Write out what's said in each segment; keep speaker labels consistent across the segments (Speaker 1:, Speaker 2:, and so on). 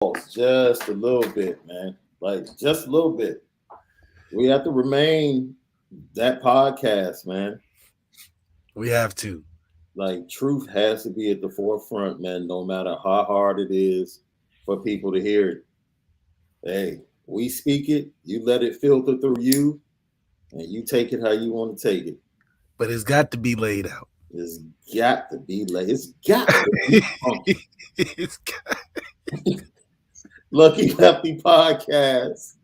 Speaker 1: just a little bit, man. Like just a little bit. We have to remain that podcast, man.
Speaker 2: We have to.
Speaker 1: Like truth has to be at the forefront, man, no matter how hard it is for people to hear it. Hey, we speak it, you let it filter through you, and you take it how you want to take it.
Speaker 2: But it's got to be laid out.
Speaker 1: It's got to be like it's got to be funky.
Speaker 2: It's got-
Speaker 1: Lucky Lefty Podcast.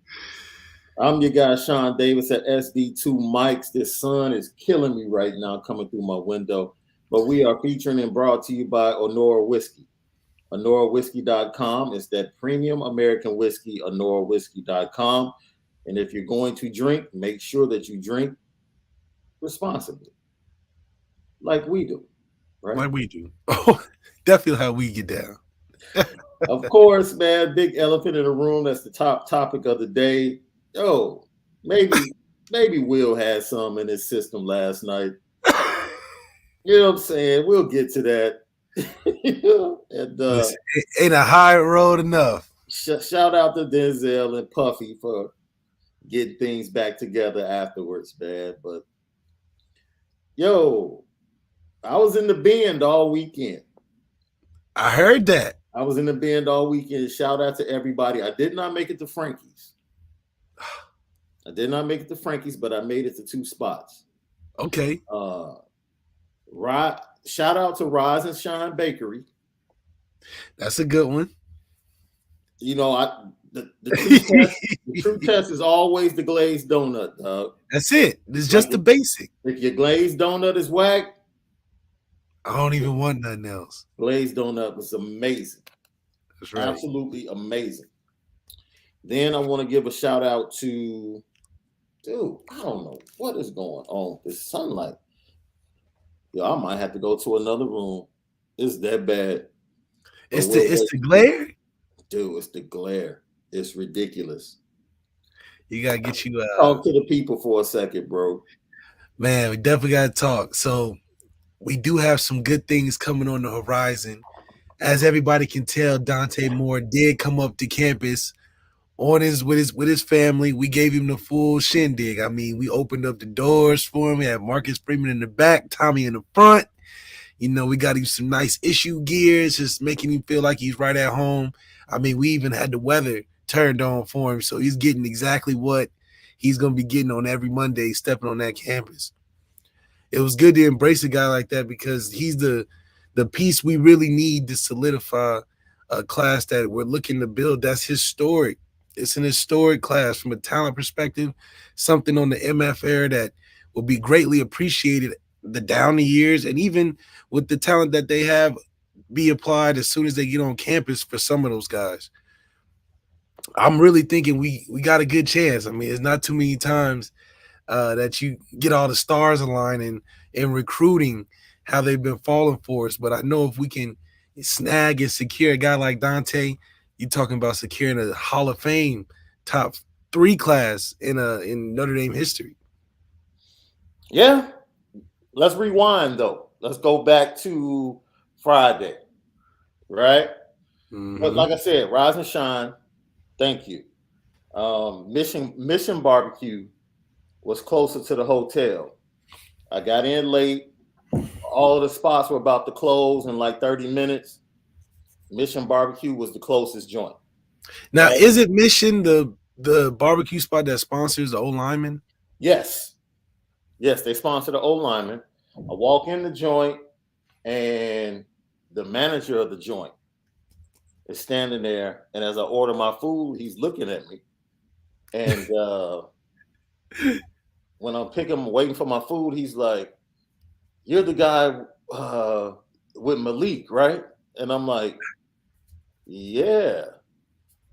Speaker 1: I'm your guy, Shaun Davis at SD2 Mics. This sun is killing me right now coming through my window. But we are featuring and brought to you by Honora Whiskey. HonoraWhiskey.com. It's that premium American whiskey, HonoraWhiskey.com. And if you're going to drink, make sure that you drink responsibly. Like we do, right?
Speaker 2: Like we do. Oh, definitely how we get down.
Speaker 1: Of course, man, big elephant in the room. That's the top topic of the day. Yo, maybe Will had some in his system last night. You know what I'm saying? We'll get to that. And
Speaker 2: Listen, ain't a high road enough.
Speaker 1: shout out to Denzel and Puffy for getting things back together afterwards, man. But yo, I was in the bend all weekend.
Speaker 2: I heard that.
Speaker 1: I was in the bend all weekend. Shout out to everybody. I did not make it to Frankie's. I did not make it to Frankie's, but I made it to two spots.
Speaker 2: Okay.
Speaker 1: Shout out to Rise and Shine Bakery.
Speaker 2: That's a good one.
Speaker 1: You know, the true test is always the glazed donut, dog.
Speaker 2: That's it. It's just the basic.
Speaker 1: If your glazed donut is whack,
Speaker 2: I don't even want nothing else.
Speaker 1: glazed donut was amazing.
Speaker 2: That's right.
Speaker 1: Absolutely amazing. Then I want to give a shout out to, dude, I don't know what is going on. This sunlight. Yo, I might have to go to another room. It's that bad.
Speaker 2: It's the glare.
Speaker 1: Dude, it's the glare. It's ridiculous.
Speaker 2: You gotta get you
Speaker 1: Talk to the people for a second, bro.
Speaker 2: Man, we definitely gotta talk. So we do have some good things coming on the horizon. As everybody can tell, Dante Moore did come up to campus on with his family. We gave him the full shindig. I mean, we opened up the doors for him. We had Marcus Freeman in the back, Tommy in the front. You know, we got him some nice issue gears, just making him feel like he's right at home. I mean, we even had the weather turned on for him, so he's getting exactly what he's going to be getting on every Monday stepping on that campus. It was good to embrace a guy like that because he's the piece we really need to solidify a class that we're looking to build. That's historic. It's an historic class from a talent perspective, something on the MF era that will be greatly appreciated the down the years, and even with the talent that they have be applied as soon as they get on campus for some of those guys. I'm really thinking we got a good chance. I mean, it's not too many times that you get all the stars aligning in recruiting how they've been falling for us. But I know if we can snag and secure a guy like Dante, you're talking about securing a Hall of Fame top 3 class in Notre Dame history.
Speaker 1: Yeah. Let's rewind though. Let's go back to Friday, right?
Speaker 2: Mm-hmm.
Speaker 1: But like I said, Rise and Shine. Thank you. Mission Barbecue was closer to the hotel. I got in late. All of the spots were about to close in like 30 minutes. Mission Barbecue was the closest joint.
Speaker 2: Now, is it Mission the barbecue spot that sponsors the O-Lineman?
Speaker 1: Yes. Yes, they sponsor the O-Lineman. I walk in the joint, and the manager of the joint is standing there. And as I order my food, he's looking at me. And when I'm waiting for my food, he's like, "You're the guy with Malik, right?" And I'm like, "Yeah."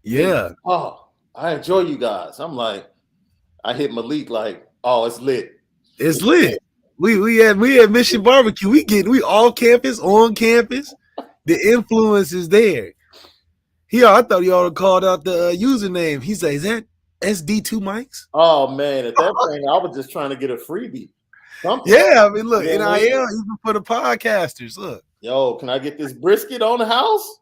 Speaker 2: Yeah.
Speaker 1: "Oh, I enjoy you guys." I'm like, I hit Malik like, "Oh, it's lit.
Speaker 2: It's lit. We had Mission Barbecue. We all campus, on campus. The influence is there. I thought he ought to called out the username. He says, "Is that SD2 Mics?"
Speaker 1: Oh man, at that point, I was just trying to get a freebie. Something.
Speaker 2: Yeah, I mean, look, NIL even for the podcasters. Look,
Speaker 1: yo, can I get this brisket on the house?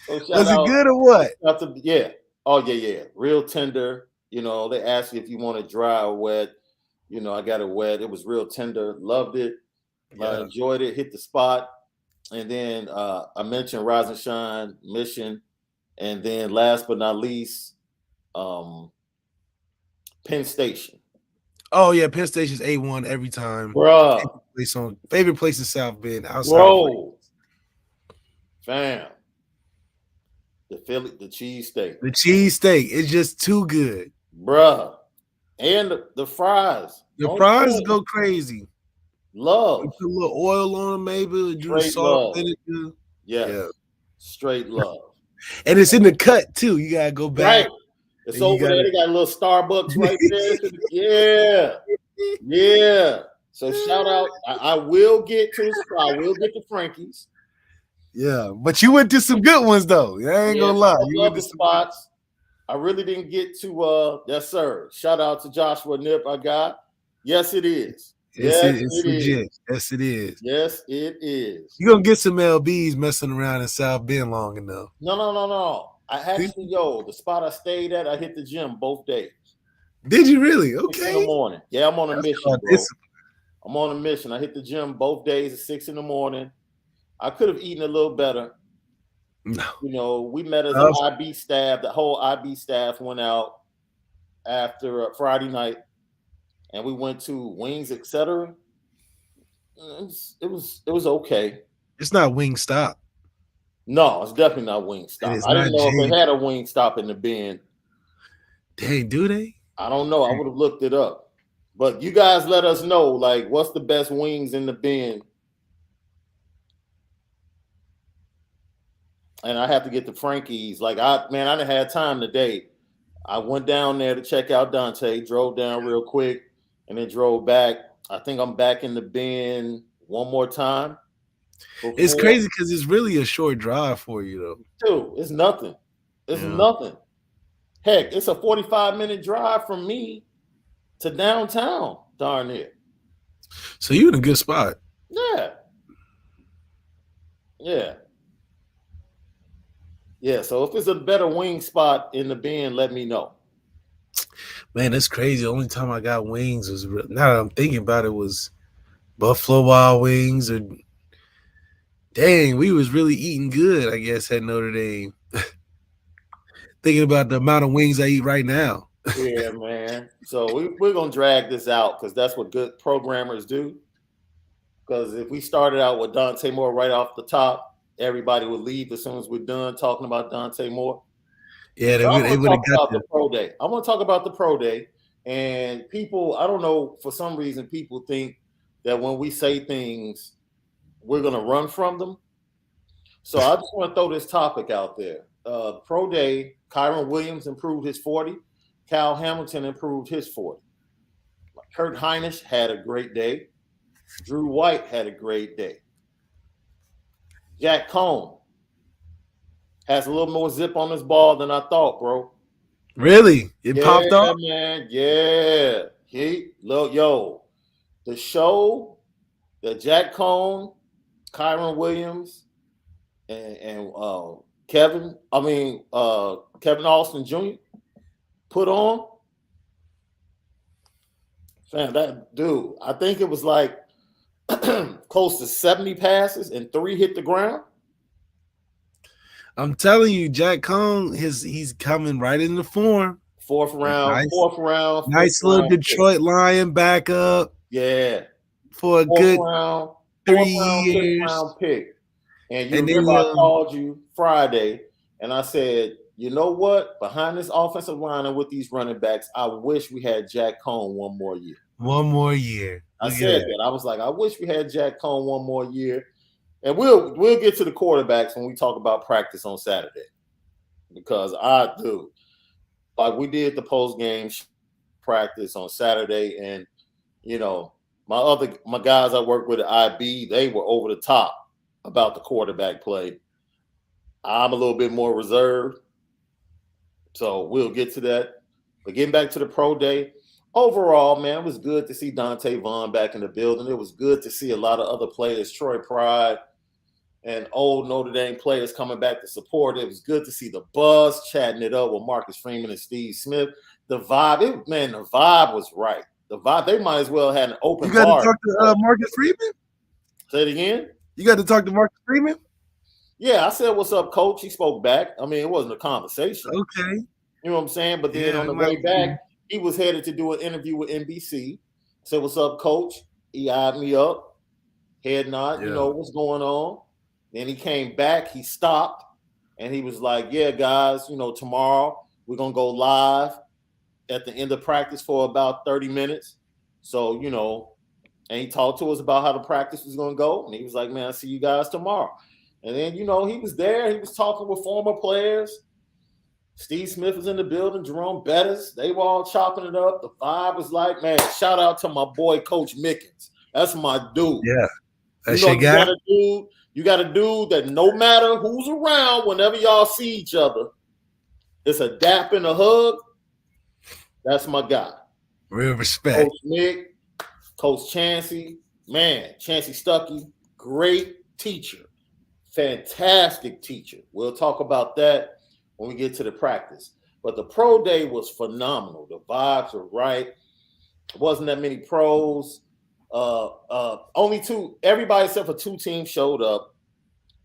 Speaker 1: So shout
Speaker 2: Was it
Speaker 1: out,
Speaker 2: good or what?
Speaker 1: yeah. Oh yeah. Real tender. They ask you if you want it dry or wet. I got it wet. It was real tender. Loved it. I
Speaker 2: Yeah.
Speaker 1: enjoyed it. Hit the spot. And then I mentioned Rise and Shine Mission. And then last but not least, Penn Station.
Speaker 2: Oh yeah, Penn Station's A1 every time.
Speaker 1: Bruh.
Speaker 2: Favorite place in South Bend outside of
Speaker 1: Bro. Fam. The cheese steak.
Speaker 2: the cheesesteak. It's just too good.
Speaker 1: Bruh. And the fries.
Speaker 2: The
Speaker 1: On
Speaker 2: fries
Speaker 1: point.
Speaker 2: go crazy.
Speaker 1: Love.
Speaker 2: You put a little oil on them, maybe do the
Speaker 1: Straight
Speaker 2: salt
Speaker 1: love.
Speaker 2: vinegar.
Speaker 1: Yes.
Speaker 2: Yeah.
Speaker 1: Straight love.
Speaker 2: And it's in the cut too. You gotta go back.
Speaker 1: Right. It's over there. They got a little Starbucks right there. Yeah. So shout out. I will get to the spot. I will get to Frankie's.
Speaker 2: Yeah, but you went to some good ones though. I ain't gonna lie.
Speaker 1: I
Speaker 2: You
Speaker 1: love
Speaker 2: went
Speaker 1: the
Speaker 2: to some
Speaker 1: spots. I really didn't get to yes, sir. Shout out to Joshua Nip, I got. Yes, it is.
Speaker 2: It's
Speaker 1: Yes, it
Speaker 2: legit.
Speaker 1: is.
Speaker 2: Yes, it is.
Speaker 1: Yes, it is.
Speaker 2: You're gonna get some LBs messing around in South Bend long enough.
Speaker 1: No. I actually, the spot I stayed at, I hit the gym both days.
Speaker 2: Did you really?
Speaker 1: 6 in
Speaker 2: Okay.
Speaker 1: the morning. Yeah, I'm on a mission, bro.
Speaker 2: Discipline.
Speaker 1: I'm on a mission. I hit the gym both days at 6 in the morning. I could have eaten a little better.
Speaker 2: No.
Speaker 1: We met as an IB staff. The whole IB staff went out after Friday night, and we went to Wings, etc. It was okay.
Speaker 2: It's not Wingstop.
Speaker 1: No, it's definitely not Wingstop. I didn't know if they had a Wingstop in the Bend.
Speaker 2: Dang, do they?
Speaker 1: I don't know. I would have looked it up. But you guys let us know, like, what's the best wings in the Bend? And I have to get to Frankie's. Like, I didn't have time today. I went down there to check out Dante, drove down real quick, and then drove back. I think I'm back in the Bend one more time.
Speaker 2: It's crazy because it's really a short drive for you, though.
Speaker 1: Dude, it's nothing. It's nothing. Heck, it's a 45-minute drive from me to downtown, darn near.
Speaker 2: So you're in a good spot.
Speaker 1: Yeah. So if it's a better wing spot in the Bend, let me know.
Speaker 2: Man, that's crazy. The only time I got wings was, now that I'm thinking about it, was Buffalo Wild Wings. Or dang, we was really eating good, I guess, at Notre Dame. Thinking about the amount of wings I eat right now.
Speaker 1: Yeah, man. So we're going to drag this out because that's what good programmers do. Because if we started out with Dante Moore right off the top, everybody would leave as soon as we're done talking about Dante Moore.
Speaker 2: Yeah, they would have got
Speaker 1: the pro day. I want to talk about the pro day. And people, I don't know, for some reason, people think that when we say things, we're going to run from them. So I just want to throw this topic out there. Pro day, Kyron Williams improved his 40. Cal Hamilton improved his 40. Kurt Heinisch had a great day. Drew White had a great day. Jack Cohn has a little more zip on his ball than I thought, bro.
Speaker 2: Really? It popped off?
Speaker 1: Man. Yeah. The show that Jack Cohn, Kyron Williams, and Kevin Austin Jr. put on. Man, that dude, I think it was like close to 70 passes and 3 hit the ground.
Speaker 2: I'm telling you, Jack Cohn, he's coming right in the form.
Speaker 1: Fourth round.
Speaker 2: Nice little Detroit Lion backup.
Speaker 1: Yeah.
Speaker 2: For a good 3 years.
Speaker 1: 5th round pick. And remember I called you Friday and I said, you know what? Behind this offensive line and with these running backs, I wish we had Jack Cohn one more year.
Speaker 2: One more year.
Speaker 1: I said that. I was like, I wish we had Jack Cohn one more year. And we'll get to the quarterbacks when we talk about practice on Saturday. Because like we did the post-game practice on Saturday, and my guys I work with at IB, they were over the top about the quarterback play. I'm a little bit more reserved. So we'll get to that. But getting back to the pro day, overall, man, it was good to see Dante Vaughn back in the building. It was good to see a lot of other players, Troy Pride, and old Notre Dame players coming back to support. It was good to see the buzz chatting it up with Marcus Freeman and Steve Smith. The vibe, the vibe was right. The vibe, they might as well have an open
Speaker 2: You got
Speaker 1: bar.
Speaker 2: to talk to Marcus Freeman?
Speaker 1: Say it again?
Speaker 2: You got to talk to Marcus Freeman?
Speaker 1: Yeah, I said, "What's up, coach?" He spoke back. I mean, it wasn't a conversation.
Speaker 2: Okay.
Speaker 1: You know what I'm saying? But then on the way back, he was headed to do an interview with NBC. I said, "What's up, coach?" He eyed me up, head nod, what's going on. Then he came back, he stopped, and he was like, "Yeah, guys, tomorrow we're going to go live at the end of practice for about 30 minutes. So, and he talked to us about how the practice was going to go. And he was like, man, I'll see you guys tomorrow." And then, he was there. He was talking with former players. Steve Smith was in the building. Jerome Bettis. They were all chopping it up. The vibe was like, man, shout out to my boy, Coach Mickens. That's my dude.
Speaker 2: Yeah.
Speaker 1: That's your guy. You got a dude that no matter who's around, whenever y'all see each other, it's a dap and a hug. That's my guy.
Speaker 2: Real respect.
Speaker 1: Coach Nick, Coach Chancey, man, Chancey Stuckey, great teacher. Fantastic teacher. We'll talk about that when we get to the practice. But the pro day was phenomenal. The vibes were right. It wasn't that many pros. Only two, everybody except for two teams showed up.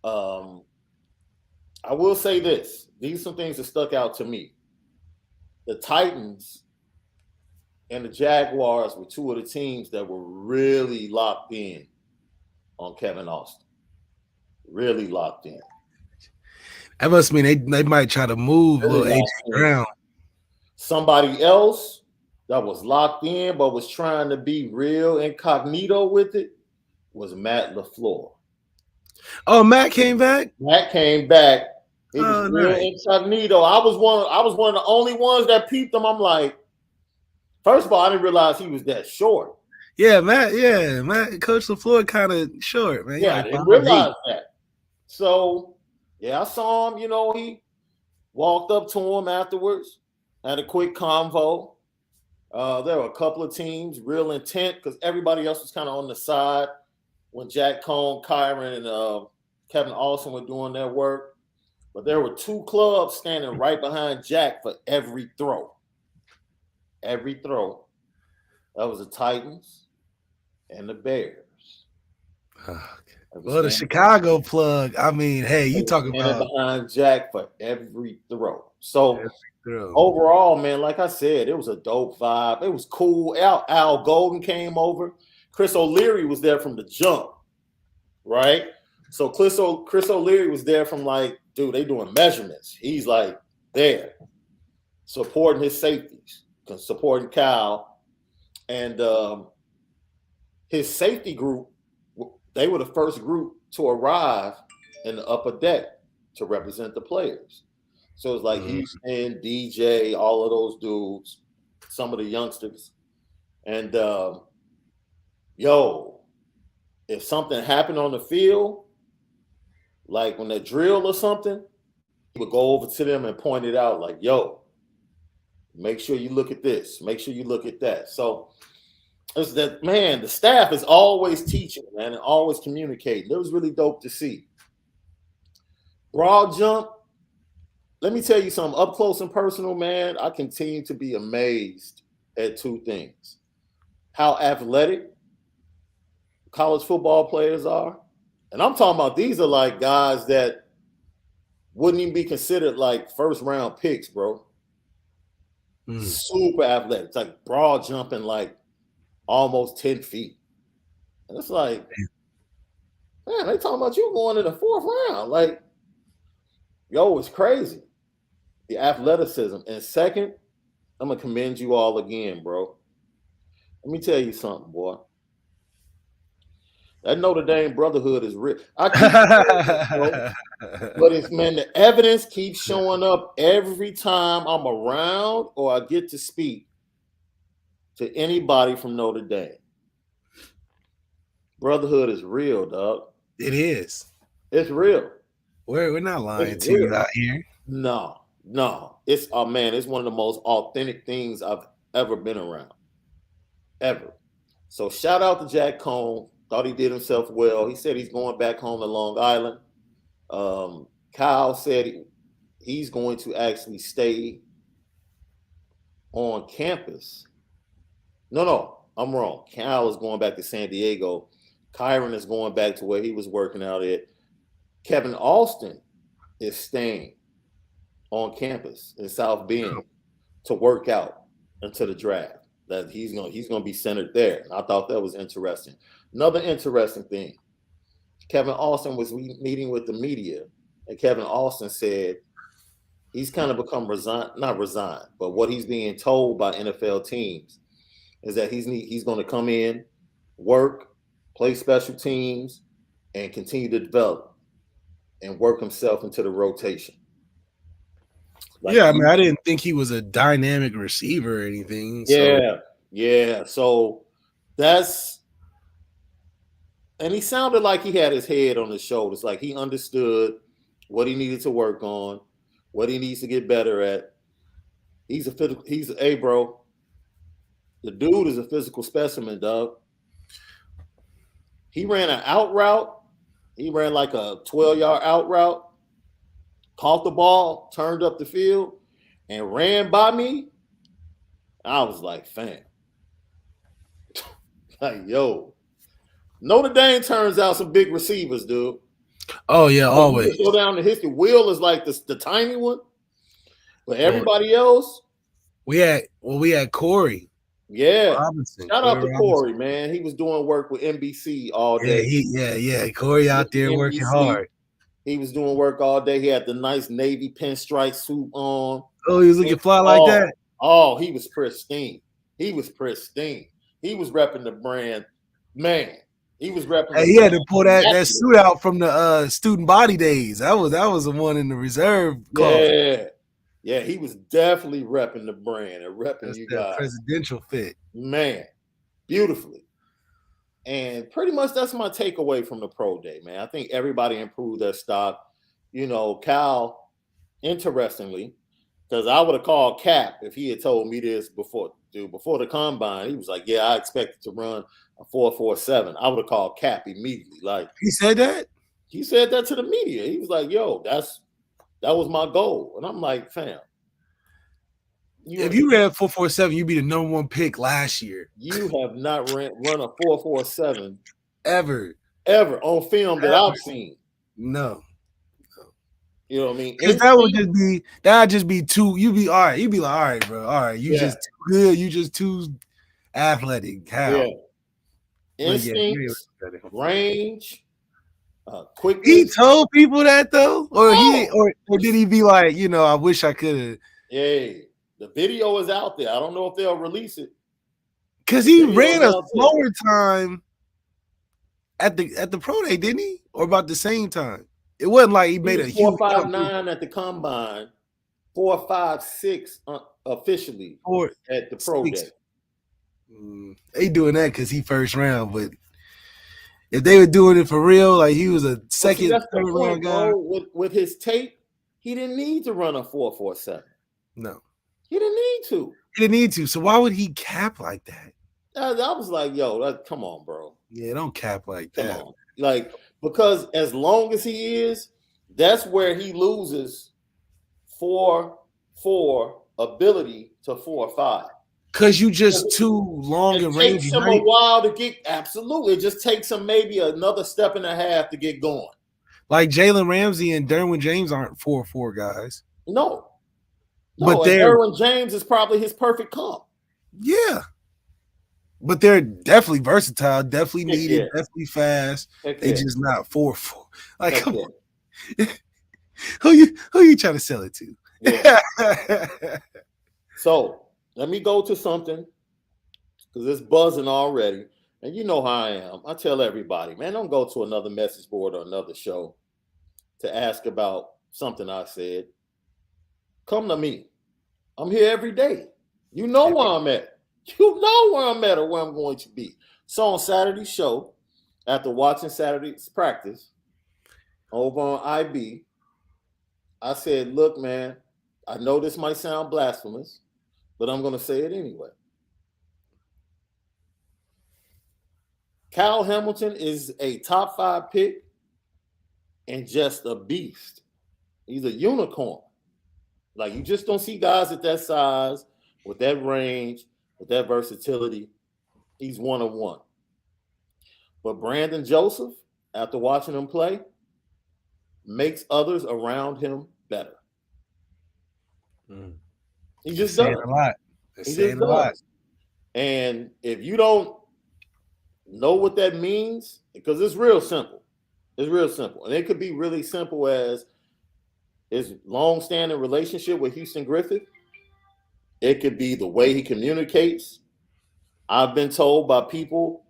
Speaker 1: I will say this. These are some things that stuck out to me. The Titans and the Jaguars were two of the teams that were really locked in on Kevin Austin. Really locked in.
Speaker 2: That must mean they might try to move little AJ Brown.
Speaker 1: Somebody else that was locked in but was trying to be real incognito with it was Matt LaFleur.
Speaker 2: Oh, Matt came back?
Speaker 1: Matt came back. He was real incognito. I was one of the only ones that peeped him. I'm like, first of all, I didn't realize he was that short.
Speaker 2: Yeah, Matt. Coach LaFleur kind of short, man.
Speaker 1: Yeah, I didn't realize that. So, yeah, I saw him. He walked up to him afterwards, had a quick convo. There were a couple of teams real intent because everybody else was kind of on the side when Jack Cohn, Kyron, and Kevin Austin were doing their work. But there were two clubs standing right behind Jack for every throw. Every throw. That was the Titans and the Bears.
Speaker 2: Well, the Chicago plug. I mean, hey, you talking about
Speaker 1: behind Jack for every throw. So overall, man, like I said, it was a dope vibe. It was cool. Al Golden came over. Chris OLeary was there from the jump, right? So Chris OLeary was there from dude, they doing measurements. He's there, supporting his safeties, supporting Cal, and his safety group. They were the first group to arrive in the upper deck to represent the players. So it's Houston, DJ, all of those dudes, some of the youngsters. And, if something happened on the field, like when they drill or something, he would go over to them and point it out make sure you look at this. Make sure you look at that. So it's that, man, the staff is always teaching, man, and always communicating. It was really dope to see. Broad jump, let me tell you something. Up close and personal, man, I continue to be amazed at two things. How athletic college football players are. And I'm talking about these are guys that wouldn't even be considered first-round picks, bro. Super athletic. It's broad jumping almost 10 feet. And it's man, they talking about you going in the fourth round. It's crazy. The athleticism. And second, I'm going to commend you all again, bro. Let me tell you something, boy. That Notre Dame brotherhood is real. I keep saying this, but the evidence keeps showing up every time I'm around or I get to speak to anybody from Notre Dame. Brotherhood is real, dog.
Speaker 2: It is.
Speaker 1: It's real.
Speaker 2: We're not lying to you out here.
Speaker 1: No. It's it's one of the most authentic things I've ever been around. Ever. So shout out to Jack Cohn. Thought he did himself well. He said he's going back home to Long Island. Kyle said he's going to actually stay on campus. No, I'm wrong. Kyle is going back to San Diego. Kyron is going back to where he was working out at. Kevin Austin is staying on campus in South Bend to work out until the draft. That he's gonna be centered there. And I thought that was interesting. Another interesting thing, Kevin Austin was meeting with the media, and Kevin Austin said he's kind of become not resigned, but what he's being told by NFL teams is that he's going to come in, work, play special teams, and continue to develop and work himself into the rotation.
Speaker 2: Like, I mean, I didn't think he was a dynamic receiver or anything.
Speaker 1: Yeah. So and he sounded like he had his head on his shoulders, like he understood what he needed to work on, what he needs to get better at. Hey, bro, the dude is a physical specimen, dog. He ran an out route. He ran like a 12-yard out route, caught the ball, turned up the field, and ran by me. I was like, fam. Like, yo. Notre Dame turns out some big receivers, dude.
Speaker 2: Oh, yeah, always.
Speaker 1: Go down the history. Will is like the tiny one. But everybody else.
Speaker 2: We had Corey.
Speaker 1: Yeah.
Speaker 2: Robinson.
Speaker 1: Shout out to Corey, man. He was doing work with NBC all day.
Speaker 2: Yeah. Corey out there working hard.
Speaker 1: He was doing work all day. He had the nice navy pinstripe suit on.
Speaker 2: Oh, he was looking fly like that?
Speaker 1: Oh, he was pristine. He was repping the brand. Man, he was repping.
Speaker 2: Hey, he had to pull that suit out from the student body days. That was the one in the reserve
Speaker 1: club. Yeah, he was definitely repping the brand and repping you guys.
Speaker 2: Presidential fit.
Speaker 1: Man, beautifully. And pretty much that's my takeaway from the pro day, man. I think everybody improved their stock. You know, Cal, interestingly, because I would have called Cap if he had told me this before the combine. He was like, yeah, I expected to run a 4.47. I would have called Cap immediately. Like,
Speaker 2: he said that?
Speaker 1: He said that to the media. He was like, yo, that was my goal. And I'm like, fam.
Speaker 2: If you ran 4.47, you'd be the number one pick last year.
Speaker 1: You have not run a 4.47
Speaker 2: ever
Speaker 1: on film that I've seen.
Speaker 2: No.
Speaker 1: You know what I mean?
Speaker 2: That'd just be too. You'd be all right. You'd be like, all right, bro. All right, you just too good. You just too athletic. How?
Speaker 1: Yeah. Instincts, range, quickness.
Speaker 2: He told people that though, or did he be like, I wish I could have.
Speaker 1: Hey, the video is out there. I don't know if they'll release it.
Speaker 2: Cause he ran a slower time at the pro day, didn't he? Or about the same time? It wasn't like he made a huge
Speaker 1: 4.59 at the combine, 4.56 officially at the pro day.
Speaker 2: They doing that because he first round, but if they were doing it for real, like he was a second, third round guy.
Speaker 1: With his tape, he didn't need to run a 4.47.
Speaker 2: No,
Speaker 1: he didn't need to.
Speaker 2: He didn't need to. So why would he cap like that?
Speaker 1: I was like, yo, come on, bro.
Speaker 2: Yeah, don't cap like that.
Speaker 1: Come on. Like, because as long as he is, that's where he loses 4.4 ability to 4.5.
Speaker 2: Because you just too long and rangy.
Speaker 1: It takes him a while to get, absolutely. It just takes him maybe another step and a half to get going.
Speaker 2: Like Jalen Ramsey and Derwin James aren't 4.4 guys.
Speaker 1: No, but Derwin James is probably his perfect comp.
Speaker 2: Yeah. But they're definitely versatile, definitely needed, definitely fast. They just not 4.4. Like, come on. Who you trying to sell it to?
Speaker 1: Yeah. So let me go to something because it's buzzing already. And you know how I am. I tell everybody, man, don't go to another message board or another show to ask about something I said. Come to me. I'm here every day. You know where I'm at. You know where I'm at or where I'm going to be. So on Saturday's show, after watching Saturday's practice over on IB, I said, look, man, I know this might sound blasphemous, but I'm going to say it anyway. Kyle Hamilton is a top 5 pick and just a beast. He's a unicorn. Like, you just don't see guys at that size, with that range, with that versatility. He's one of one. But Brandon Joseph, after watching him play, makes others around him better. He just does.
Speaker 2: A lot.
Speaker 1: He just does. And if you don't know what that means, because it's real simple. It's real simple. And it could be really simple as his long-standing relationship with Houston Griffith. It could be the way he communicates. I've been told by people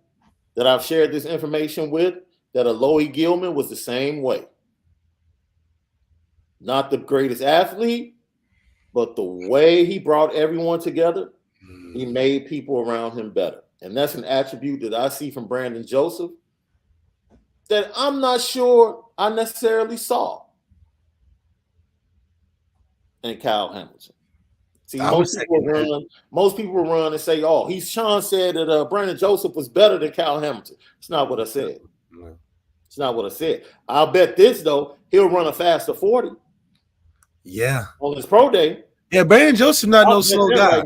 Speaker 1: that I've shared this information with that Alohi Gilman was the same way. Not the greatest athlete, but the way he brought everyone together, he made people around him better. And that's an attribute that I see from Brandon Joseph that I'm not sure I necessarily saw in Kyle Hamilton. See, most people run and say, "Oh, Shaun said that Brandon Joseph was better than Kyle Hamilton." It's not what I said. No. It's not what I said. I'll bet this though, he'll run a faster 40.
Speaker 2: Yeah.
Speaker 1: On his pro day.
Speaker 2: Yeah, Brandon Joseph not no slow guy.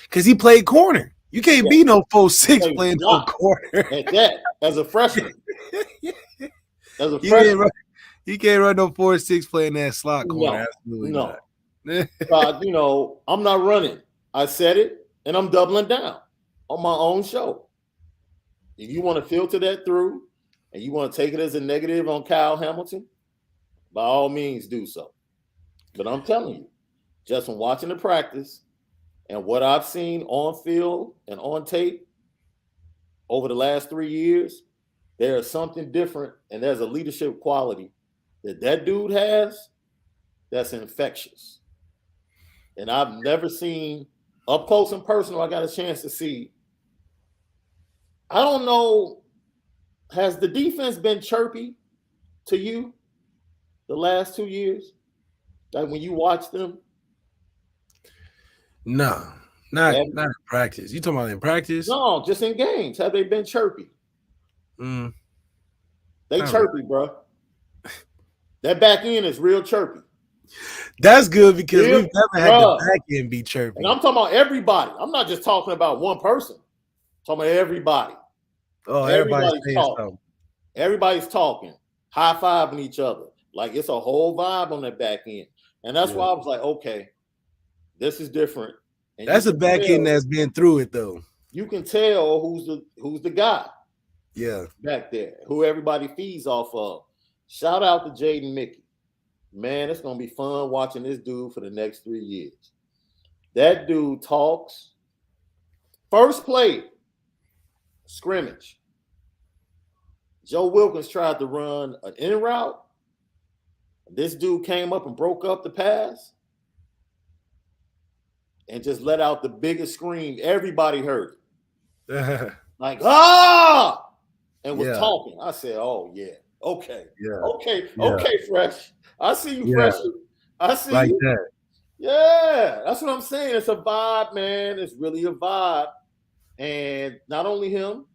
Speaker 2: Because he played corner. You can't be no 4'6" playing no corner.
Speaker 1: At that, as a freshman. As a freshman.
Speaker 2: He can't run no 4'6" playing that slot corner. Absolutely not.
Speaker 1: I'm not running. I said it, and I'm doubling down on my own show. If you want to filter that through, and you want to take it as a negative on Kyle Hamilton, by all means do so. But I'm telling you, just from watching the practice and what I've seen on field and on tape over the last 3 years, there is something different, and there's a leadership quality that dude has that's infectious. And I've never seen up close and personal. I got a chance to see. I don't know. Has the defense been chirpy to you the last 2 years? Like when you watch them?
Speaker 2: No, not in practice. You talking about in practice?
Speaker 1: No, just in games. Have they been chirpy? They chirpy, bro. That back end is real chirpy.
Speaker 2: That's good because we've never had the back end be chirpy.
Speaker 1: And I'm talking about everybody. I'm not just talking about one person. I'm talking about everybody.
Speaker 2: Oh, everybody's
Speaker 1: talking. Everybody's talking, high-fiving each other. Like it's a whole vibe on that back end. And that's why I was like, okay, this is different. And
Speaker 2: that's a back end that's been through it though.
Speaker 1: You can tell who's the guy.
Speaker 2: Yeah.
Speaker 1: Back there, who everybody feeds off of. Shout out to Jaden Mickey. Man, it's going to be fun watching this dude for the next 3 years. That dude talks. First play, scrimmage. Joe Wilkins tried to run an in route. This dude came up and broke up the pass and just let out the biggest scream. Everybody heard it. Like, ah! And was talking. I said, oh, yeah. Okay. Yeah. Okay, Fresh. I see you, Fresh. I see
Speaker 2: like
Speaker 1: you.
Speaker 2: That.
Speaker 1: Yeah, that's what I'm saying. It's a vibe, man. It's really a vibe. And not only him,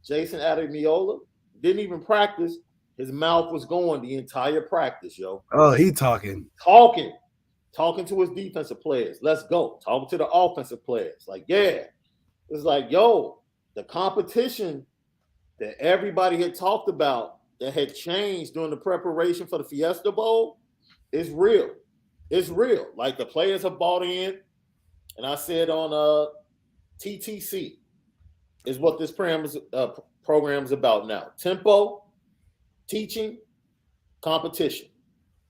Speaker 1: Jason Ademiola didn't even practice. His mouth was going the entire practice, yo.
Speaker 2: Oh, he talking
Speaker 1: to his defensive players. Let's go. Talking to the offensive players. Like, yeah. It's like, yo, the competition that everybody had talked about that had changed during the preparation for the Fiesta Bowl is real. It's real. Like the players have bought in, and I said on TTC is what this program is about now. Tempo, teaching, competition.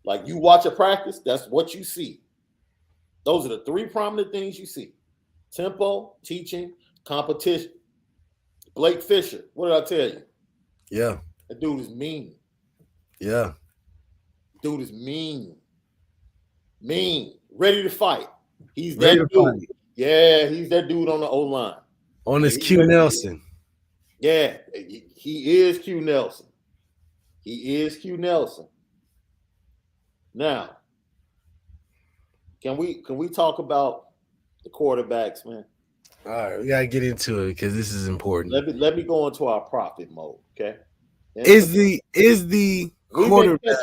Speaker 1: Like you watch a practice, that's what you see. Those are the three prominent things you see. Tempo, teaching, competition. Blake Fisher, what did I tell you?
Speaker 2: Yeah.
Speaker 1: That dude is mean.
Speaker 2: Yeah.
Speaker 1: Dude is mean. Mean. Ready to fight. He's that dude. Yeah, he's that dude on the O-line.
Speaker 2: On his Q Nelson.
Speaker 1: Yeah, he is Q Nelson. He is Q Nelson. Now, can we talk about the quarterbacks, man?
Speaker 2: All right, we gotta get into it because this is important.
Speaker 1: Let me go into our profit mode, okay?
Speaker 2: Is the quarterback.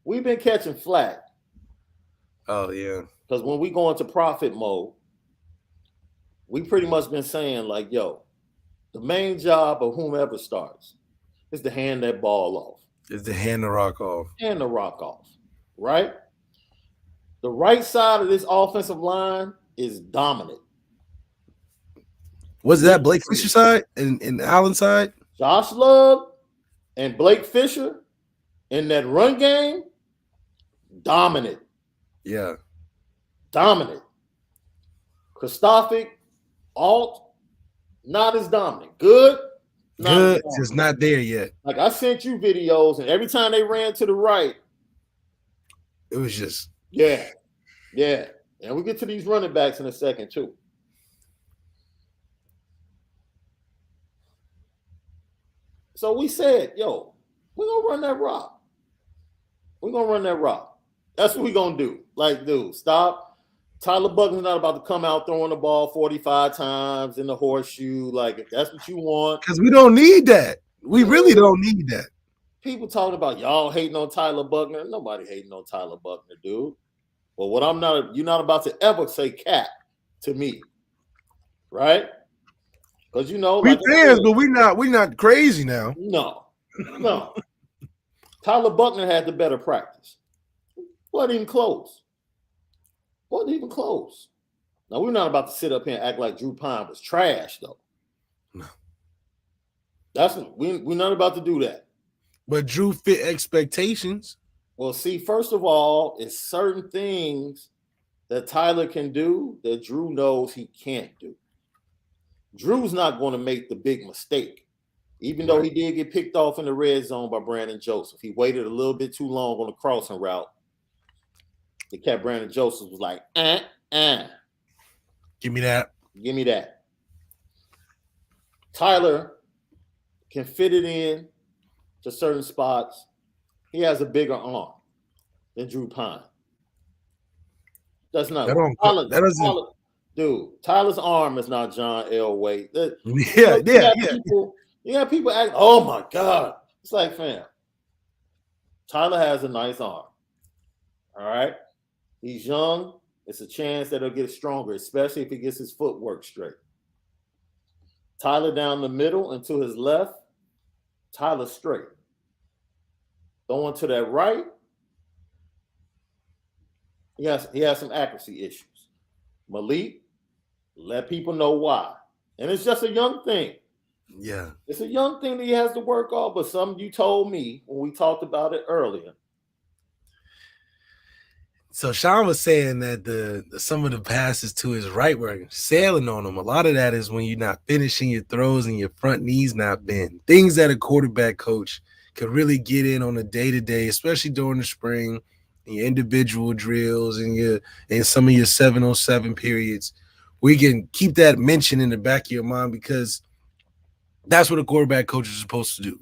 Speaker 1: We've been catching flack.
Speaker 2: Oh yeah.
Speaker 1: Because when we go into profit mode, we pretty much been saying like, yo, the main job of whomever starts is to hand that ball off.
Speaker 2: Is to hand the rock off.
Speaker 1: Hand the rock off. Right? The right side of this offensive line is dominant.
Speaker 2: Was that Blake Fisher side and Allen side?
Speaker 1: Josh Love and Blake Fisher in that run game, dominant.
Speaker 2: Yeah.
Speaker 1: Dominant. Christophic, Alt, not as dominant. Good.
Speaker 2: Good, just not there yet.
Speaker 1: Like I sent you videos, and every time they ran to the right,
Speaker 2: it was just
Speaker 1: yeah. And we get to these running backs in a second too. So we said, yo, we're gonna run that rock. We're gonna run that rock. That's what we're gonna do. Like, dude, stop. Tyler Buckner's not about to come out throwing the ball 45 times in the horseshoe. Like, if that's what you want.
Speaker 2: Because we don't need that. We really don't need that.
Speaker 1: People talking about y'all hating on Tyler Buckner. Nobody hating on Tyler Buckner, dude. Well, you're not about to ever say cap to me. Right? Because
Speaker 2: we like fans, but we're not crazy now.
Speaker 1: No. Tyler Buckner had the better practice. Wasn't even close. Now we're not about to sit up here and act like Drew Pine was trash, though.
Speaker 2: No.
Speaker 1: We're not about to do that.
Speaker 2: But Drew fit expectations.
Speaker 1: Well, see, first of all, it's certain things that Tyler can do that Drew knows he can't do. Drew's not going to make the big mistake, even though he did get picked off in the red zone by Brandon Joseph. He waited a little bit too long on the crossing route. They kept Brandon Joseph was like,
Speaker 2: Give me that.
Speaker 1: Tyler can fit it in to certain spots. He has a bigger arm than Drew Pine. That's not Tyler's arm is not John Elway. People act, oh my God. It's like, fam, Tyler has a nice arm. All right. He's young. It's a chance that he'll get stronger, especially if he gets his footwork straight. Tyler down the middle and to his left, Tyler straight. Going to that right, he has some accuracy issues. Malik, let people know why. And it's just a young thing.
Speaker 2: Yeah.
Speaker 1: It's a young thing that he has to work on, but something you told me when we talked about it earlier.
Speaker 2: So Shaun was saying that some of the passes to his right were sailing on him. A lot of that is when you're not finishing your throws and your front knees not bent. Things that a quarterback coach could really get in on a day-to-day, especially during the spring, and your individual drills and some of your 7-on-7 periods. We can keep that mention in the back of your mind because that's what a quarterback coach is supposed to do.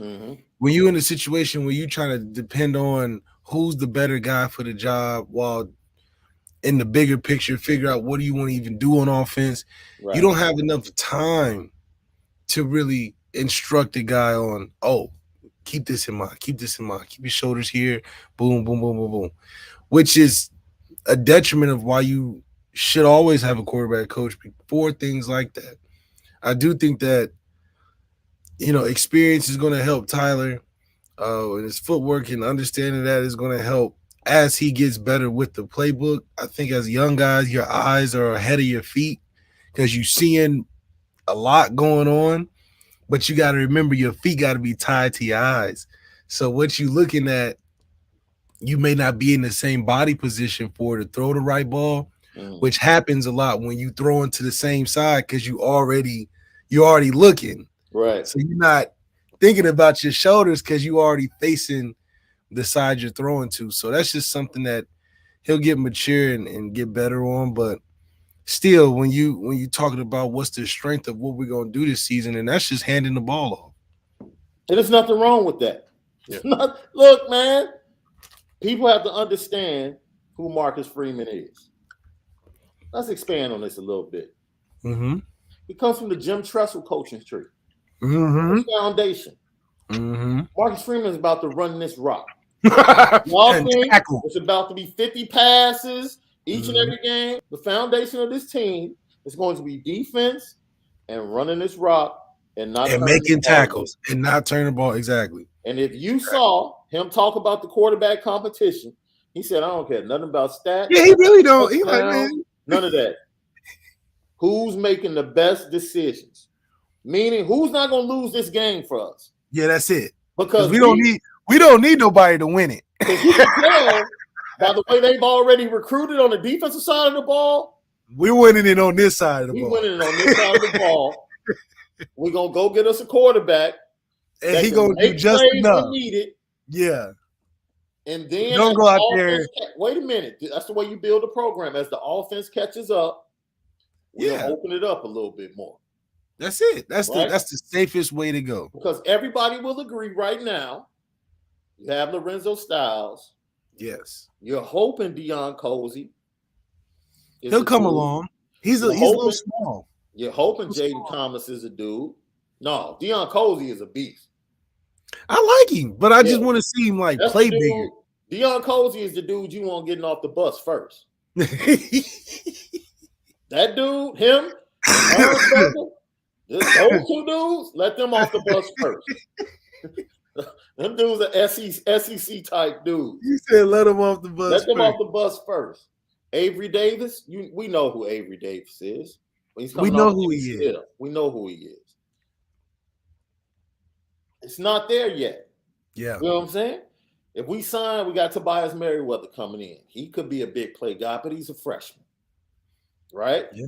Speaker 1: Mm-hmm.
Speaker 2: When you're in a situation where you're trying to depend on who's the better guy for the job while in the bigger picture, figure out what do you want to even do on offense, right. You don't have enough time to really instruct a guy on, keep this in mind, keep your shoulders here, boom, boom, boom, boom, boom, which is a detriment of why you should always have a quarterback coach for things like that. I do think that, experience is going to help Tyler, and his footwork and understanding that is going to help as he gets better with the playbook. I think as young guys, your eyes are ahead of your feet because you're seeing a lot going on, but you got to remember your feet got to be tied to your eyes. So what you're looking at, you may not be in the same body position for to throw the right ball, which happens a lot when you throw into the same side because you're already looking.
Speaker 1: Right.
Speaker 2: So you're not thinking about your shoulders because you already facing the side you're throwing to. So that's just something that he'll get mature and get better on. But still, when you talking about what's the strength of what we're going to do this season, and that's just handing the ball off.
Speaker 1: And there's nothing wrong with that. Yeah. Look, man, people have to understand who Marcus Freeman is. Let's expand on this a little bit.
Speaker 2: Mm-hmm.
Speaker 1: He comes from the Jim Tressel coaching tree.
Speaker 2: Mm-hmm.
Speaker 1: Foundation. Marcus Freeman is about to run this rock.
Speaker 2: And
Speaker 1: Offense,
Speaker 2: tackle.
Speaker 1: it's about to be 50 passes each and every game. The foundation of this team is going to be defense and running this rock and not
Speaker 2: And
Speaker 1: turning
Speaker 2: making
Speaker 1: the ball
Speaker 2: tackles and not turning the ball. Exactly.
Speaker 1: And if you saw him talk about the quarterback competition, he said, I don't care nothing about stats.
Speaker 2: Yeah, he really don't. He like, man.
Speaker 1: None of that. Who's making the best decisions? Meaning, who's not going to lose this game for us?
Speaker 2: Yeah, that's it.
Speaker 1: Because
Speaker 2: we don't need nobody to win it.
Speaker 1: Because you can tell by the way they've already recruited on the defensive side of the ball.
Speaker 2: We're winning it on this side of the ball.
Speaker 1: We're winning it on this side of the ball. We're going to go get us a quarterback.
Speaker 2: And he going to do just enough.
Speaker 1: Needed.
Speaker 2: Yeah.
Speaker 1: And then
Speaker 2: don't go out there.
Speaker 1: Wait a minute. That's the way you build a program. As the offense catches up, we'll open it up a little bit more.
Speaker 2: That's it. That's the safest way to go.
Speaker 1: Because everybody will agree right now. You have Lorenzo Styles.
Speaker 2: Yes.
Speaker 1: You're hoping Deion Cozy.
Speaker 2: He'll come along. He's a little small.
Speaker 1: You're hoping Jaden Thomas is a dude. No, Deion Cozy is a beast.
Speaker 2: I like him, but I just want to see him play bigger.
Speaker 1: Deion Cozy is the dude you want getting off the bus first. That dude, him, those two dudes, let them off the bus first. Them dudes are SEC type dudes.
Speaker 2: You said let them off the bus.
Speaker 1: Let them off the bus first. Avery Davis, we know who Avery Davis is.
Speaker 2: We know who he is.
Speaker 1: We know who he is. It's not there yet.
Speaker 2: Yeah.
Speaker 1: You know what I'm saying? If we sign, we got Tobias Merriweather coming in. He could be a big play guy, but he's a freshman. Right?
Speaker 2: Yeah.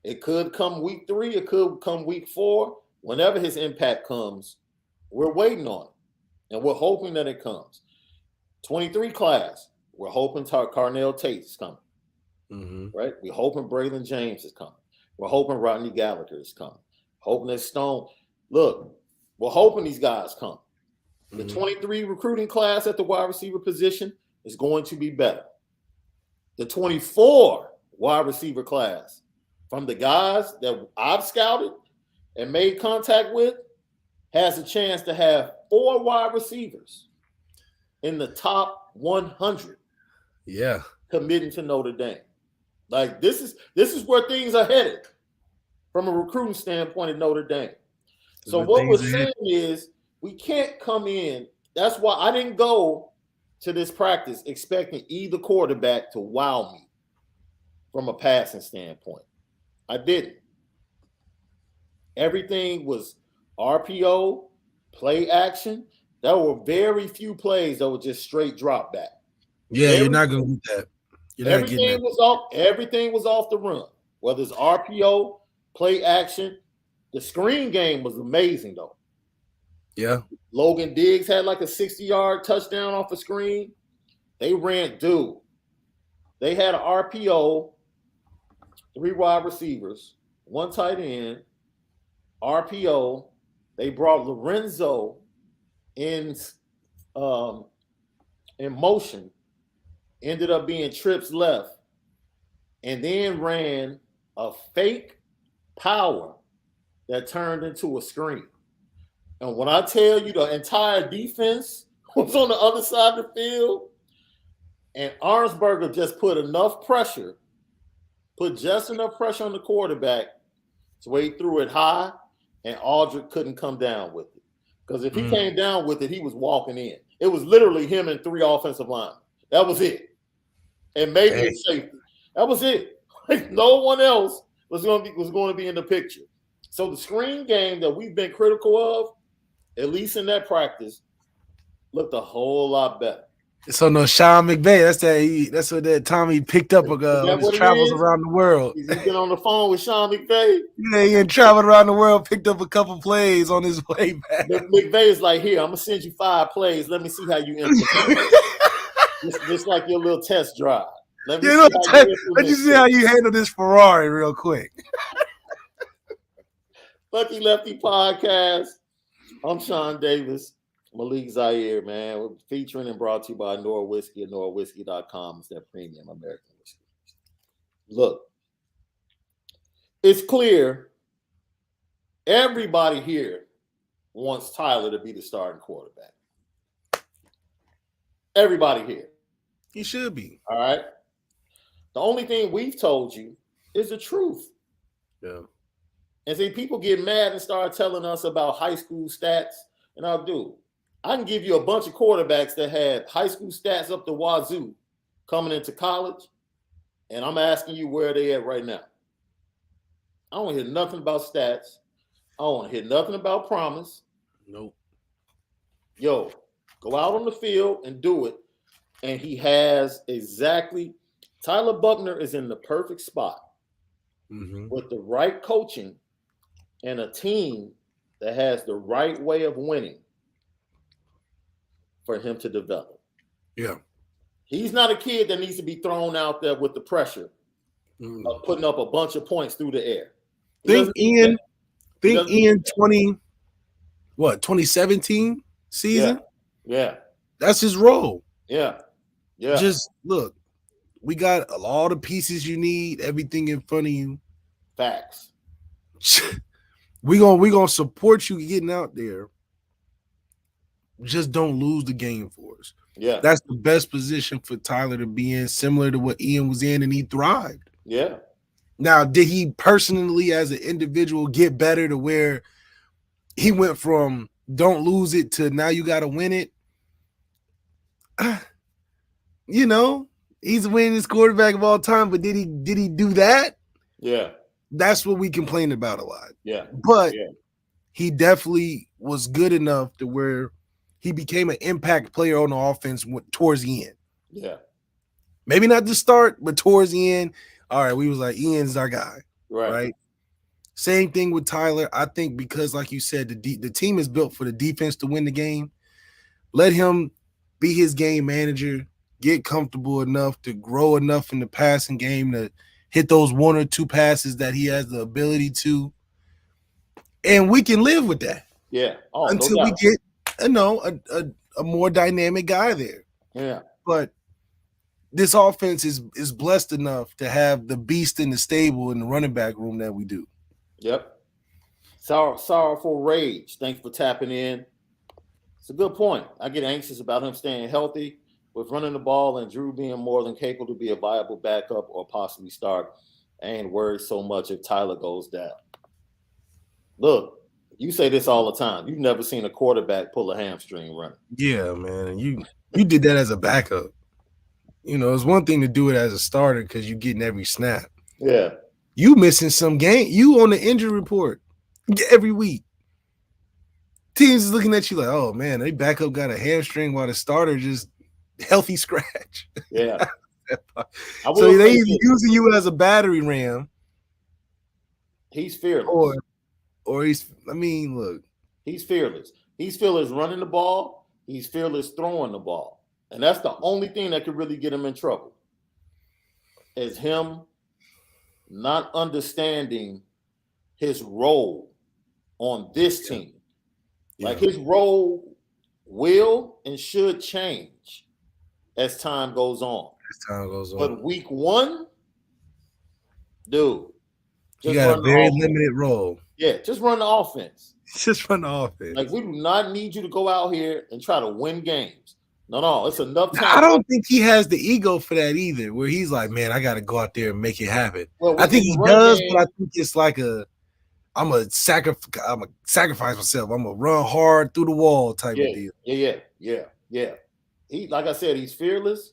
Speaker 1: It could come week 3. It could come week 4. Whenever his impact comes, we're waiting on it. And we're hoping that it comes. 23 class, we're hoping Carnell Tate is coming. Right? We're hoping Braylon James is coming. We're hoping Rodney Gallagher is coming. Hoping that Stone. Look, we're hoping these guys come. The 23 recruiting class at the wide receiver position is going to be better. The 24 wide receiver class from the guys that I've scouted and made contact with has a chance to have 4 wide receivers in the top 100.
Speaker 2: Yeah.
Speaker 1: Committing to Notre Dame. Like this is where things are headed from a recruiting standpoint at Notre Dame. So what we're saying is we can't come in. That's why I didn't go to this practice expecting either quarterback to wow me from a passing standpoint. I didn't. Everything was RPO, play action. There were very few plays that were just straight drop back.
Speaker 2: Yeah, you're not going to get that.
Speaker 1: Everything was off the run. Whether it's RPO, play action. The screen game was amazing, though.
Speaker 2: Yeah.
Speaker 1: Logan Diggs had like a 60-yard touchdown off the screen. They ran, dude. They had an RPO, 3 wide receivers, 1 tight end, RPO. They brought Lorenzo in motion. Ended up being trips left. And then ran a fake power that turned into a screen. And when I tell you the entire defense was on the other side of the field, and Arnsberger just put just enough pressure on the quarterback to where he threw it high, and Aldridge couldn't come down with it. Because if he came down with it, he was walking in. It was literally him and 3 offensive linemen. That was it. And maybe a safety. That was it. Like no one else was going to be in the picture. So the screen game that we've been critical of, at least in that practice, looked a whole lot better.
Speaker 2: So no Shaun McVay. That's what that Tommy picked up on his travels around the world.
Speaker 1: He's been on the phone with Shaun McVay.
Speaker 2: Yeah, he traveled around the world, picked up a couple plays on his way back.
Speaker 1: McVay is like, here, I'm gonna send you 5 plays. Let me see how you implement. Just like your little test drive. Let
Speaker 2: me see how you handle this Ferrari real quick.
Speaker 1: Lucky Lefty Podcast. I'm Shaun Davis. Malik Zaire, man. We're featuring and brought to you by Nora Whiskey at NoraWhiskey.com. It's that premium American whiskey. Look, it's clear everybody here wants Tyler to be the starting quarterback. Everybody here.
Speaker 2: He should be.
Speaker 1: All right. The only thing we've told you is the truth.
Speaker 2: Yeah.
Speaker 1: And see, people get mad and start telling us about high school stats. And I'll do. I can give you a bunch of quarterbacks that had high school stats up to wazoo coming into college. And I'm asking you where they at right now. I don't hear nothing about stats. I don't hear nothing about promise.
Speaker 2: Nope.
Speaker 1: Yo, go out on the field and do it. And he has exactly, Tyler Buckner is in the perfect spot with the right coaching and a team that has the right way of winning for him to develop.
Speaker 2: Yeah.
Speaker 1: He's not a kid that needs to be thrown out there with the pressure of putting up a bunch of points through the air.
Speaker 2: Think Ian 2017 season?
Speaker 1: Yeah.
Speaker 2: That's his role.
Speaker 1: Yeah.
Speaker 2: Just look, we got all the pieces you need, everything in front of you.
Speaker 1: Facts.
Speaker 2: we gonna support you getting out there. Just don't lose the game for us.
Speaker 1: Yeah.
Speaker 2: That's the best position for Tyler to be in, similar to what Ian was in, and he thrived.
Speaker 1: Yeah.
Speaker 2: Now, did he personally, as an individual, get better to where he went from don't lose it to now you got to win it? You know, he's the winningest quarterback of all time, but did he do that?
Speaker 1: Yeah.
Speaker 2: That's what we complain about a lot.
Speaker 1: Yeah.
Speaker 2: But he definitely was good enough to where he became an impact player on the offense towards the end.
Speaker 1: Yeah.
Speaker 2: Maybe not the start, but towards the end. All right, we was like, Ian's our guy. Right? Same thing with Tyler. I think because, like you said, the team is built for the defense to win the game. Let him be his game manager, get comfortable enough to grow enough in the passing game to hit those one or two passes that he has the ability to. And we can live with that.
Speaker 1: Yeah.
Speaker 2: Until we get, a more dynamic guy there.
Speaker 1: Yeah.
Speaker 2: But this offense is blessed enough to have the beast in the stable in the running back room that we do.
Speaker 1: Yep. Sorrowful Rage. Thanks for tapping in. It's a good point. I get anxious about him staying healthy with running the ball and Drew being more than capable to be a viable backup or possibly start. I ain't worried so much if Tyler goes down. Look, you say this all the time. You've never seen a quarterback pull a hamstring running.
Speaker 2: Yeah, man. You did that as a backup. You know, it's one thing to do it as a starter because you're getting every snap.
Speaker 1: Yeah.
Speaker 2: You missing some game. You on the injury report every week. Teams is looking at you like, oh, man, they backup got a hamstring while the starter just healthy scratch.
Speaker 1: Yeah.
Speaker 2: So they using you as a battery ram.
Speaker 1: He's fearless.
Speaker 2: Or look.
Speaker 1: He's fearless. He's fearless running the ball. He's fearless throwing the ball. And that's the only thing that could really get him in trouble is him not understanding his role on this team. Yeah. Like his role will and should change as time goes on. But week one, dude.
Speaker 2: You got a very limited role.
Speaker 1: Yeah, just run the offense.
Speaker 2: Just run the offense.
Speaker 1: Like, we do not need you to go out here and try to win games. No, it's enough time.
Speaker 2: I don't think he has the ego for that either, where he's like, man, I got to go out there and make it happen. Well, I think he does, but I think it's like I'm a sacrifice myself. I'm a run hard through the wall type of deal.
Speaker 1: Yeah. He, like I said, he's fearless.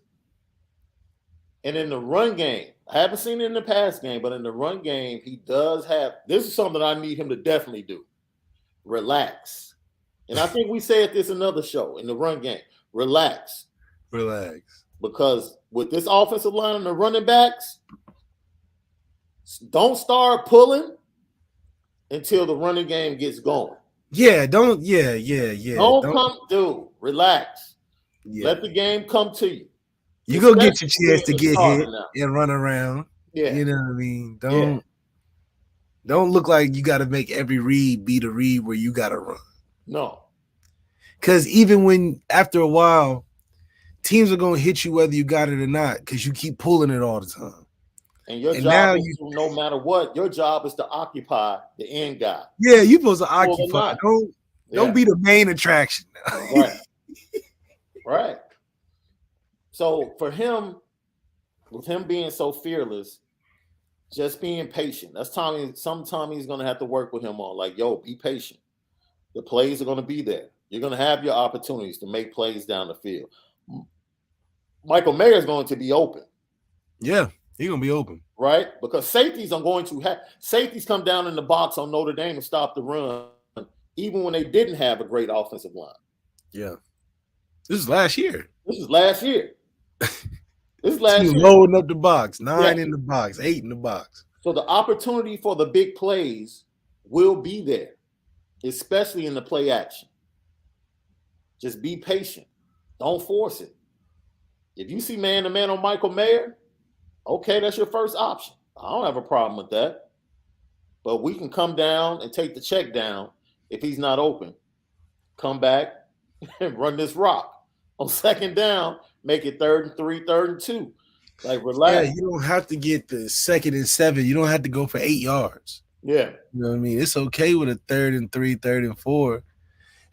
Speaker 1: And in the run game, I haven't seen it in the pass game, but in the run game, he does have – this is something I need him to definitely do. Relax. And I think we said this another show in the run game. Relax. Because with this offensive line and the running backs, don't start pulling until the running game gets going.
Speaker 2: Don't
Speaker 1: come, dude. Relax. Yeah. Let the game come to you.
Speaker 2: You go get your chance to get hit and run around. Yeah. You know what I mean? Don't look like you got to make every read be the read where you got to run.
Speaker 1: No.
Speaker 2: Because even when, after a while, teams are going to hit you whether you got it or not because you keep pulling it all the time.
Speaker 1: And your job is, no matter what, your job is to occupy the end guy.
Speaker 2: Yeah, you're supposed to occupy. Don't be the main attraction.
Speaker 1: Right. Right. So for him, with him being so fearless, just being patient. That's sometime he's gonna have to work with him on. Like, yo, be patient. The plays are gonna be there. You're gonna have your opportunities to make plays down the field. Michael Mayer is going to be open.
Speaker 2: Yeah, he's gonna be open.
Speaker 1: Right? Because safeties are going to have safeties come down in the box on Notre Dame and stop the run, even when they didn't have a great offensive line.
Speaker 2: Yeah. This is last year.
Speaker 1: This is last year.
Speaker 2: Loading up the box, 9 in the box, 8 in the box.
Speaker 1: So the opportunity for the big plays will be there, especially in the play action. Just be patient. Don't force it. If you see man-to-man on Michael Mayer, okay, that's your first option. I don't have a problem with that. But we can come down and take the check down if he's not open. Come back and run this rock. On second down, make it 3rd and 3, 3rd and 2. Like, relax.
Speaker 2: Yeah, you don't have to get the 2nd and 7. You don't have to go for 8 yards.
Speaker 1: Yeah.
Speaker 2: You know what I mean? It's okay with a 3rd and 3, 3rd and 4.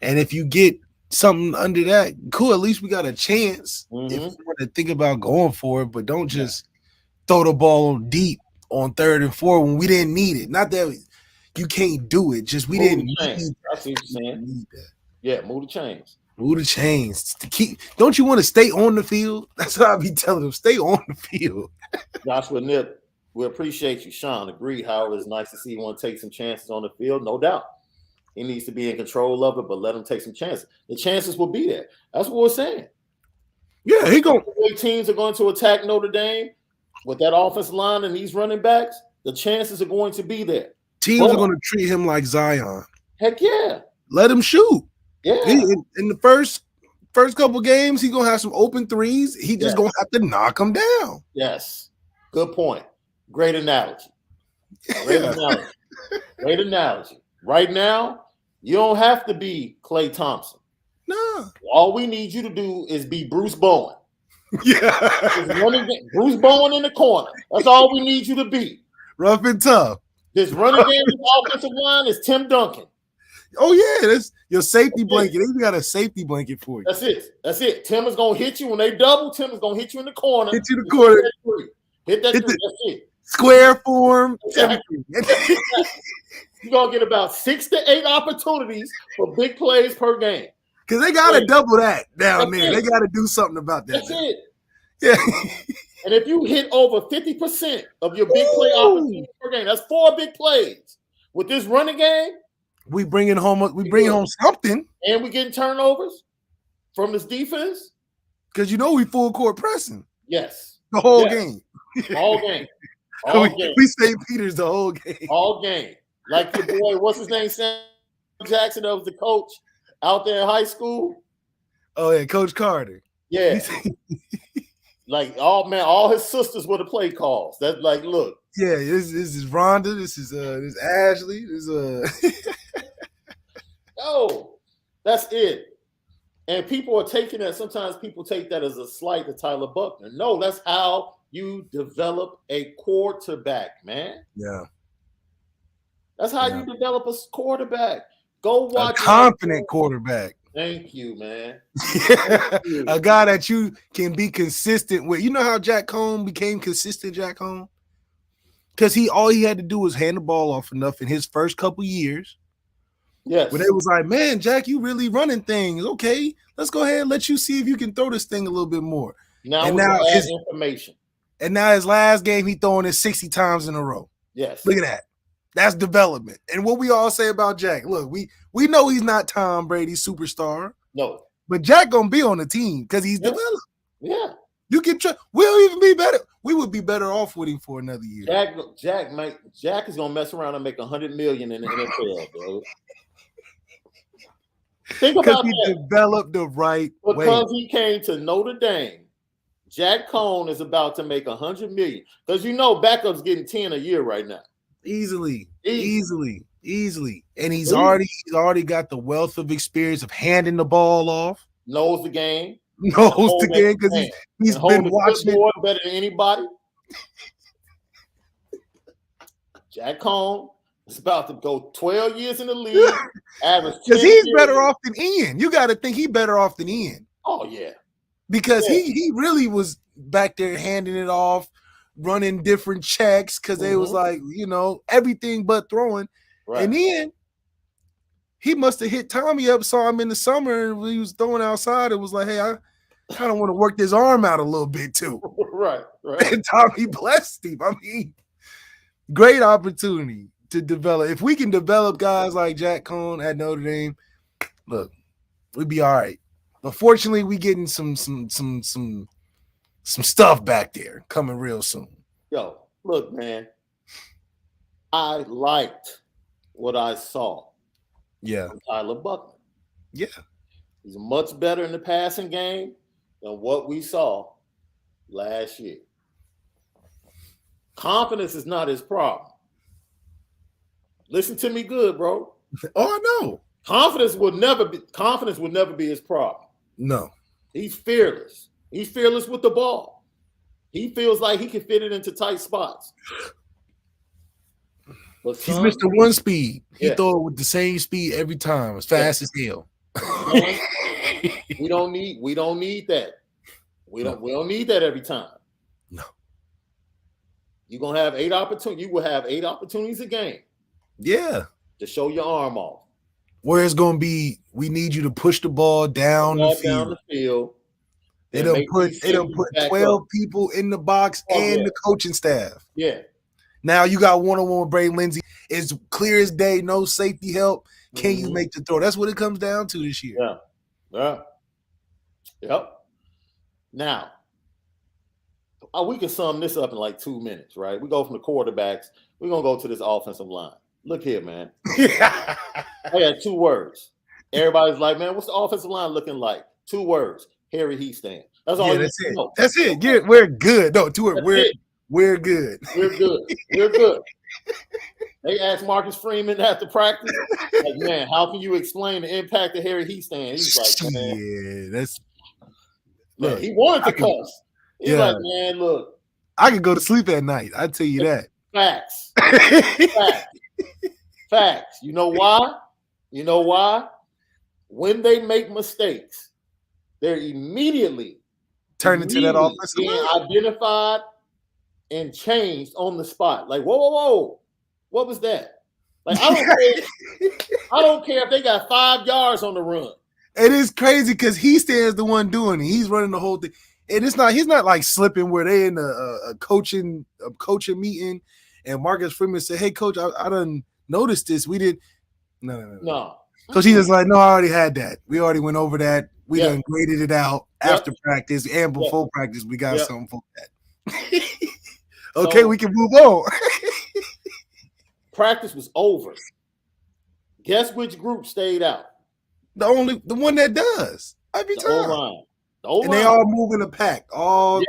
Speaker 2: And if you get something under that, cool, at least we got a chance if you want to think about going for it, but don't just throw the ball deep on 3rd and 4 when we didn't need it. Not that you can't do it, just we didn't need that.
Speaker 1: I see what you're saying. Yeah, move the chains.
Speaker 2: Move the chains. Don't you want to stay on the field? That's what I be telling them. Stay on the field.
Speaker 1: Joshua Nip, we appreciate you. Shaun, agree. However, it's nice to see you want to take some chances on the field. No doubt. He needs to be in control of it, but let him take some chances. The chances will be there. That's what we're saying.
Speaker 2: Yeah, he going.
Speaker 1: Teams are going to attack Notre Dame with that offensive line and these running backs. The chances are going to be there.
Speaker 2: Teams are going to treat him like Zion.
Speaker 1: Heck yeah.
Speaker 2: Let him shoot.
Speaker 1: Yeah.
Speaker 2: In the first couple games, he's gonna have some open threes. He just gonna have to knock them down.
Speaker 1: Yes. Good point. Great analogy. Great analogy. Right now, you don't have to be Klay Thompson.
Speaker 2: No.
Speaker 1: All we need you to do is be Bruce Bowen.
Speaker 2: Yeah.
Speaker 1: Bruce Bowen in the corner. That's all we need you to be.
Speaker 2: Rough and tough.
Speaker 1: This running game offensive line is Tim Duncan.
Speaker 2: Oh, yeah, that's your safety blanket. They got a safety blanket for you.
Speaker 1: That's it. Tim is going to hit you when they double. Tim is going to hit you in the corner.
Speaker 2: Hit you in the corner.
Speaker 1: Hit that three. That's it.
Speaker 2: Square form.
Speaker 1: Exactly. You're going to get about 6 to 8 opportunities for big plays per game.
Speaker 2: Because they got to double that down there. They got to do something about that.
Speaker 1: That's it.
Speaker 2: Yeah.
Speaker 1: And if you hit over 50% of your big play opportunities per game, that's 4 big plays. With this running game,
Speaker 2: we bringing home something,
Speaker 1: and we getting turnovers from this defense
Speaker 2: because we full court pressing.
Speaker 1: Yes,
Speaker 2: the whole game,
Speaker 1: all game.
Speaker 2: We St. Peter's the whole game,
Speaker 1: all game. Like your boy, what's his name, Sam Jackson, that was the coach out there in high school.
Speaker 2: Oh yeah, Coach Carter.
Speaker 1: Yeah, like all his sisters were the play calls. That's like, look.
Speaker 2: Yeah, this is Rhonda. This is Ashley.
Speaker 1: No, that's it. And people are taking that. Sometimes people take that as a slight to Tyler Buckner. No, that's how you develop a quarterback, man.
Speaker 2: Yeah.
Speaker 1: That's how you develop a quarterback. Go watch
Speaker 2: a confident quarterback.
Speaker 1: Thank you, man.
Speaker 2: A guy that you can be consistent with. You know how Jack Cohn became consistent, Jack Cohn? Because all he had to do was hand the ball off enough in his first couple years.
Speaker 1: Yes.
Speaker 2: When they was like, man, Jack, you really running things. Okay, let's go ahead and let you see if you can throw this thing a little bit more.
Speaker 1: Now his information.
Speaker 2: And now his last game, he throwing it 60 times in a row.
Speaker 1: Yes.
Speaker 2: Look at that. That's development. And what we all say about Jack, look, we know he's not Tom Brady's superstar.
Speaker 1: No.
Speaker 2: But Jack gonna be on the team because he's developed.
Speaker 1: Yeah.
Speaker 2: You can we'll even be better. We would be better off with him for another year.
Speaker 1: Jack is gonna mess around and make $100 million in the NFL, bro. Think about
Speaker 2: that. He developed the right way.
Speaker 1: Because he came to Notre Dame, Jack Cohn is about to make $100 million. Because backup's getting 10 a year right now.
Speaker 2: Easily. And he's already got the wealth of experience of handing the ball off.
Speaker 1: Knows the game.
Speaker 2: Because he's been watching it
Speaker 1: better than anybody. Jack Cohn It's about to go 12 years in the league, average 10
Speaker 2: Because he's better
Speaker 1: years.
Speaker 2: off than Ian. You got to think he's better off than Ian.
Speaker 1: Oh, yeah.
Speaker 2: Because he really was back there handing it off, running different checks because they was like, everything but throwing. Right. And then he must have hit Tommy up, saw him in the summer, and he was throwing outside. It was like, hey, I kind of want to work this arm out a little bit too.
Speaker 1: Right.
Speaker 2: And Tommy blessed him. I mean, great opportunity to develop. If we can develop guys like Jack Cohn at Notre Dame, look, we'd be all right. But fortunately, we getting some stuff back there coming real soon.
Speaker 1: Yo, look, man, I liked what I saw.
Speaker 2: Yeah,
Speaker 1: from Tyler Buckner.
Speaker 2: Yeah,
Speaker 1: he's much better in the passing game than what we saw last year. Confidence is not his problem. Listen to me good, bro.
Speaker 2: Oh, I know.
Speaker 1: Confidence will never be his problem.
Speaker 2: No.
Speaker 1: He's fearless. He's fearless with the ball. He feels like he can fit it into tight spots. But
Speaker 2: he's Mr. One Speed. He throw it with the same speed every time, as fast as hell.
Speaker 1: We don't need that. We don't need that every time.
Speaker 2: No.
Speaker 1: You're gonna have 8 opportunities. You will have 8 opportunities a game.
Speaker 2: Yeah.
Speaker 1: To show your arm off.
Speaker 2: Where it's gonna be, we need you to push the ball down the field. They don't put 12 people in the box and the coaching staff.
Speaker 1: Yeah.
Speaker 2: Now you got one-on-one with Bray Lindsey. It's clear as day, no safety help. Can you make the throw? That's what it comes down to this year.
Speaker 1: Yeah. Yep. Now, we can sum this up in like 2 minutes, right? We go from the quarterbacks. We're going to go to this offensive line. Look here, man. I had 2 words. Everybody's like, man, what's the offensive line looking like? 2 words. Harry Heastand. That's all.
Speaker 2: That's it. Know. That's it. We're good. No, 2 words. We're good.
Speaker 1: We're good. We're good. They asked Marcus Freeman after practice, like, man, how can you explain the impact of Harry Heastand? He's like, man, look, he wanted to cuss. He's like, man, look,
Speaker 2: I could go to sleep at night. I tell you that.
Speaker 1: Facts. Facts. You know why? When they make mistakes, they're immediately
Speaker 2: turn into that offensive line.
Speaker 1: Identified and changed on the spot. Like, whoa. What was that? Like, I don't care if they got 5 yards on the run.
Speaker 2: It is crazy because he stands the one doing it. He's running the whole thing. And he's not like slipping where they in a coaching meeting and Marcus Freeman said, hey, coach, I done noticed this. We did no. Coach, he's just like, no, I already had that. We already went over that. We done graded it out after practice and before practice. We got something for that. Okay, so, we can move on.
Speaker 1: Practice was over. Guess which group stayed out?
Speaker 2: The one that does every time.
Speaker 1: O-line.
Speaker 2: And they all move in a pack. All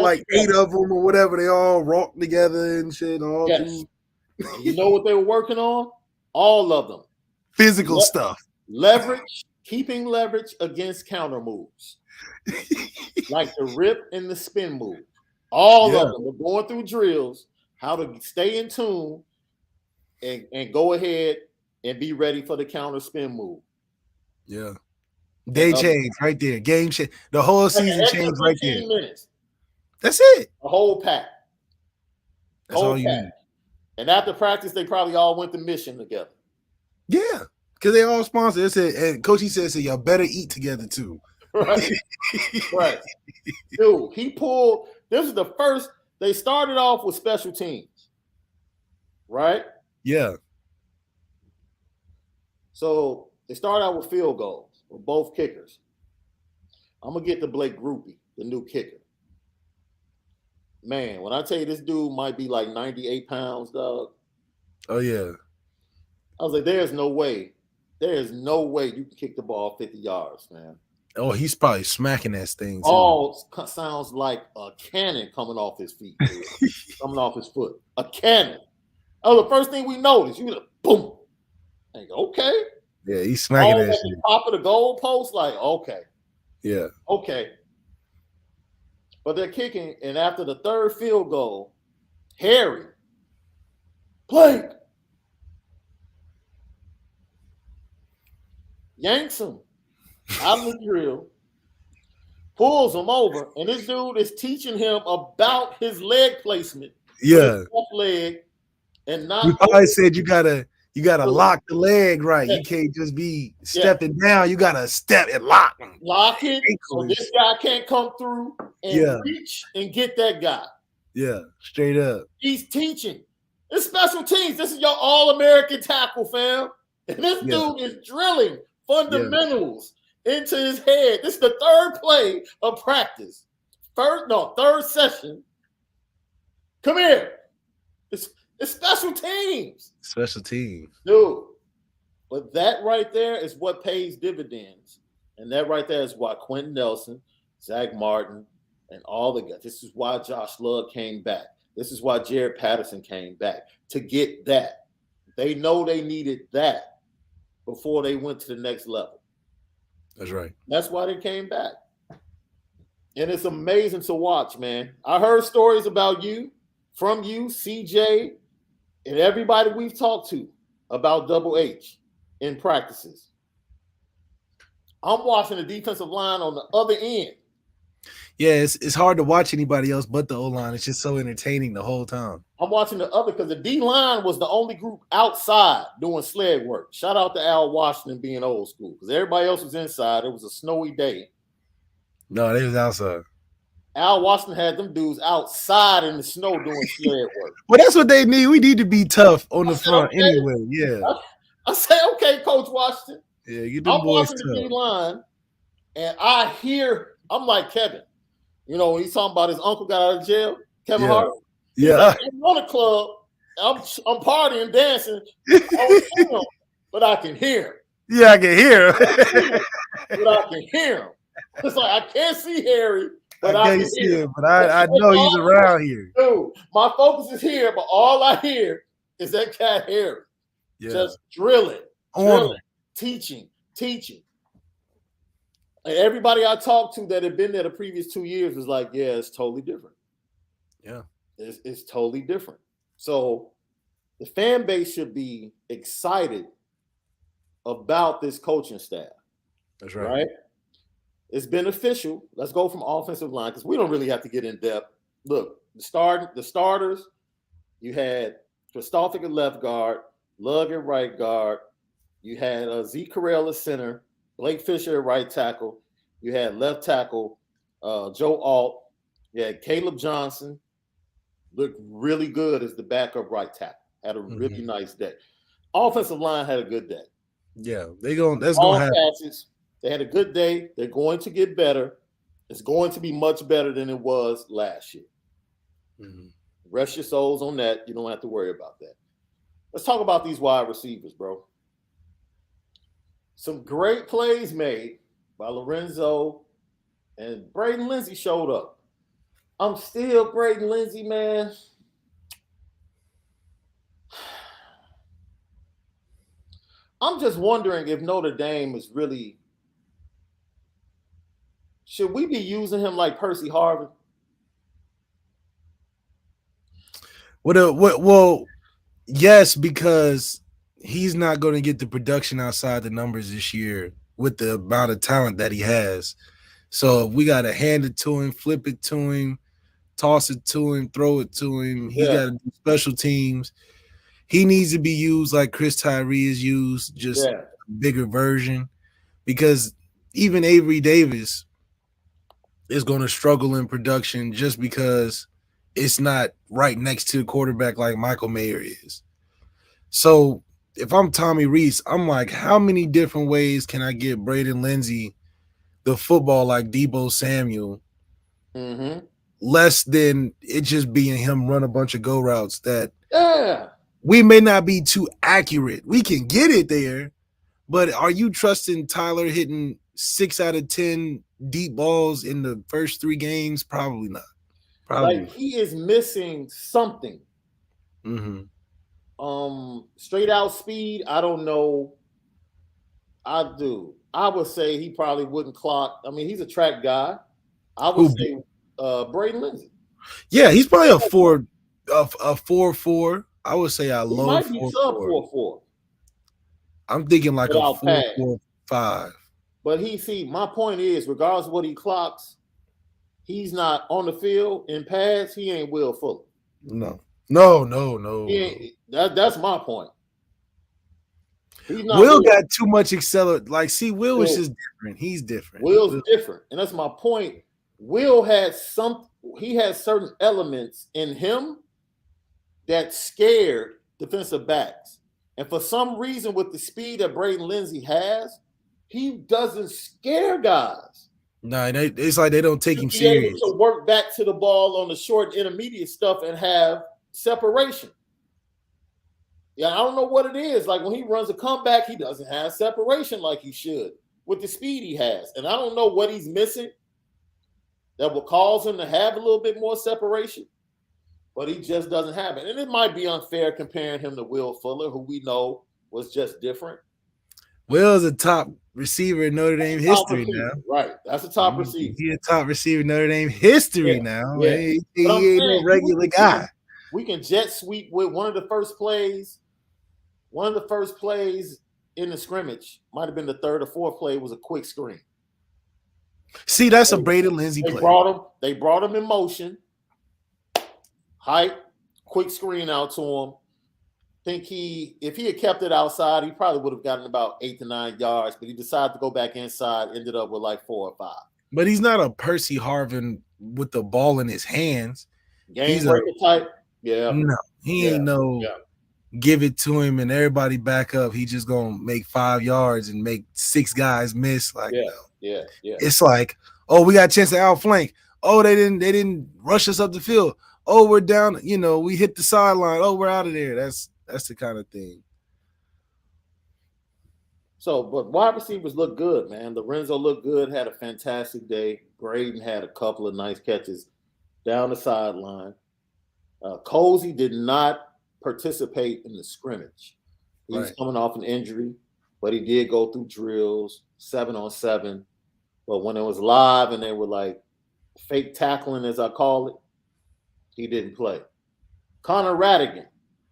Speaker 2: like 8 of them or whatever. They all rock together and shit.
Speaker 1: You know what they were working on? All of them.
Speaker 2: Physical stuff.
Speaker 1: Leverage, keeping leverage against counter moves. Like the rip and the spin move. All of them were going through drills, how to stay in tune and go ahead and be ready for the counter spin move.
Speaker 2: Yeah. Day change right there. Game change. The whole season changed right there.
Speaker 1: Minutes.
Speaker 2: That's it.
Speaker 1: A whole pack.
Speaker 2: That's all you need.
Speaker 1: And after practice, they probably all went to mission together.
Speaker 2: Yeah. Because they all sponsored. They said, and Coach, he said, y'all better eat together too.
Speaker 1: Right. Right. Dude, this is the first, they started off with special teams. Right?
Speaker 2: Yeah.
Speaker 1: So they started out with field goals with both kickers. I'm going to get to Blake Groupie, the new kicker. Man, when I tell you this dude might be like 98 pounds, dog.
Speaker 2: Oh, yeah.
Speaker 1: I was like, there's no way you can kick the ball 50 yards, man.
Speaker 2: Oh, he's probably smacking that thing.
Speaker 1: Oh, sounds like a cannon coming off his feet, coming off his foot. A cannon. Oh, the first thing we noticed, you like, boom. Like, okay.
Speaker 2: Yeah, he's smacking that
Speaker 1: shit.
Speaker 2: At the
Speaker 1: top of the goal post, like, okay.
Speaker 2: Yeah.
Speaker 1: Okay. But they're kicking, and after the third field goal, Harry, Blake, yanks him out of the drill, pulls him over, and this dude is teaching him about his leg placement with his
Speaker 2: Yeah.
Speaker 1: left leg and
Speaker 2: We
Speaker 1: not
Speaker 2: probably said you gotta
Speaker 1: over.
Speaker 2: lock the leg right.
Speaker 1: Yeah.
Speaker 2: You can't just be
Speaker 1: Yeah.
Speaker 2: stepping down. You gotta step and lock.
Speaker 1: Lock it so
Speaker 2: Ankles.
Speaker 1: this guy can't come through and reach and get that guy.
Speaker 2: Yeah, straight up.
Speaker 1: He's teaching. It's special teams. This is your all-American tackle, fam. And this dude is drilling fundamentals into his head. This is the third play of practice. Third session. Come here. It's special teams.
Speaker 2: Special teams.
Speaker 1: Dude. But that right there is what pays dividends. And that right there is why Quentin Nelson, Zach Martin, and all the guys. This is why Josh Lugg came back. This is why Jared Patterson came back, to get that. They know they needed that before they went to the next level.
Speaker 2: That's right.
Speaker 1: That's why they came back. And it's amazing to watch, man. I heard stories about you, from you, CJ, and everybody we've talked to about Double H in practices. I'm watching the defensive line on the other end.
Speaker 2: Yeah, it's hard to watch anybody else but the O-line. It's just so entertaining the whole time.
Speaker 1: I'm watching the other because the D-line was the only group outside doing sled work. Shout out to Al Washington being old school because everybody else was inside. It was a snowy day.
Speaker 2: No, they was outside.
Speaker 1: Al Washington had them dudes outside in the snow doing sled work.
Speaker 2: Well, that's what they need. We need to be tough on the front anyway. Yeah.
Speaker 1: I say, okay, Coach Washington.
Speaker 2: Yeah, you them
Speaker 1: I'm
Speaker 2: boys
Speaker 1: watching
Speaker 2: tough.
Speaker 1: the D-line, and I'm like Kevin. You know, when he's talking about his uncle got out of jail, Kevin Hart.
Speaker 2: Yeah.
Speaker 1: Like, I'm on the club. I'm partying, dancing. I don't see him, but I can hear him.
Speaker 2: Yeah, I can hear him.
Speaker 1: But I can hear him. It's like I can't see Harry, but I
Speaker 2: can't
Speaker 1: can
Speaker 2: see
Speaker 1: hear
Speaker 2: him. But I know he's around here.
Speaker 1: Dude, my focus is here, but all I hear is that cat Harry.
Speaker 2: Yeah.
Speaker 1: Just drilling, teaching. And everybody I talked to that had been there the previous 2 years was like, yeah, it's totally different.
Speaker 2: Yeah.
Speaker 1: It's totally different. So the fan base should be excited about this coaching staff.
Speaker 2: That's right.
Speaker 1: It's beneficial. Let's go from offensive line because we don't really have to get in depth. Look, the starters, you had Christopher at left guard, Lugg at right guard. You had Zeke Carrell at center, Blake Fisher at right tackle. You had left tackle Joe Alt. You had Caleb Johnson. Looked really good as the backup right tackle. Had a really nice day. Offensive line had a good day.
Speaker 2: Yeah, that's going to happen.
Speaker 1: Passes, they had a good day. They're going to get better. It's going to be much better than it was last year. Rest your souls on that. You don't have to worry about that. Let's talk about these wide receivers, bro. Some great plays made by Lorenzo, and Braden Lindsey showed up. I'm still Braden Lindsey, man. I'm just wondering if Notre Dame is really. Should we be using him like Percy Harvin?
Speaker 2: Well, yes, because he's not going to get the production outside the numbers this year with the amount of talent that he has. So we got to hand it to him, flip it to him, toss it to him, throw it to him. He got to do special teams. He needs to be used like Chris Tyree is used, just a bigger version, because even Avery Davis is going to struggle in production just because it's not right next to the quarterback like Michael Mayer is. So if I'm Tommy Rees, I'm like, how many different ways can I get Braden Lindsey the football like Deebo Samuel, less than it just being him run a bunch of go routes that we may not be too accurate. We can get it there, but are you trusting Tyler hitting 6 out of 10 deep balls in the first 3 games? Probably not.
Speaker 1: Like he is missing something. Straight out speed, I don't know. I would say he probably wouldn't clock. I mean, he's a track guy. I would say Braden Lindsey.
Speaker 2: Yeah, he's probably a 4.4. I would say a low 4.4.
Speaker 1: Sub 4.4.
Speaker 2: I'm thinking like a 4.4, 5.
Speaker 1: But my point is, regardless of what he clocks, he's not on the field in pads. He ain't Will Fuller.
Speaker 2: No.
Speaker 1: That's my point. He's not
Speaker 2: Will got too much accelerate. Like, see, Will is just different. He's different.
Speaker 1: Will's different, and that's my point. Will had he had certain elements in him that scared defensive backs. And for some reason, with the speed that Braden Lindsey has, he doesn't scare guys.
Speaker 2: No, it's like they don't take him serious.
Speaker 1: Able to work back to the ball on the short intermediate stuff and have separation. Yeah, I don't know what it is. Like when he runs a comeback, he doesn't have separation like he should with the speed he has. And I don't know what he's missing that will cause him to have a little bit more separation, but he just doesn't have it. And it might be unfair comparing him to Will Fuller, who we know was just different.
Speaker 2: Will's a top receiver in Notre Dame history now.
Speaker 1: Right. That's a top receiver.
Speaker 2: He's a top receiver in Notre Dame history now. Yeah. He ain't no regular guy.
Speaker 1: We can jet sweep with one of the first plays in the scrimmage, might have been the third or fourth play, was a quick screen.
Speaker 2: See, that's a Braden Lindsey play.
Speaker 1: They brought him in motion. Height, quick screen out to him. Think if he had kept it outside, he probably would have gotten about 8 to 9 yards, but he decided to go back inside, ended up with like 4 or 5.
Speaker 2: But he's not a Percy Harvin with the ball in his hands.
Speaker 1: Game breaker type. Yeah.
Speaker 2: No, he ain't give it to him and everybody back up. He just gonna make 5 yards and make 6 guys miss. Like,
Speaker 1: yeah.
Speaker 2: It's like, oh, we got a chance to outflank. Oh, they didn't rush us up the field. Oh, we're down. We hit the sideline. Oh, we're out of there. That's the kind of thing.
Speaker 1: So, but wide receivers look good, man. Lorenzo looked good, had a fantastic day. Braden had a couple of nice catches down the sideline. Cozy did not participate in the scrimmage. He was coming off an injury, but he did go through drills, 7-on-7. But when it was live and they were like fake tackling, as I call it, he didn't play. Connor Radigan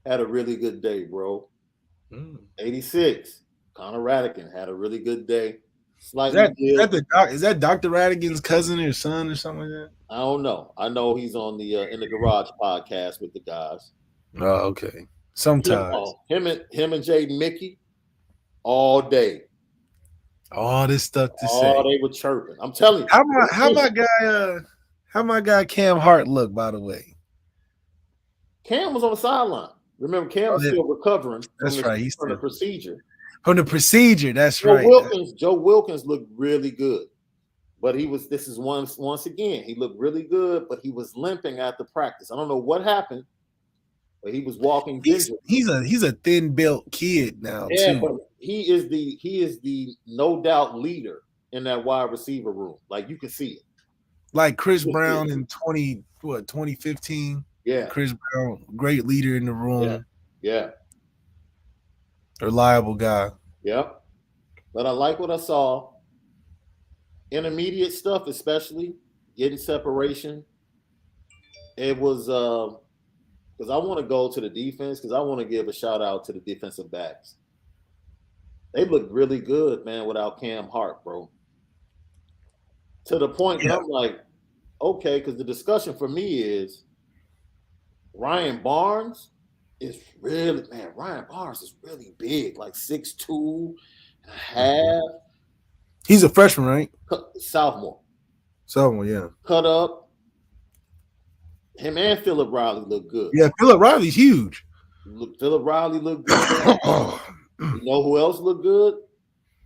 Speaker 1: had a really good day, bro. 86. Connor Radigan had a really good day.
Speaker 2: Is that Dr. Radigan's cousin or son or something like that?
Speaker 1: I don't know. I know he's on the in the Garage podcast with the guys.
Speaker 2: Oh, okay. Sometimes
Speaker 1: him and Jay Mickey all day.
Speaker 2: All this stuff to say.
Speaker 1: Oh, they were chirping. I'm telling you.
Speaker 2: How my guy Cam Hart look, by the way?
Speaker 1: Cam was on the sideline. Remember, Cam was still recovering.
Speaker 2: That's right. He's
Speaker 1: from the procedure.
Speaker 2: From the procedure, that's right.
Speaker 1: Joe Wilkins looked really good. But this is once again, he looked really good, but he was limping after practice. I don't know what happened, but he was walking gingerly.
Speaker 2: He's a thin built kid now, too.
Speaker 1: But he is the no doubt leader in that wide receiver room. Like you can see it.
Speaker 2: Like Chris Brown in 2015.
Speaker 1: Yeah.
Speaker 2: Chris Brown, great leader in the room.
Speaker 1: Yeah.
Speaker 2: Reliable guy.
Speaker 1: Yep. But I like what I saw. Intermediate stuff, especially getting separation. It was because I want to go to the defense because I want to give a shout out to the defensive backs. They look really good, man, without Cam Hart, bro. To the point that I'm like, okay, because the discussion for me is Ryan Barnes is really big, like 6'2" and a half.
Speaker 2: He's a freshman, right?
Speaker 1: Sophomore,
Speaker 2: yeah.
Speaker 1: Cut up. Him and Philip Riley look good.
Speaker 2: Yeah, Philip Riley's huge.
Speaker 1: Philip Riley looked good. You know who else looked good?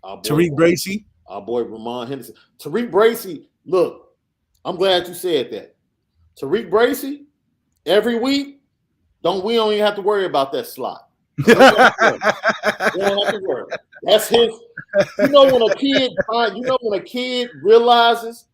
Speaker 2: Tariq Bracy.
Speaker 1: Our boy Ramon Henderson. Tariq Bracy, look, I'm glad you said that. Tariq Bracy, every week, we don't even have to worry about that slot. We don't have to worry. That's his. When a kid realizes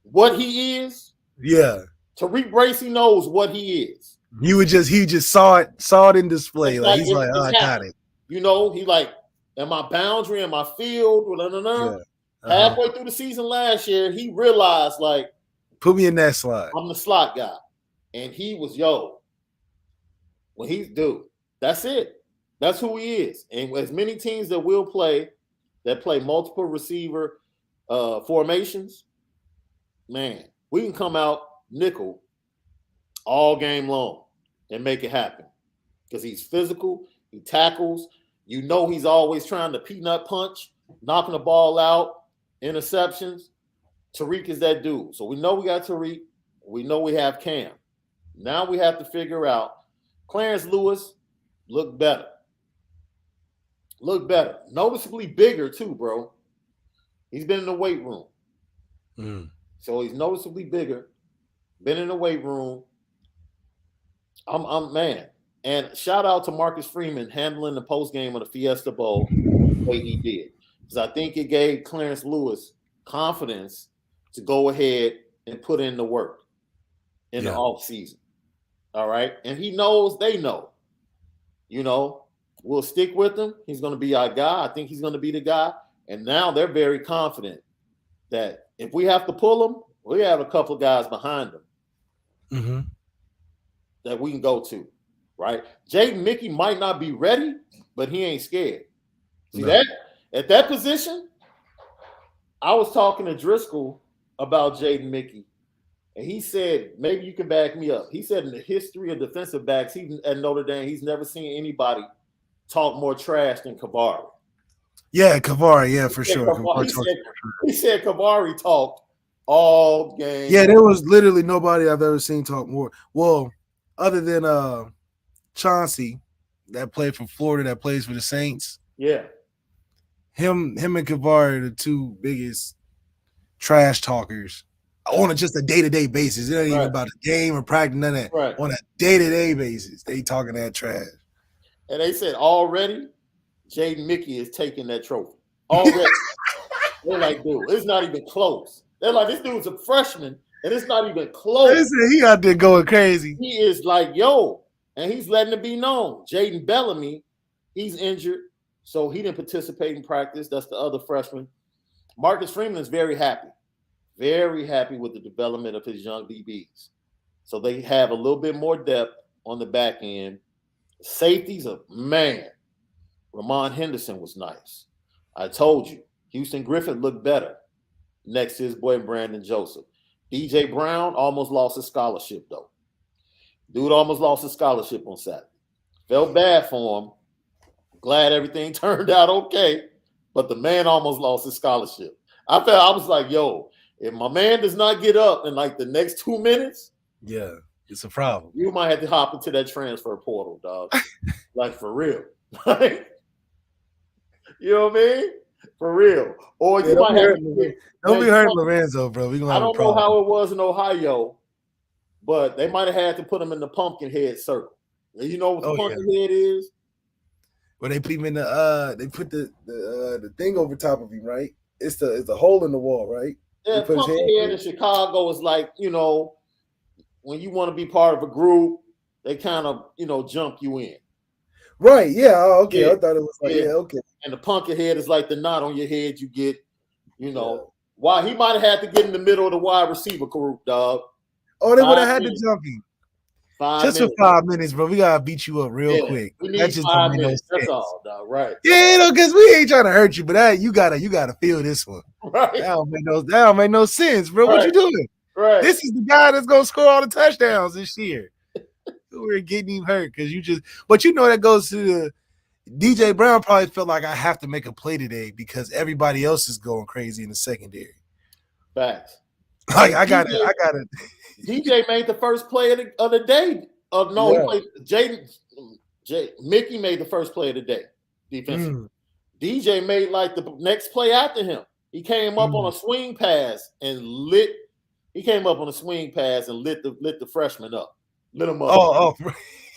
Speaker 1: what he is.
Speaker 2: Yeah.
Speaker 1: Tariq Bracy knows what he is.
Speaker 2: He just saw it in display. Like he's like, I got it.
Speaker 1: He like, am I boundary? Am I field? Yeah. Halfway through the season last year, he realized, like,
Speaker 2: put me in that slot.
Speaker 1: I'm the slot guy. And he was, that's it. That's who he is. And as many teams that will play, that play multiple receiver formations, man, we can come out nickel all game long and make it happen because he's physical, he tackles. You know he's always trying to peanut punch, knocking the ball out, interceptions. Tariq is that dude. So we know we got Tariq. We know we have Cam. Now we have to figure out Clarence Lewis look better. Look better. Noticeably bigger too, bro. He's been in the weight room. So he's noticeably bigger. Been in the weight room. I'm man. And shout out to Marcus Freeman handling the post game of the Fiesta Bowl the way he did. Because I think it gave Clarence Lewis confidence to go ahead and put in the work in the off season. All right. And he knows they know. You know, we'll stick with him. He's going to be our guy. I think he's going to be the guy. And now they're very confident that if we have to pull him, we have a couple of guys behind him that we can go to. Right? Jaden Mickey might not be ready, but he ain't scared. See that? At that position, I was talking to Driscoll about Jaden Mickey, and he said, maybe you can back me up. He said in the history of defensive backs, at Notre Dame, he's never seen anybody talk more trash than Kavari.
Speaker 2: Yeah, Kavari, yeah, for sure.
Speaker 1: He said Kavari talked all game.
Speaker 2: Yeah, there was literally nobody I've ever seen talk more. Well, other than Chauncey, that played for Florida, that plays for the Saints.
Speaker 1: Yeah.
Speaker 2: Him and Kavari are the two biggest trash talkers on just a day-to-day basis. It ain't even about a game or practice, none of that.
Speaker 1: Right.
Speaker 2: On a day-to-day basis, they talking that trash.
Speaker 1: And they said already Jaden Mickey is taking that trophy. Already. They're like, dude, it's not even close. They're like, this dude's a freshman, and it's not even close.
Speaker 2: He out there going crazy.
Speaker 1: He is like, yo, and he's letting it be known. Jaden Bellamy, he's injured, so he didn't participate in practice. That's the other freshman. Marcus Freeman is very happy with the development of his young DBs. So they have a little bit more depth on the back end. Safeties are, man, Ramon Henderson was nice. I told you, Houston Griffith looked better next to his boy Brandon Joseph. DJ Brown almost lost his scholarship, though. Dude almost lost his scholarship on Saturday. Felt bad for him. Glad everything turned out okay, but the man almost lost his scholarship. I was like, yo, if my man does not get up in like the next 2 minutes,
Speaker 2: yeah, it's a problem.
Speaker 1: You might have to hop into that transfer portal, dog. Like for real. Like, you know what I mean? For real. Or you might have to
Speaker 2: don't be hurting Lorenzo, bro.
Speaker 1: I don't know how it was in Ohio, but they might have had to put him in the pumpkin head circle. You know what the pumpkin head is?
Speaker 2: Well, they put him in they put the thing over top of him, right? It's the hole in the wall, right?
Speaker 1: Yeah, pumpkin head in Chicago is like, you know, when you want to be part of a group, they kind of, you know, jump you in.
Speaker 2: Right, yeah, okay. Yeah. I thought it was like, okay.
Speaker 1: And the pumpkin head is like the knot on your head you get, you know. Why he might have had to get in the middle of the wide receiver group, dog.
Speaker 2: Oh, they would have had to jump him.
Speaker 1: 5
Speaker 2: just
Speaker 1: minutes.
Speaker 2: For 5 minutes, bro. We gotta beat you up real quick.
Speaker 1: We need 5 minutes. That's all, dog. Right.
Speaker 2: Yeah, you know, because we ain't trying to hurt you, but you gotta feel this one.
Speaker 1: Right.
Speaker 2: That don't make no sense, bro. Right. What you doing?
Speaker 1: Right.
Speaker 2: This is the guy that's gonna score all the touchdowns this year. We're getting him hurt because but you know that goes to the DJ Brown probably felt like I have to make a play today because everybody else is going crazy in the secondary.
Speaker 1: Facts.
Speaker 2: Like I got it.
Speaker 1: DJ made the first play of the day. Mickey made the first play of the day defensively. DJ made like the next play after him. He came up on a swing pass and lit. He came up on a swing pass and lit the freshman up. Lit him up.
Speaker 2: Oh.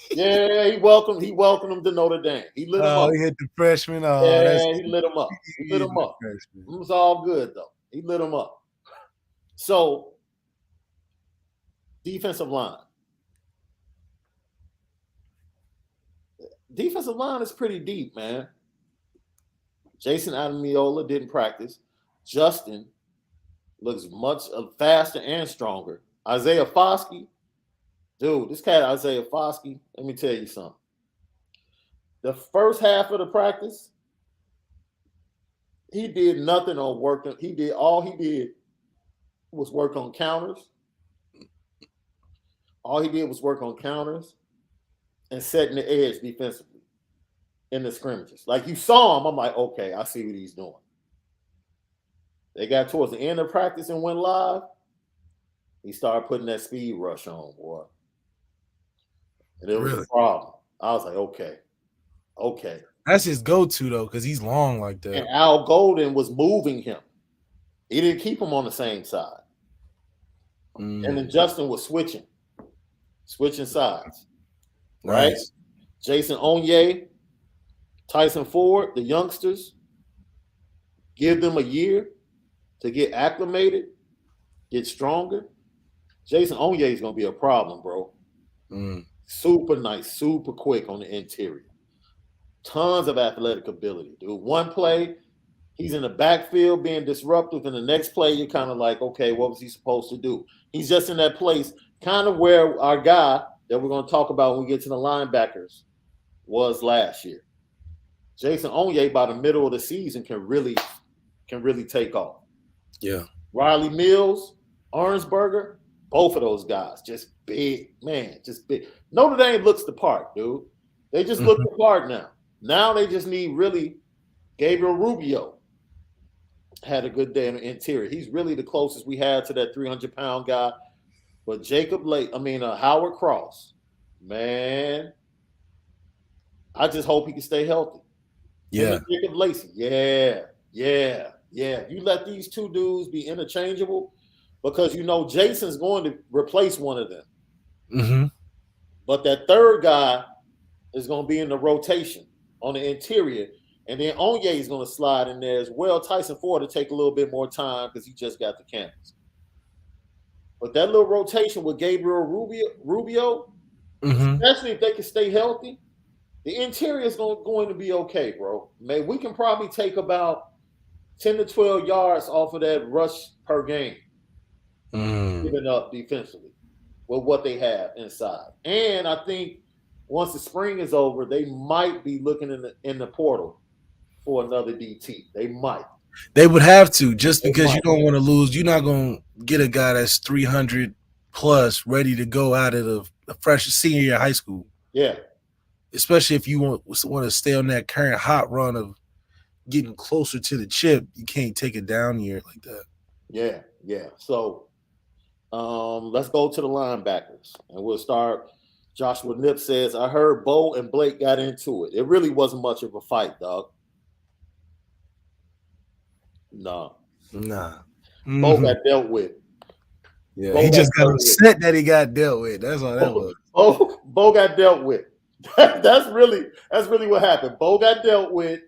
Speaker 1: Yeah, he welcomed him to Notre Dame. He lit him up.
Speaker 2: He hit the freshman.
Speaker 1: He lit him up. He lit him up. It was all good though. He lit him up. So, defensive line. Defensive line is pretty deep, man. Jason Adamiola didn't practice. Justin looks much faster and stronger. Isaiah Foskey, dude, this cat Isaiah Foskey, let me tell you something. The first half of the practice, He did nothing on working. All he did was work on counters. All he did was work on counters and setting the edge defensively in the scrimmages. Like you saw him, I'm like, okay, I see what he's doing. They got towards the end of practice and went live. He started putting that speed rush on, boy. And it was a problem. I was like, okay.
Speaker 2: That's his go-to though, because he's long like that.
Speaker 1: And Al Golden was moving him. He didn't keep him on the same side. And then Justin was switching sides. Right?
Speaker 2: Nice.
Speaker 1: Jason Onye, Tyson Ford, the youngsters, give them a year to get acclimated, get stronger. Jason Onye is going to be a problem, bro. Super nice, super quick on the interior. Tons of athletic ability, dude. One play, he's in the backfield being disruptive, and the next play, you're kind of like, okay, what was he supposed to do? He's just in that place, kind of where our guy that we're going to talk about when we get to the linebackers was last year. Jason Onye, by the middle of the season, can really take off.
Speaker 2: Yeah.
Speaker 1: Riley Mills, Arnsberger, both of those guys, just big, man, just big. Notre Dame looks the part, dude. They just look the part now. Now they just need really Gabriel Rubio had a good day in the interior. He's really the closest we had to that 300-pound guy. But Howard Cross, man, I just hope he can stay healthy.
Speaker 2: Yeah.
Speaker 1: Jacob Lacey, yeah. You let these two dudes be interchangeable because Jason's going to replace one of them.
Speaker 2: Mm-hmm.
Speaker 1: But that third guy is going to be in the rotation on the interior. And then Onye is going to slide in there as well. Tyson Ford will take a little bit more time because he just got the campus. But that little rotation with Gabriel Rubio, especially if they can stay healthy, the interior is going to be okay, bro. Man, we can probably take about 10 to 12 yards off of that rush per game, giving up defensively with what they have inside. And I think once the spring is over, they might be looking in the portal for another DT. They might.
Speaker 2: They would have to, just because you don't want to lose. You're not going to get a guy that's 300 plus ready to go out of the fresh senior year of high school.
Speaker 1: Yeah. Especially
Speaker 2: if you want to stay on that current hot run of getting closer to the chip, you can't take a down year like that.
Speaker 1: Yeah. So let's go to the linebackers. And we'll start. Joshua Nip says, I heard Bo and Blake got into it. It really wasn't much of a fight, dog. Nah. Bo got dealt with.
Speaker 2: Yeah, Bo he just got upset that he got dealt with. That's all that was.
Speaker 1: Bo got dealt with. That's really what happened. Bo got dealt with,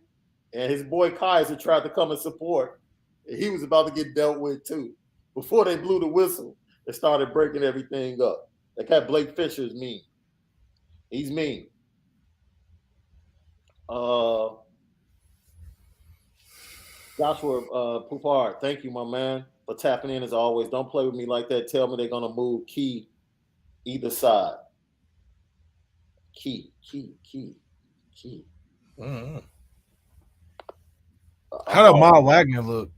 Speaker 1: and his boy Kaiser tried to come and support. And he was about to get dealt with too. Before they blew the whistle, they started breaking everything up. That guy Blake Fisher is mean. He's mean. Joshua Poupard, thank you, my man, for tapping in as always. Don't play with me like that. Tell me they're going to move Key either side. Key.
Speaker 2: How did Miles Wagner look?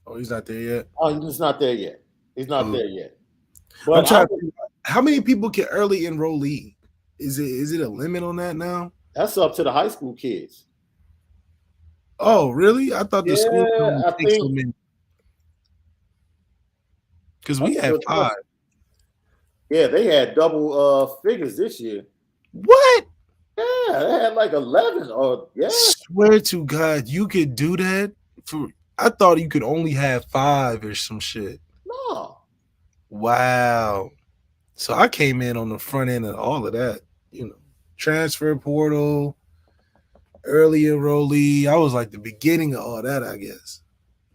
Speaker 2: Oh, he's not there yet.
Speaker 1: Oh, he's not there yet. There yet.
Speaker 2: But I'm trying to think, how many people can early enrollee? Is it a limit on that now?
Speaker 1: That's up to the high school kids.
Speaker 2: Oh, really? I thought the school takes so many. Because we had 5.
Speaker 1: Yeah, they had double figures this year.
Speaker 2: What?
Speaker 1: Yeah, they had like 11 or
Speaker 2: Swear to God, you could do that? I thought you could only have 5 or some shit.
Speaker 1: No.
Speaker 2: Wow. So I came in on the front end of all of that. Transfer portal, early enrollee. I was like the beginning of all that, I guess.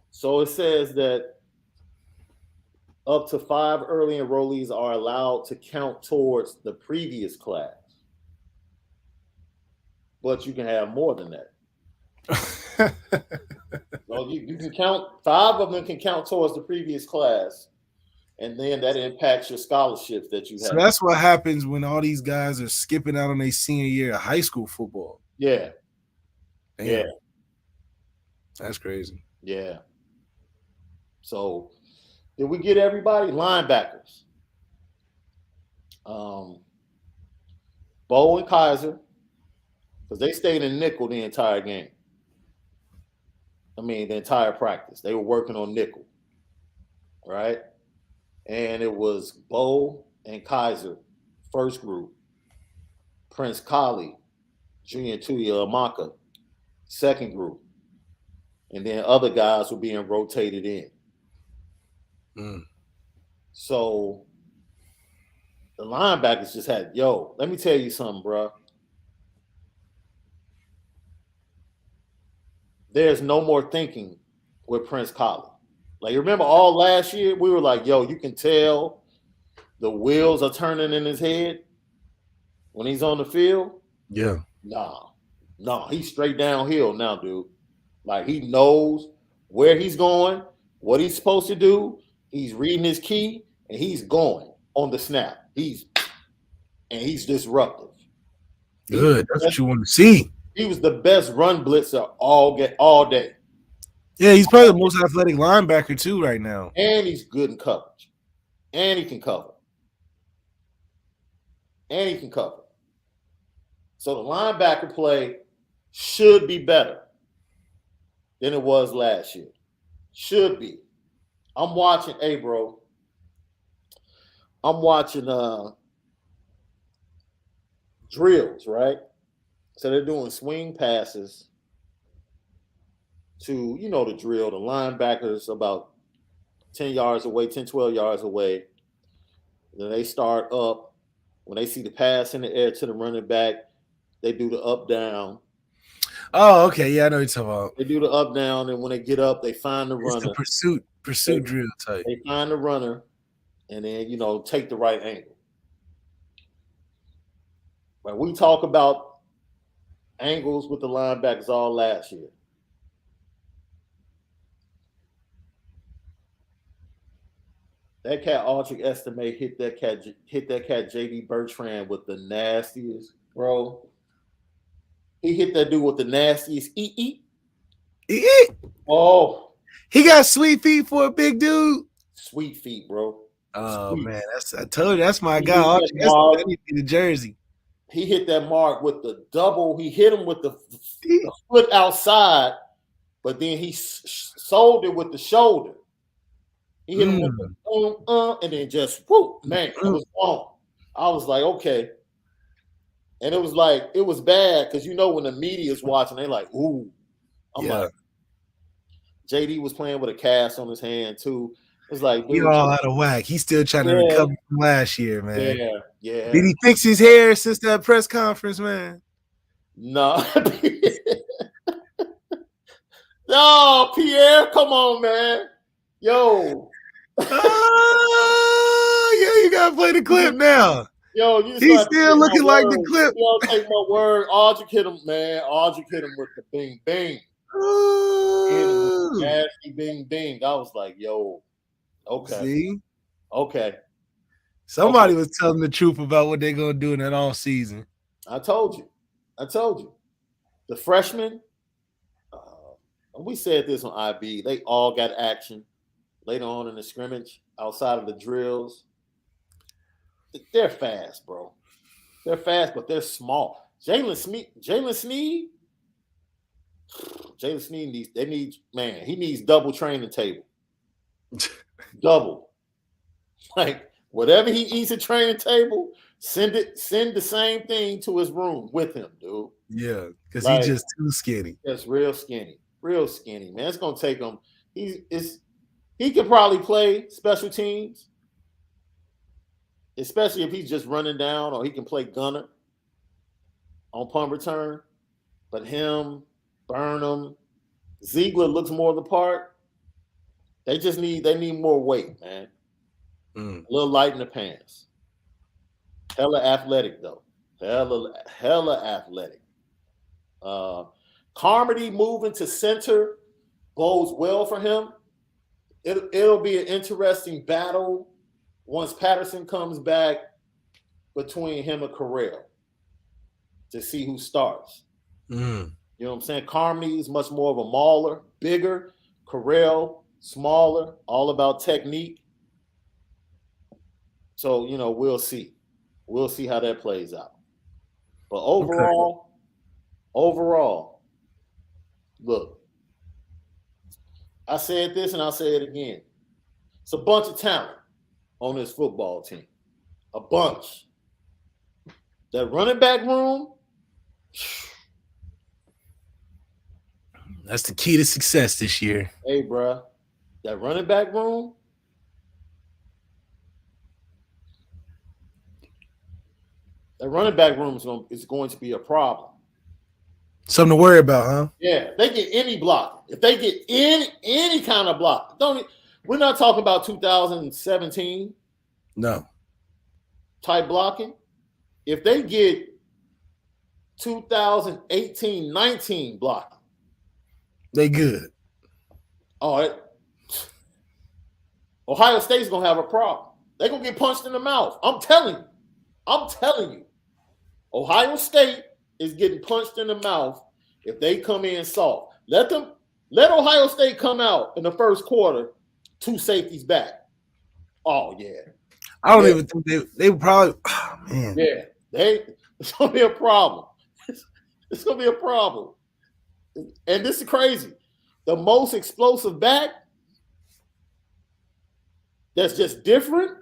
Speaker 1: So it says that up to 5 early enrollees are allowed to count towards the previous class. But you can have more than that. So you can count, 5 of them can count towards the previous class. And then that impacts your scholarships that you have.
Speaker 2: So that's what happens when all these guys are skipping out on their senior year of high school football.
Speaker 1: Yeah.
Speaker 2: Damn. Yeah. That's crazy.
Speaker 1: Yeah. So did we get everybody? Linebackers. Bo and Kaiser, because they stayed in nickel the entire game. I mean, the entire practice. They were working on nickel, right? And it was Bo and Kaiser, first group. Prince Kali, Junior Tuya Amaka, second group. And then other guys were being rotated in. So the linebackers just had, let me tell you something, bro. There's no more thinking with Prince Kali. Like, remember all last year, we were like, you can tell the wheels are turning in his head when he's on the field.
Speaker 2: Yeah.
Speaker 1: Nah, he's straight downhill now, dude. Like, he knows where he's going, what he's supposed to do. He's reading his key, and he's going on the snap. He's disruptive.
Speaker 2: Good. That's what you want to see.
Speaker 1: He was the best run blitzer all day.
Speaker 2: Yeah, he's probably the most athletic linebacker too right now.
Speaker 1: And he's good in coverage. And he can cover. So the linebacker play should be better than it was last year. Should be. I'm watching drills, right? So they're doing swing passes to, the drill. The linebackers about 10 yards away, 10, 12 yards away. Then they start up. When they see the pass in the air to the running back, they do the up down.
Speaker 2: Oh, okay. Yeah, I know what you're talking about.
Speaker 1: They do the up down, and when they get up, they find the runner.
Speaker 2: It's the pursuit drill type.
Speaker 1: They find the runner, and then take the right angle. But we talk about angles with the linebackers all last year. That cat Aldrich Estime hit that cat JD Bertrand with the nastiest, bro. He hit that dude with the nastiest Oh,
Speaker 2: he got sweet feet for a big dude.
Speaker 1: Sweet feet, bro.
Speaker 2: Oh man, I told you that's my guy. Aldrich Estime in the jersey.
Speaker 1: He hit that mark with the double. He hit him with the foot outside, but then he sold it with the shoulder. He hit him with the and then just whoop, man, it was on. I was like, okay. And it was bad because when the media is watching, they like, ooh. I'm like, JD was playing with a cast on his hand too. It's like,
Speaker 2: dude, he all out of whack. He's still trying to recover from last year, man.
Speaker 1: Yeah.
Speaker 2: Did he fix his hair since that press conference, man?
Speaker 1: No. No, Pierre, come on, man. Yo.
Speaker 2: Yeah, you gotta play the clip now.
Speaker 1: Yo,
Speaker 2: he's still looking like the clip.
Speaker 1: You don't take my word. Aldrich hit him, man. Aldrich hit him with the bing bing. Nasty bing bing. I was like, yo, okay.
Speaker 2: See?
Speaker 1: Okay.
Speaker 2: Somebody was telling the truth about what they're gonna do in that all season.
Speaker 1: I told you. The freshmen, we said this on IB, they all got action later on in the scrimmage outside of the drills. They're fast, bro. They're fast, but they're small. Jalen Sneed he needs double training table. Double. Like, whatever he eats at training table, send the same thing to his room with him, dude.
Speaker 2: Yeah, because he's just too skinny.
Speaker 1: That's real skinny, man. It's gonna take him. He could probably play special teams, especially if he's just running down, or he can play gunner on punt return. But him, Burnham, Ziegler looks more the part. They need more weight, man. A little light in the pants. Hella athletic though. Hella athletic. Carmody moving to center bodes well for him. It'll be an interesting battle once Patterson comes back between him and Corral to see who starts. You know what I'm saying? Carmody is much more of a mauler, bigger. Carell, smaller, all about technique. So, we'll see. We'll see how that plays out. But overall, look, I said this and I'll say it again. It's a bunch of talent on this football team. A bunch. That running back room,
Speaker 2: that's the key to success this year.
Speaker 1: hey, bro, that running back room, is going to be a problem.
Speaker 2: Something to worry about, huh?
Speaker 1: Yeah, they get any block. If they get any kind of block, we're not talking about 2017
Speaker 2: No.
Speaker 1: type blocking. If they get 2018-19 blocking,
Speaker 2: they good.
Speaker 1: All right. Ohio State's gonna have a problem. They're gonna get punched in the mouth. I'm telling you. Ohio State is getting punched in the mouth if they come in soft. Let Ohio State come out in the first quarter, 2 safeties back. Oh yeah.
Speaker 2: I don't even think they would probably. Oh, man.
Speaker 1: Yeah, it's gonna be a problem. It's gonna be a problem. And this is crazy. The most explosive back that's just different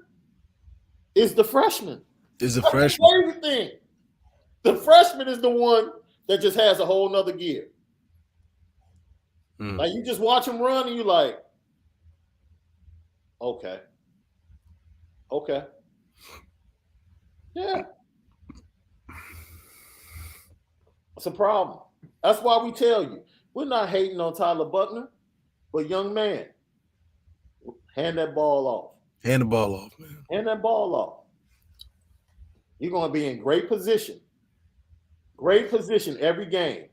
Speaker 1: is the freshman.
Speaker 2: Is the freshman.
Speaker 1: That's the crazy thing. The freshman is the one that just has a whole nother gear. Like you just watch him run and you're like, okay. Yeah. It's a problem. That's why we tell you, we're not hating on Tyler Buckner, but young man, hand that ball off.
Speaker 2: Hand the ball off, man.
Speaker 1: Hand that ball off. You're going to be in great position. Great position every game.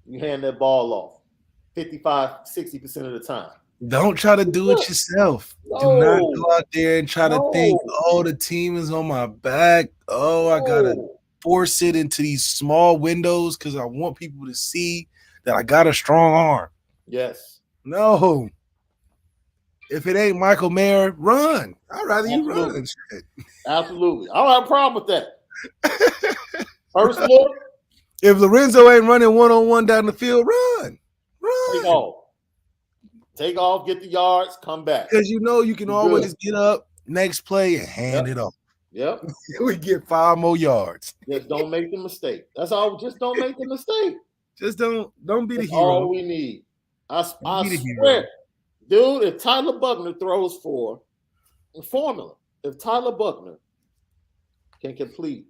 Speaker 1: You hand that ball off 55, 60% of the time.
Speaker 2: Don't try to do it yourself.
Speaker 1: No.
Speaker 2: Do not go out there and try to think, oh, the team is on my back. Oh, I got to force it into these small windows because I want people to see that I got a strong arm.
Speaker 1: Yes.
Speaker 2: No. If it ain't Michael Mayer, run. I'd rather you run.
Speaker 1: Absolutely. I don't have a problem with that. First look.
Speaker 2: If Lorenzo ain't running one-on-one down the field, run.
Speaker 1: Take off, get the yards, come back.
Speaker 2: Because you can always get up, next play, and hand it off.
Speaker 1: Yep.
Speaker 2: We get 5 more yards.
Speaker 1: Just don't make the mistake. That's all. Just don't make the mistake.
Speaker 2: Just don't be the hero.
Speaker 1: All we need. I swear, dude, if Tyler Buckner throws for the formula, if Tyler Buckner can complete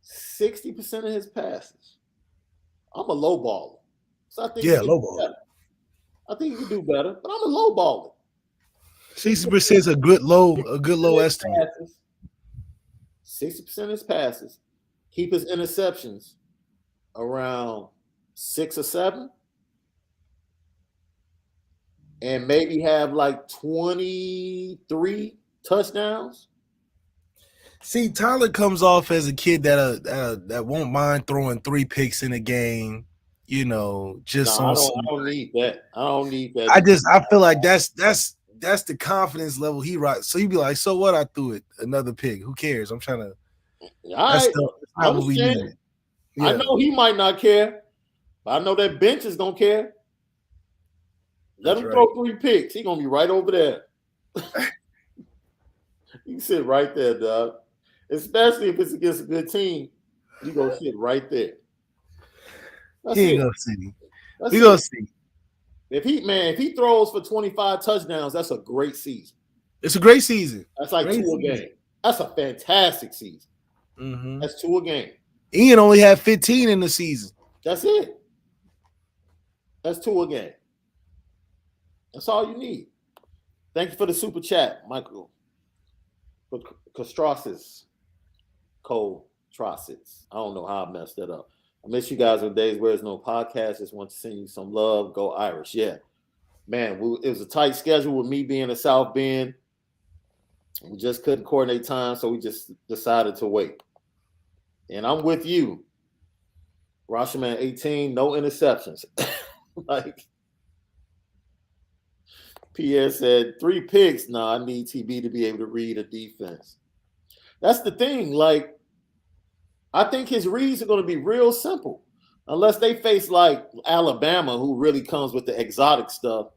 Speaker 1: 60% of his passes, I'm a low baller. So I think
Speaker 2: low baller.
Speaker 1: I think he can do better, but I'm a low baller.
Speaker 2: 60% is a good low estimate.
Speaker 1: 60% of his passes, keep his interceptions around 6 or 7, and maybe have like 23 touchdowns.
Speaker 2: See, Tyler comes off as a kid that won't mind throwing 3 picks in a game. I don't
Speaker 1: need that. I don't need that.
Speaker 2: I feel like that's the confidence level he rocks. So you'd be like, so what? I threw it another pick. Who cares? I'm trying to. That's not what we need.
Speaker 1: Yeah. I know he might not care, but I know that bench is gonna care. Let him throw 3 picks. He's gonna be right over there. You can sit right there, dog. Especially if it's against a good team, you gonna sit right there.
Speaker 2: He ain't gonna see. We gonna see.
Speaker 1: If he throws for 25 touchdowns, that's a great season.
Speaker 2: It's a great season.
Speaker 1: That's like 2 a game. That's a fantastic season.
Speaker 2: Mm-hmm.
Speaker 1: That's 2 a game.
Speaker 2: Ian only had 15 in the season.
Speaker 1: That's it. That's 2 a game. That's all you need. Thank you for the super chat, Michael. Costrasis. Costrasis. I don't know how I messed that up. I miss you guys on days where there's no podcast. Just want to send you some love. Go Irish. Yeah. Man, it was a tight schedule with me being in South Bend. We just couldn't coordinate time, so we just decided to wait. And I'm with you. Rashomon 18, no interceptions. Like PS said, 3 picks. Nah, I need TB to be able to read a defense. That's the thing. Like, I think his reads are going to be real simple. Unless they face like Alabama, who really comes with the exotic stuff.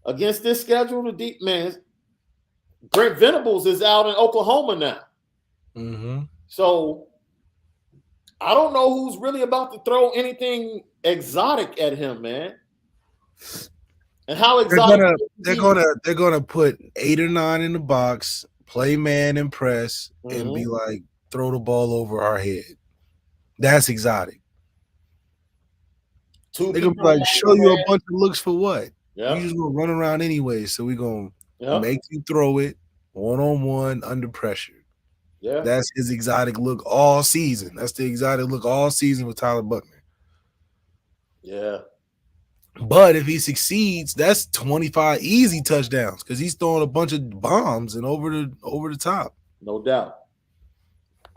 Speaker 1: Against this schedule, the deep man, Brent Venables is out in Oklahoma now.
Speaker 2: Mm-hmm.
Speaker 1: So I don't know who's really about to throw anything exotic at him, man. And how exotic
Speaker 2: they're gonna put 8 or 9 in the box, play man and press, and be like, throw the ball over our head. That's exotic. They're gonna be like, show you a bunch of looks for what?
Speaker 1: Yep.
Speaker 2: You just gonna run around anyway, so we're gonna make you throw it 1-on-1 under pressure.
Speaker 1: Yeah.
Speaker 2: That's his exotic look all season. That's the exotic look all season with Tyler Buckner.
Speaker 1: Yeah.
Speaker 2: But if he succeeds, that's 25 easy touchdowns because he's throwing a bunch of bombs and over the top.
Speaker 1: No doubt.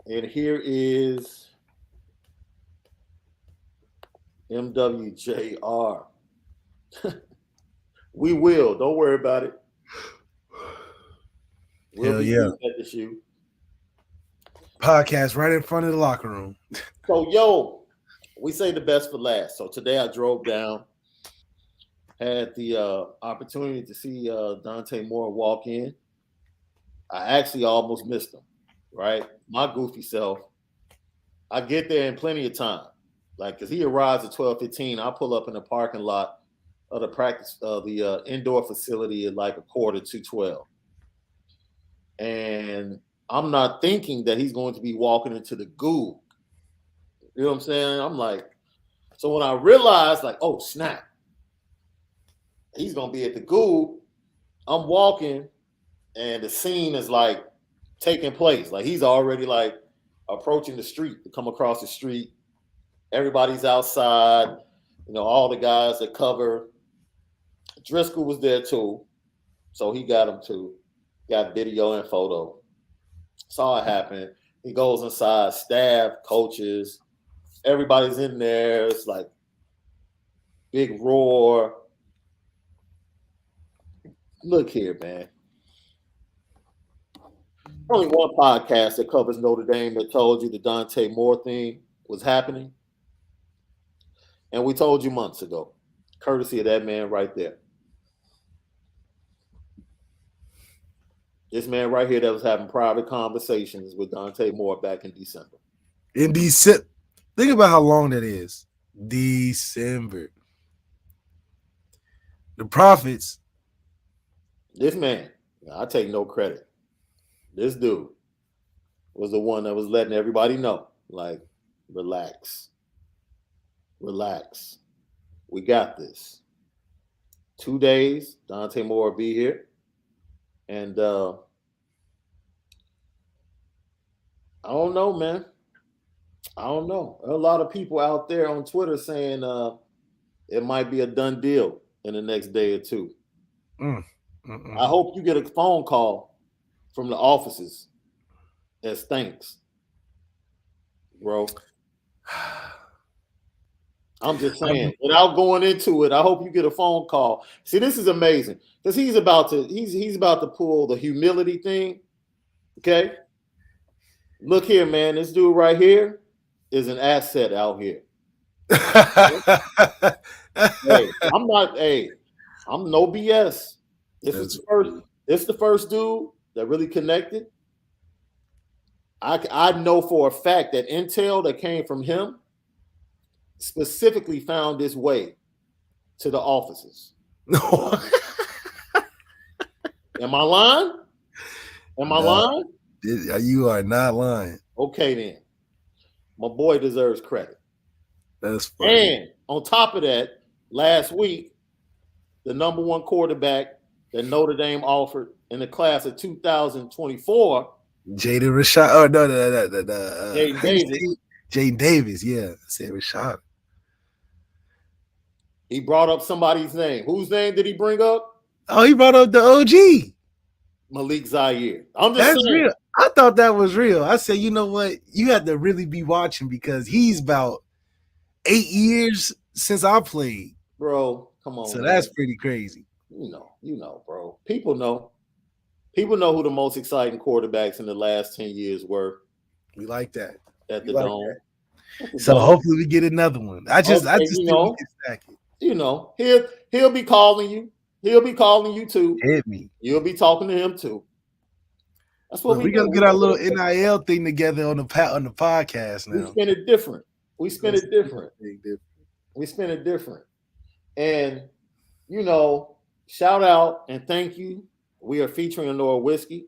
Speaker 1: And here is MWJR. We will. Don't worry about it.
Speaker 2: Hell yeah.
Speaker 1: At the shoe.
Speaker 2: Podcast right in front of the locker room.
Speaker 1: So, we say the best for last. So today I drove down, had the opportunity to see Dante Moore walk in. I actually almost missed him, right? My goofy self. I get there in plenty of time. Like, because he arrives at 12:15, I pull up in the parking lot of the practice the indoor facility at like 11:45. And I'm not thinking that he's going to be walking into the goo. You know what I'm saying? I'm like, so when I realized, like, oh, snap, he's going to be at the goo, I'm walking, and the scene is like taking place. Like, he's already like approaching the street to come across the street. Everybody's outside, all the guys that cover. Driscoll was there too, so he got him too. Got video and photo. Saw it happen. He goes inside, staff, coaches, everybody's in there. It's like big roar. Look here, man. Only one podcast that covers Notre Dame that told you the Dante Moore thing was happening. And we told you months ago, courtesy of that man right there. This man right here that was having private conversations with Dante Moore back in December.
Speaker 2: In December. Think about how long that is. December. The prophets.
Speaker 1: This man, I take no credit. This dude was the one that was letting everybody know, like, relax. Relax. We got this. 2 days, Dante Moore will be here. And I don't know, man. I don't know. There are a lot of people out there on Twitter saying it might be a done deal in the next day or two. I hope you get a phone call from the offices as thanks, bro. I'm just saying, without going into it, I hope you get a phone call. See, this is amazing because he's about to pull the humility thing. Okay, look here, man. This dude right here is an asset out here. I'm no BS. This is the first dude that really connected. I know for a fact that intel that came from him specifically found its way to the offices.
Speaker 2: No.
Speaker 1: Am I lying? Am I lying?
Speaker 2: You are not lying.
Speaker 1: Okay, then. My boy deserves credit.
Speaker 2: That's funny.
Speaker 1: And on top of that, last week, the number one quarterback that Notre Dame offered in the class of 2024,
Speaker 2: Jaden Rashad. Oh, no.
Speaker 1: Jaden Davis.
Speaker 2: Jaden Davis, yeah. I said Rashad.
Speaker 1: He brought up somebody's name. Whose name did he bring up?
Speaker 2: Oh, he brought up the OG.
Speaker 1: Malik Zaire. I'm just
Speaker 2: That's
Speaker 1: saying.
Speaker 2: real. I thought that was real. I said, you know what? You have to really be watching because he's about 8 years since I played.
Speaker 1: Bro, come on,
Speaker 2: So
Speaker 1: man.
Speaker 2: that's pretty crazy.
Speaker 1: You know, bro. People know. People know who the most exciting quarterbacks in the last 10 years were
Speaker 2: We like that.
Speaker 1: at
Speaker 2: We
Speaker 1: the
Speaker 2: like
Speaker 1: Dome.
Speaker 2: that.
Speaker 1: At the
Speaker 2: So
Speaker 1: Dome.
Speaker 2: hopefully we get another one. I just
Speaker 1: Okay,
Speaker 2: think we can stack it.
Speaker 1: You know, he'll be calling you. He'll be calling you too.
Speaker 2: Hit me.
Speaker 1: You'll be talking to him too. That's what
Speaker 2: We're gonna get our little NIL thing together on the podcast now.
Speaker 1: We spin it different. We spin it different. And you know, shout out and thank you. We are featuring Honora Whiskey.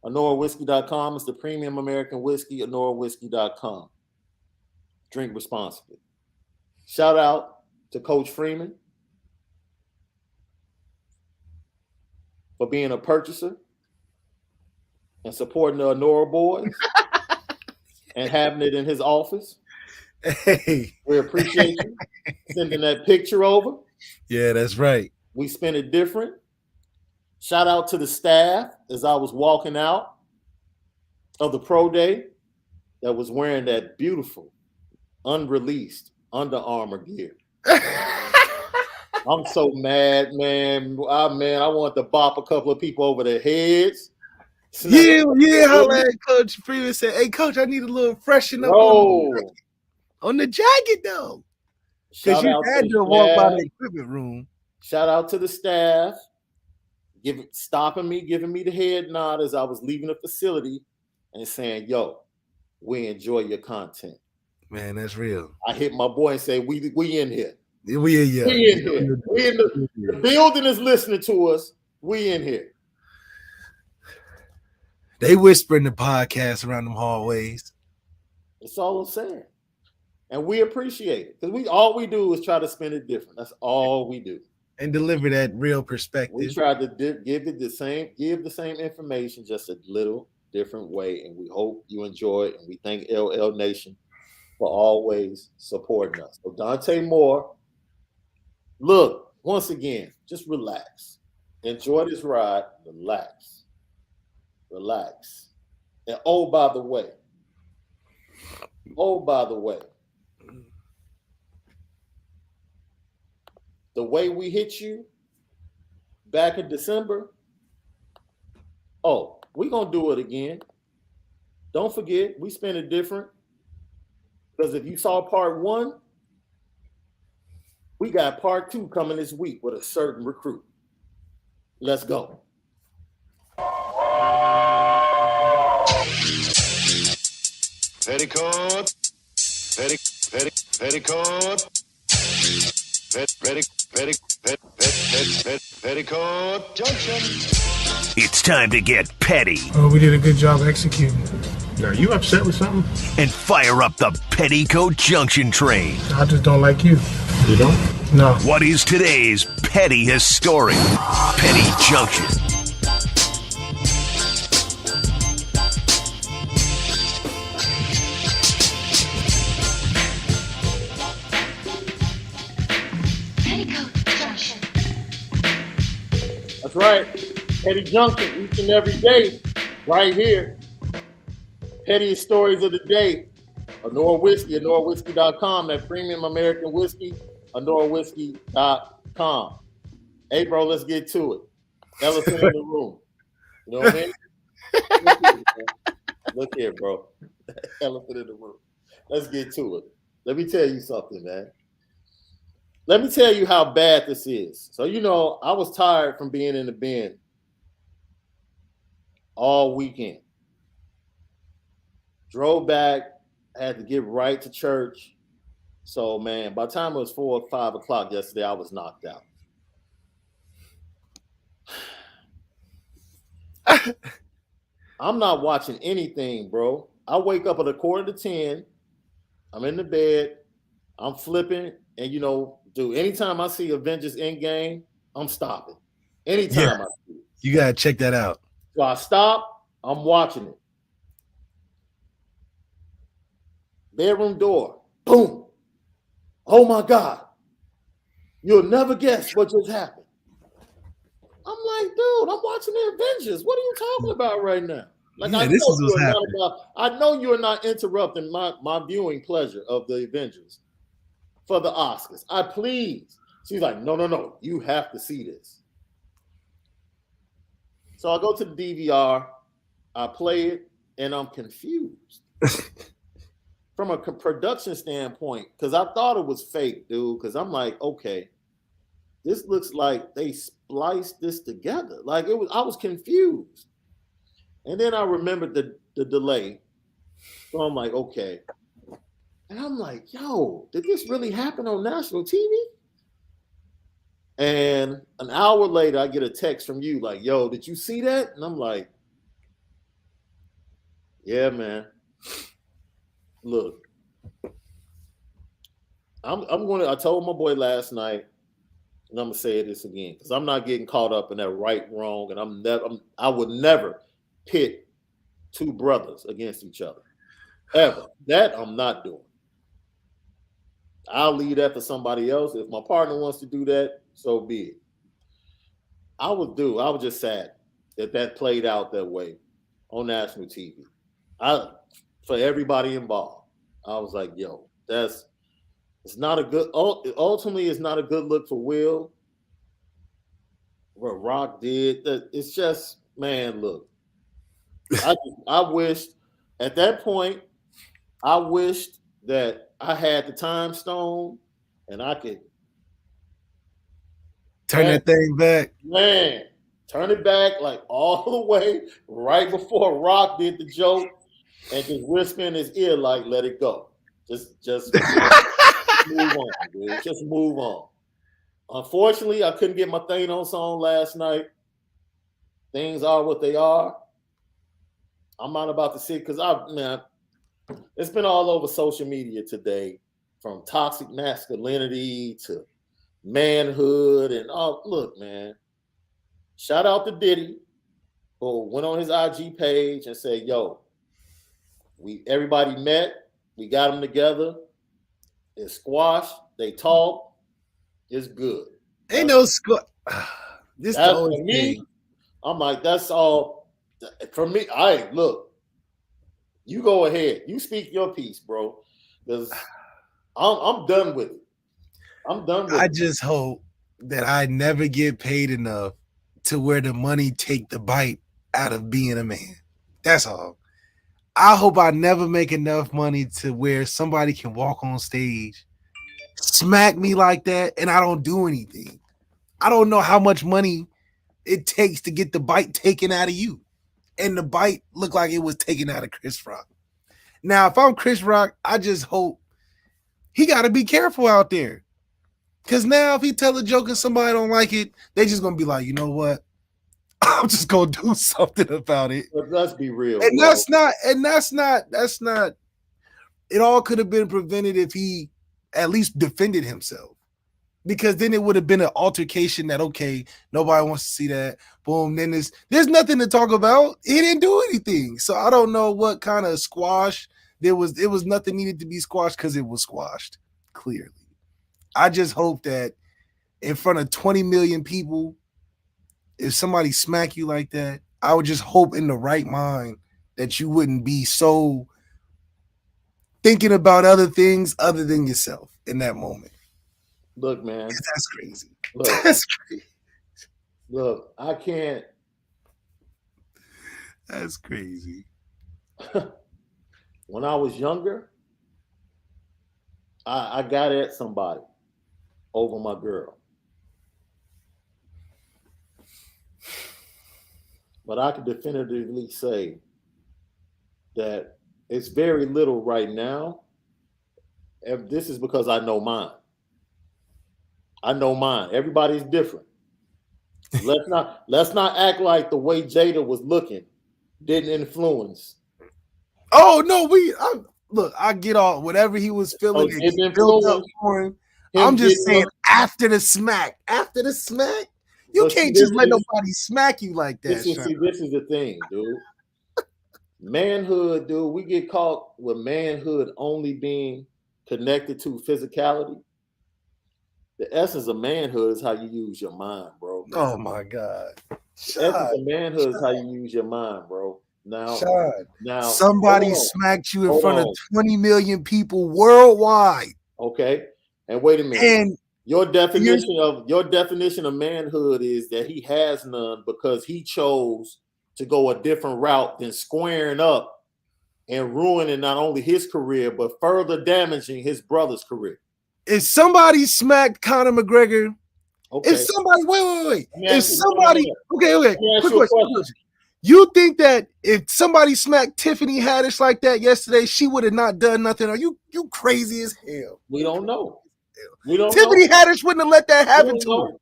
Speaker 1: HonoraWhiskey.com is the premium American whiskey. HonoraWhiskey.com. Drink responsibly. Shout out to Coach Freeman for being a purchaser and supporting the Honora boys and having it in his office.
Speaker 2: Hey,
Speaker 1: we appreciate you sending that picture over.
Speaker 2: Yeah, that's right.
Speaker 1: We spent it different. Shout out to the staff as I was walking out of the pro day that was wearing that beautiful, unreleased Under Armour gear. I'm so mad, man. I want to bop a couple of people over their heads.
Speaker 2: Yeah. How Coach Freeman said, "Hey, Coach, I need a little freshen up on the jacket, though." Because you had to walk by the equipment room.
Speaker 1: Shout out to the staff, stopping me, giving me the head nod as I was leaving the facility and saying, "Yo, we enjoy your content."
Speaker 2: Man, that's real.
Speaker 1: I hit my boy and say, "We in here.
Speaker 2: We in here.
Speaker 1: The building is listening to us. We in here."
Speaker 2: They whispering the podcast around them hallways.
Speaker 1: That's all I'm saying. And we appreciate it. Because all we do is try to spin it different. That's all we do.
Speaker 2: And deliver that real perspective.
Speaker 1: We try to give the same information, just a little different way. And we hope you enjoy it. And we thank LL Nation for always supporting us. So Dante Moore, look, once again, just relax. Enjoy this ride. Relax. And oh, by the way, the way we hit you back in December, we're going to do it again. Don't forget, we spent it different. Because if you saw part 1, we got part 2 coming this week with a certain recruit. Let's go.
Speaker 3: Petticoat. Petticoat Junction.
Speaker 4: It's time to get petty.
Speaker 5: Oh, we did a good job executing.
Speaker 6: Are you upset with something?
Speaker 4: And fire up the Petticoat Junction train.
Speaker 5: I just don't like you.
Speaker 6: You don't?
Speaker 5: No.
Speaker 4: What is today's pettiest story? Petty Junction.
Speaker 1: That's right. Petty Junction, each and every day, right here. Pettiest stories of the day. Honora Whiskey, HonoraWhiskey.com, that premium American whiskey, HonoraWhiskey.com. Hey, bro, let's get to it. Elephant in the room. You know what I mean? Look here, bro. Elephant in the room. Let's get to it. Let me tell you something, man. Let me tell you how bad this is. So, I was tired from being in the bin all weekend. Drove back, had to get right to church. So, man, by the time it was 4 or 5 o'clock yesterday, I was knocked out. I'm not watching anything, bro. I wake up at 9:45. I'm in the bed. I'm flipping. And, dude, anytime I see Avengers Endgame, I'm stopping. Anytime I see it.
Speaker 2: You got to check that out.
Speaker 1: So I stop. I'm watching it. Bedroom door. Boom. Oh, my God. You'll never guess what just happened. I'm like, dude, I'm watching the Avengers. What are you talking about right now? Like,
Speaker 2: this is what's happening.
Speaker 1: I know you're not interrupting my viewing pleasure of the Avengers. for the Oscars. I please. She's like, no. You have to see this. So I go to the DVR, I play it, and I'm confused. From a production standpoint, because I thought it was fake, dude, because I'm like, okay, this looks like they spliced this together. Like I was confused. And then I remembered the delay. So I'm like, okay. And I'm like, yo, did this really happen on national TV? And an hour later, I get a text from you like, yo, did you see that? And I'm like, yeah, man. Look, I told my boy last night, and I'm gonna say this again, because I'm not getting caught up in that right, wrong, and I would never pit two brothers against each other. Ever. That I'm not doing. I'll leave that for somebody else. If my partner wants to do that, so be it. I was just sad that played out that way on national TV. For everybody involved, I was like, yo, ultimately it's not a good look for Will. What Rock did, it's just, man, look. I wished at that point, I wished that I had the time stone and I could
Speaker 2: turn that thing back.
Speaker 1: Man, turn it back like all the way right before Rock did the joke and just whisper in his ear like, let it go. Just move on, dude. Just move on. Unfortunately, I couldn't get my Thanos on last night. Things are what they are. I'm not about to see because it's been all over social media today, from toxic masculinity to manhood and all. Look, man. Shout out to Diddy, who went on his IG page and said, "Yo, everybody met. We got them together. It's squashed. They talked. It's good.
Speaker 2: Ain't no squash. This the only
Speaker 1: for me.
Speaker 2: thing.
Speaker 1: I'm like, that's all. For me, look. You go ahead. You speak your piece, bro. Because I'm done with it. I'm done with it.
Speaker 2: I just hope that I never get paid enough to where the money take the bite out of being a man. That's all. I hope I never make enough money to where somebody can walk on stage, smack me like that, and I don't do anything. I don't know how much money it takes to get the bite taken out of you. And the bite looked like it was taken out of Chris Rock. Now, if I'm Chris Rock, I just hope he got to be careful out there. Because now if he tell a joke and somebody don't like it, they just going to be like, you know what? I'm just going to do something about it.
Speaker 1: But let's be real.
Speaker 2: And that's not, it all could have been prevented if he at least defended himself. Because then it would have been an altercation that, okay, nobody wants to see that. Boom. Then there's nothing to talk about. He didn't do anything. So I don't know what kind of squash there was. It was nothing needed to be squashed because it was squashed, clearly. I just hope that in front of 20 million people, if somebody smack you like that, I would just hope in the right mind that you wouldn't be so thinking about other things other than yourself in that moment.
Speaker 1: Look, man.
Speaker 2: That's crazy.
Speaker 1: Look,
Speaker 2: that's crazy.
Speaker 1: Look, I can't.
Speaker 2: That's crazy.
Speaker 1: When I was younger, I got at somebody over my girl. But I can definitively say that it's very little right now. And this is because I know mine. I know mine. Everybody's different. Let's not act like the way Jada was looking didn't influence.
Speaker 2: Oh no, look, I get all whatever he was feeling. It built up for him. I'm just saying after the smack, you can't just let nobody smack you like that.
Speaker 1: This is the thing, dude. Manhood, dude. We get caught with manhood only being connected to physicality. The essence of manhood is how you use your mind, bro.
Speaker 2: Oh my God.
Speaker 1: The essence of manhood is how you use your mind, bro. Now
Speaker 2: somebody smacked you in front of 20 million people worldwide.
Speaker 1: Okay. And wait a minute.
Speaker 2: And
Speaker 1: Your definition of manhood is that he has none because he chose to go a different route than squaring up and ruining not only his career but further damaging his brother's career.
Speaker 2: if somebody smacked Conor McGregor,
Speaker 1: Okay.
Speaker 2: if somebody wait, if somebody okay,
Speaker 1: Let me ask
Speaker 2: quick
Speaker 1: you a
Speaker 2: question. You think that if somebody smacked Tiffany Haddish like that yesterday, she would have not done nothing? Are you crazy as hell?
Speaker 1: We don't know. We don't
Speaker 2: Tiffany
Speaker 1: know.
Speaker 2: Haddish wouldn't have let that happen to her.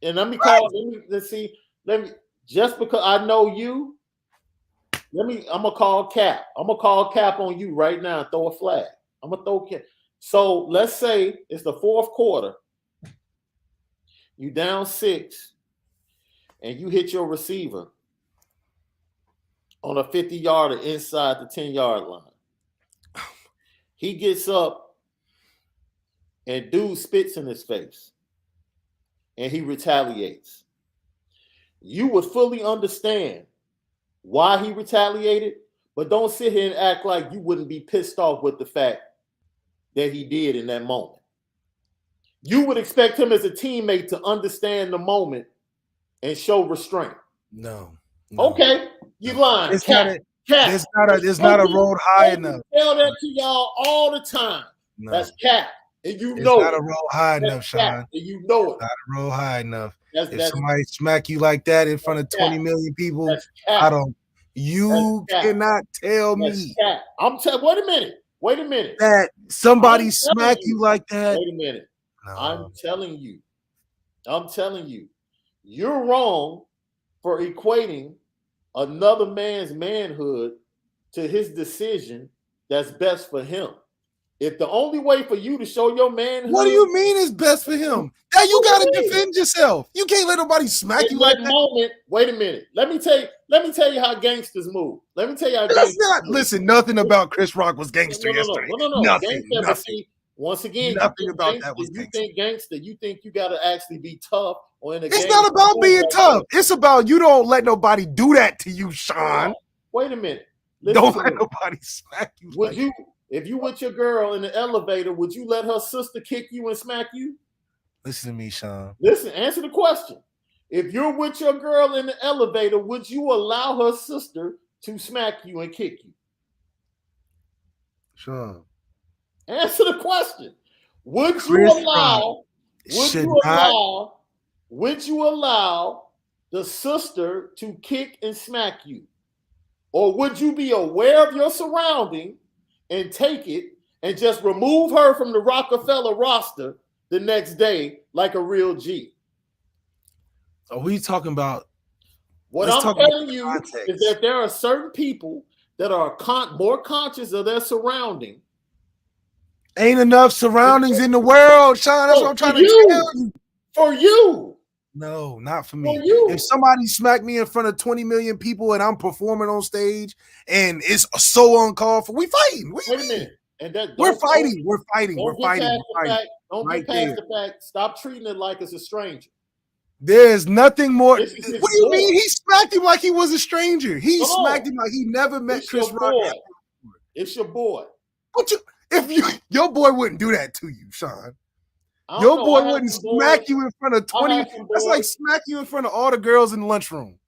Speaker 1: And let's see. Just because I know you, I'm gonna call Cap. I'm gonna call Cap on you right now and throw a flag. I'm gonna throw Cap. So let's say it's the fourth quarter. You down 6, and you hit your receiver on a 50-yarder inside the 10-yard line. He gets up, and dude spits in his face, and he retaliates. You would fully understand why he retaliated, but don't sit here and act like you wouldn't be pissed off with the fact that he did in that moment. You would expect him as a teammate to understand the moment and show restraint.
Speaker 2: No.
Speaker 1: Okay, you lying.
Speaker 2: It's not a road high enough.
Speaker 1: Tell that to y'all all the time.
Speaker 2: No.
Speaker 1: That's Cap, and you
Speaker 2: It's
Speaker 1: know
Speaker 2: not
Speaker 1: it.
Speaker 2: a road high enough,
Speaker 1: That's
Speaker 2: Shaun.
Speaker 1: Cap, and you know it.
Speaker 2: Not a road high enough. If
Speaker 1: That's
Speaker 2: somebody smack you like that in front of 20 million people,
Speaker 1: Cap.
Speaker 2: I don't. You cannot tell me
Speaker 1: Cap. Wait a minute.
Speaker 2: that somebody smack you like that.
Speaker 1: Wait a minute.
Speaker 2: No.
Speaker 1: I'm telling you, you're wrong for equating another man's manhood to his decision that's best for him. If the only way for you to show your manhood,
Speaker 2: What do you mean is best for him? Now you gotta defend yourself. You can't let nobody smack you like that.
Speaker 1: Moment, wait a minute. Let me tell you how gangsters move. Let me tell you how
Speaker 2: That's not
Speaker 1: move.
Speaker 2: Listen, nothing about Chris Rock was gangster yesterday.
Speaker 1: No.
Speaker 2: Nothing.
Speaker 1: Gangster, but see, once again,
Speaker 2: nothing about that was gangster.
Speaker 1: You think gangster, you think you gotta actually be tough or in a
Speaker 2: It's not about being tough. It's about you don't let nobody do that to you, Shaun.
Speaker 1: Wait a minute.
Speaker 2: Don't let nobody smack you.
Speaker 1: Would you, if you with your girl in the elevator, would you let her sister kick you and smack you?
Speaker 2: Listen to me, Shaun.
Speaker 1: Listen, answer the question. If you're with your girl in the elevator, would you allow her sister to smack you and kick you?
Speaker 2: Shaun.
Speaker 1: Answer the question. Would you allow the sister to kick and smack you? Or would you be aware of your surrounding and take it and just remove her from the Rockefeller roster the next day like a real G?
Speaker 2: Are we talking about?
Speaker 1: What I'm telling you is that there are certain people that are more conscious of their surrounding.
Speaker 2: Ain't enough surroundings in the world, Shaun. That's what I'm trying to tell you.
Speaker 1: For you.
Speaker 2: No, not for me.
Speaker 1: For you.
Speaker 2: If somebody smacked me in front of 20 million people and I'm performing on stage and it's so uncalled for, we fighting. Wait a minute. We're fighting.
Speaker 1: Don't get past the fact. Stop treating it like it's a stranger.
Speaker 2: There's nothing more. What do you mean? He smacked him like he was a stranger. He smacked him like he never met Chris Rock.
Speaker 1: It's your boy.
Speaker 2: Your boy wouldn't do that to you, Shaun. Your boy wouldn't smack you in front of 20. That's like smack you in front of all the girls in the lunchroom.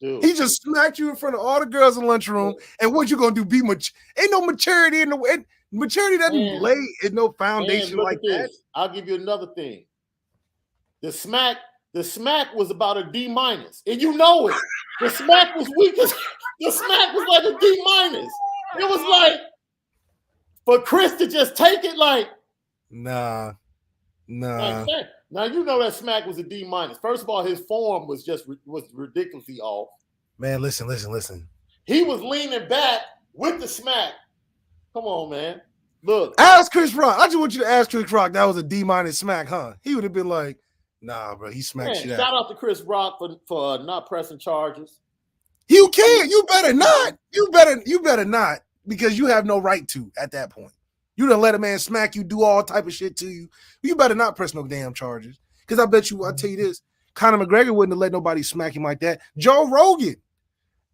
Speaker 2: Dude. He just smacked you in front of all the girls in the lunchroom. And what you gonna do? Ain't no maturity in the maturity doesn't lay in no foundation like that.
Speaker 1: I'll give you another thing. The smack was about a D-, and you know it. The smack was weak. The smack was like a D-. It was like for Chris to just take it like
Speaker 2: nah.
Speaker 1: Now you know that smack was a D-. First of all, his form was ridiculously off.
Speaker 2: Man, listen.
Speaker 1: He was leaning back with the smack. Come on, man. Look.
Speaker 2: Ask Chris Rock. I just want you to ask Chris Rock. That was a D- smack, huh? He would have been like, nah, bro. He smacked you.
Speaker 1: Shout out to Chris Rock for not pressing charges.
Speaker 2: You can't. You better not. You better not, because you have no right to at that point. You done let a man smack you, do all type of shit to you. You better not press no damn charges. Because I bet you, I'll tell you this, Conor McGregor wouldn't have let nobody smack him like that. Joe Rogan.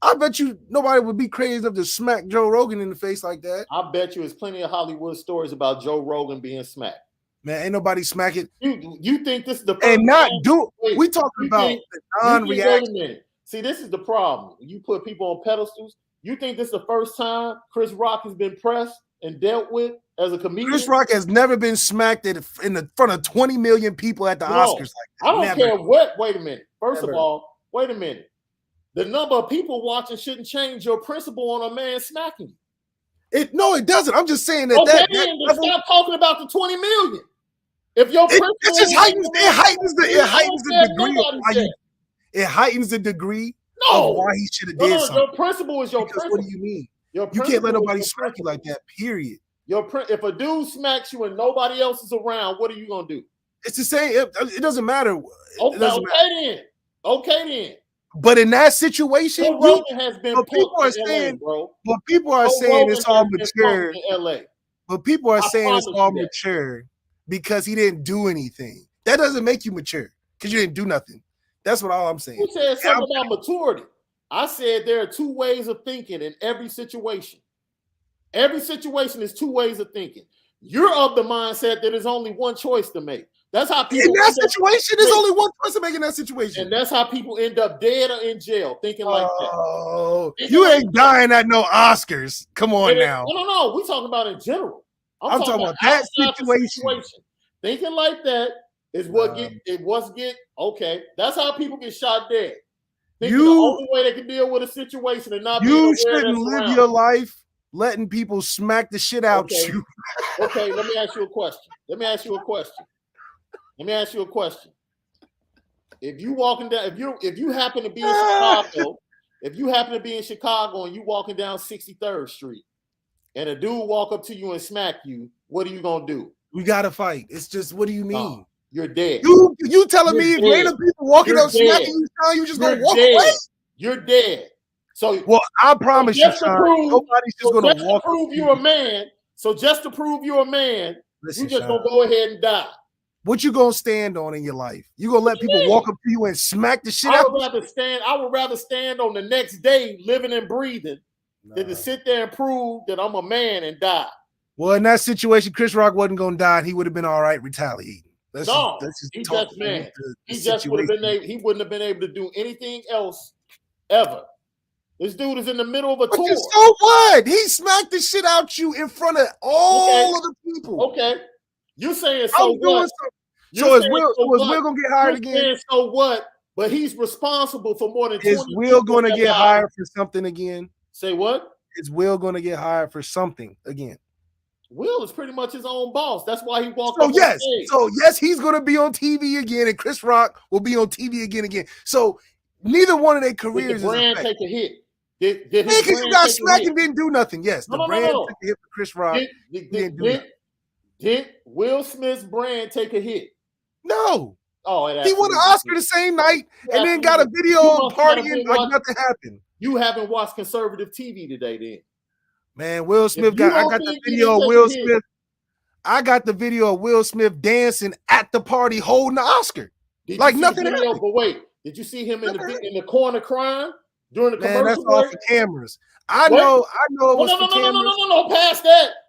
Speaker 2: I bet you nobody would be crazy enough to smack Joe Rogan in the face like that.
Speaker 1: I bet you there's plenty of Hollywood stories about Joe Rogan being smacked.
Speaker 2: Man, ain't nobody smacking.
Speaker 1: You think this is the first
Speaker 2: And not
Speaker 1: time?
Speaker 2: do.
Speaker 1: Wait,
Speaker 2: We talking about the
Speaker 1: wait
Speaker 2: non-reaction.
Speaker 1: a minute. See, this is the problem. You put people on pedestals. You think this is the first time Chris Rock has been pressed and dealt with as a comedian?
Speaker 2: Chris Rock has never been smacked in the front of 20 million people at the Oscars like that.
Speaker 1: I don't
Speaker 2: Never.
Speaker 1: care what. Wait a minute. First
Speaker 2: Never.
Speaker 1: of all, wait a minute. The number of people watching shouldn't change your principle on a man smacking you.
Speaker 2: No, it doesn't. I'm just saying that
Speaker 1: Okay,
Speaker 2: that
Speaker 1: then
Speaker 2: level,
Speaker 1: stop talking about the 20 million. If your principle,
Speaker 2: it just heightens the degree of why it heightens the degree of why he should have did something.
Speaker 1: Your principle is your principle.
Speaker 2: What do you mean?
Speaker 1: You
Speaker 2: can't let nobody smack you like that. Period.
Speaker 1: If a dude smacks you and nobody else is around, what are you gonna do?
Speaker 2: It's the same. It doesn't matter.
Speaker 1: Okay then. But
Speaker 2: in that situation, people are saying it's all mature. But people are saying it's all mature because he didn't do anything. That doesn't make you mature because you didn't do nothing. That's what all I'm saying.
Speaker 1: You said something about maturity. I said there are two ways of thinking in every situation. Every situation is two ways of thinking. You're of the mindset that there's only one choice to make. That's how people
Speaker 2: in that situation. There's only one person making that situation,
Speaker 1: and that's how people end up dead or in jail, thinking like that.
Speaker 2: Oh, you ain't dying at no Oscars. Come on now.
Speaker 1: No. We talking about in general.
Speaker 2: I'm talking about that situation.
Speaker 1: Thinking like that is what get okay. That's how people get shot dead. Thinking the only way they can deal with a situation and not
Speaker 2: you shouldn't live your life letting people smack the shit out you.
Speaker 1: Okay, let me ask you a question. If you walking down, if you happen to be in Chicago, and you walking down 63rd Street, and a dude walk up to you and smack you, what are you gonna do?
Speaker 2: We gotta fight. It's just, what do you mean?
Speaker 1: You're dead.
Speaker 2: You telling me if random people walking up smacking you, Shaun, you just gonna walk away?
Speaker 1: You're dead. So,
Speaker 2: well, I promise you, Shaun, nobody's just gonna walk.
Speaker 1: To prove you're a man. So just to prove you're a man, you just gonna go ahead and die.
Speaker 2: What you gonna stand on in your life? You gonna let people walk up to you and smack the shit out?
Speaker 1: I would rather stand on the next day, living and breathing, than to sit there and prove that I'm a man and die.
Speaker 2: Well, in that situation, Chris Rock wasn't gonna die, and he would have been all right retaliating.
Speaker 1: He just man. He just would have been able. He wouldn't have been able to do anything else ever. This dude is in the middle of a tour.
Speaker 2: So what? He smacked the shit out you in front of all of the people.
Speaker 1: Okay. You saying so what?
Speaker 2: So is Will gonna get hired again?
Speaker 1: So what? But he's responsible for more than 20.
Speaker 2: Is Will gonna get hired for something again?
Speaker 1: Say what?
Speaker 2: Is Will gonna get hired for something again?
Speaker 1: Will is pretty much his own boss. That's why he walked.
Speaker 2: So yes, he's gonna be on TV again, and Chris Rock will be on TV again. So neither one of their careers.
Speaker 1: Did the brand take a hit?
Speaker 2: Because you got smacked and didn't do nothing. Yes, the brand took a hit for Chris Rock.
Speaker 1: Did Will Smith's brand take a hit?
Speaker 2: No.
Speaker 1: Oh,
Speaker 2: he won an Oscar the same night and then got a video partying like nothing happened.
Speaker 1: You haven't watched conservative TV today, then.
Speaker 2: Man, Will Smith I got the video of Will Smith. I got the video of Will Smith dancing at the party holding the Oscar. Like nothing happened.
Speaker 1: But wait, did you see him in the corner crying during the commercial?
Speaker 2: Man, that's off the cameras. I know it was for cameras.
Speaker 1: No,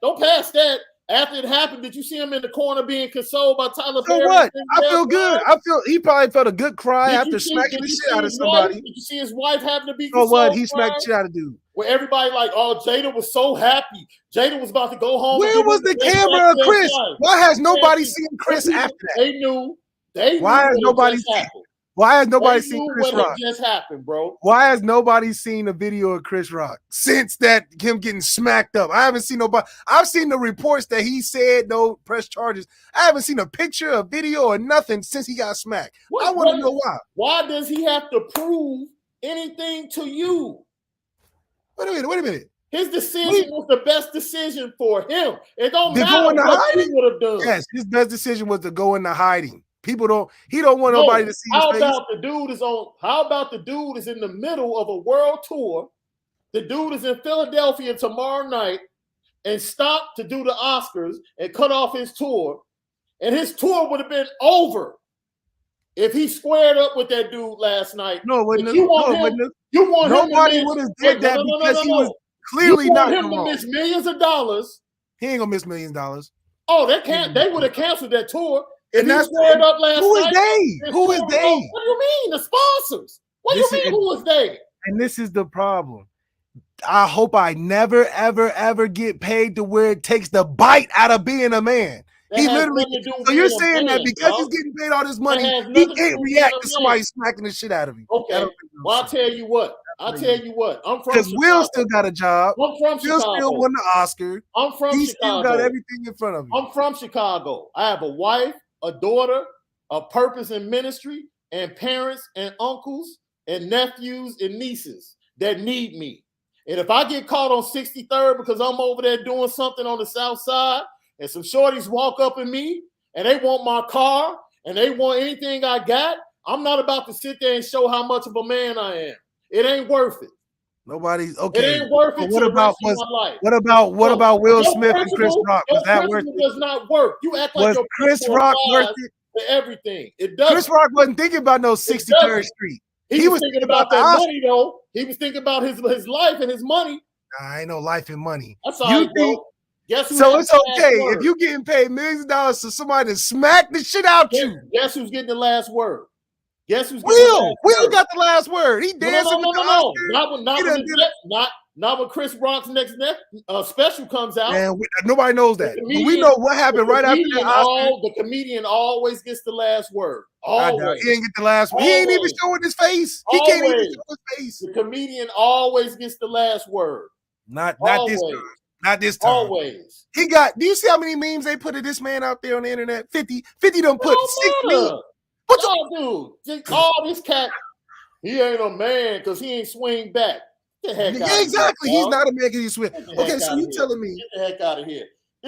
Speaker 1: don't pass that. After it happened, did you see him in the corner being consoled by Tyler Perry?
Speaker 2: So what? I feel good. He probably felt a good cry after smacking the shit out of somebody.
Speaker 1: Did you see his wife having to be
Speaker 2: consoled? So what? He smacked the shit out of dude.
Speaker 1: Where everybody like, oh, Jada was so happy. Jada was about to go home.
Speaker 2: Where was the camera of Chris? Why has nobody seen Chris after that?
Speaker 1: They knew.
Speaker 2: Why has nobody seen? Why has nobody seen Chris Rock?
Speaker 1: Just happened, bro.
Speaker 2: Why has nobody seen a video of Chris Rock since that him getting smacked up? I haven't seen nobody. I've seen the reports that he said no press charges. I haven't seen a picture, a video, or nothing since he got smacked. I want to know why.
Speaker 1: Why does he have to prove anything to you?
Speaker 2: Wait a minute.
Speaker 1: His decision was the best decision for him. It don't matter what he would have done.
Speaker 2: Yes, his best decision was to go into hiding. He don't want nobody to see his face.
Speaker 1: How about the dude is in the middle of a world tour? The dude is in Philadelphia tomorrow night and stopped to do the Oscars and cut off his tour. And his tour would have been over if he squared up with that dude last night.
Speaker 2: No, it wouldn't.
Speaker 1: Nobody
Speaker 2: would have did that because he was clearly not
Speaker 1: him to miss millions of dollars.
Speaker 2: He ain't gonna miss millions of dollars.
Speaker 1: Oh, they would have canceled that tour. If
Speaker 2: And
Speaker 1: he
Speaker 2: that's
Speaker 1: squared up last
Speaker 2: who is
Speaker 1: night.
Speaker 2: they? Who is they?
Speaker 1: What do you mean? The sponsors. What do you mean? Who is they?
Speaker 2: And this is the problem. I hope I never, ever, ever get paid to where it takes the bite out of being a man. He literally. So you're saying that because he's getting paid all this money, he can't react to somebody smacking the shit out of him.
Speaker 1: Okay. Well, I'll tell you what. I'm from
Speaker 2: because Will still got a job.
Speaker 1: I'm from Chicago.
Speaker 2: Will still won the Oscar.
Speaker 1: I'm from Chicago. He
Speaker 2: still got everything in front of him.
Speaker 1: I'm from Chicago. I have a wife, a daughter, a purpose in ministry, and parents and uncles and nephews and nieces that need me. And if I get caught on 63rd because I'm over there doing something on the south side and some shorties walk up at me and they want my car and they want anything I got, I'm not about to sit there and show how much of a man I am. It ain't worth it.
Speaker 2: Nobody's okay.
Speaker 1: It ain't worth it.
Speaker 2: What about Will Smith and Chris Rock? Was that worth it?
Speaker 1: Does not work. You act like
Speaker 2: was Chris Rock worth it
Speaker 1: for everything. It does.
Speaker 2: Chris Rock wasn't thinking about no 63rd Street.
Speaker 1: He was thinking about that money though. He was thinking about his life and his money.
Speaker 2: Nah, ain't no life and money.
Speaker 1: That's all right, bro.
Speaker 2: So it's okay if you getting paid millions of dollars to somebody to smack the shit out you.
Speaker 1: Guess who's getting the last word? Guess who's
Speaker 2: Will got the last word. He dancing
Speaker 1: no. Not when Chris Rock's next special comes out.
Speaker 2: And nobody knows that. We know what happened right after that.
Speaker 1: The comedian always gets the last word.
Speaker 2: He ain't get the last word. He ain't even showing his face. He can't even show his face.
Speaker 1: The comedian always gets the last word.
Speaker 2: Not this time. Not this time.
Speaker 1: Always.
Speaker 2: Do you see how many memes they put of this man out there on the internet? 50 done put 6 memes.
Speaker 1: Dude, all this cat, he ain't a man because he ain't swing back. Get the heck out
Speaker 2: exactly.
Speaker 1: Here,
Speaker 2: he's not a man because he swing. Okay, so you telling me.
Speaker 1: Get the heck out of here.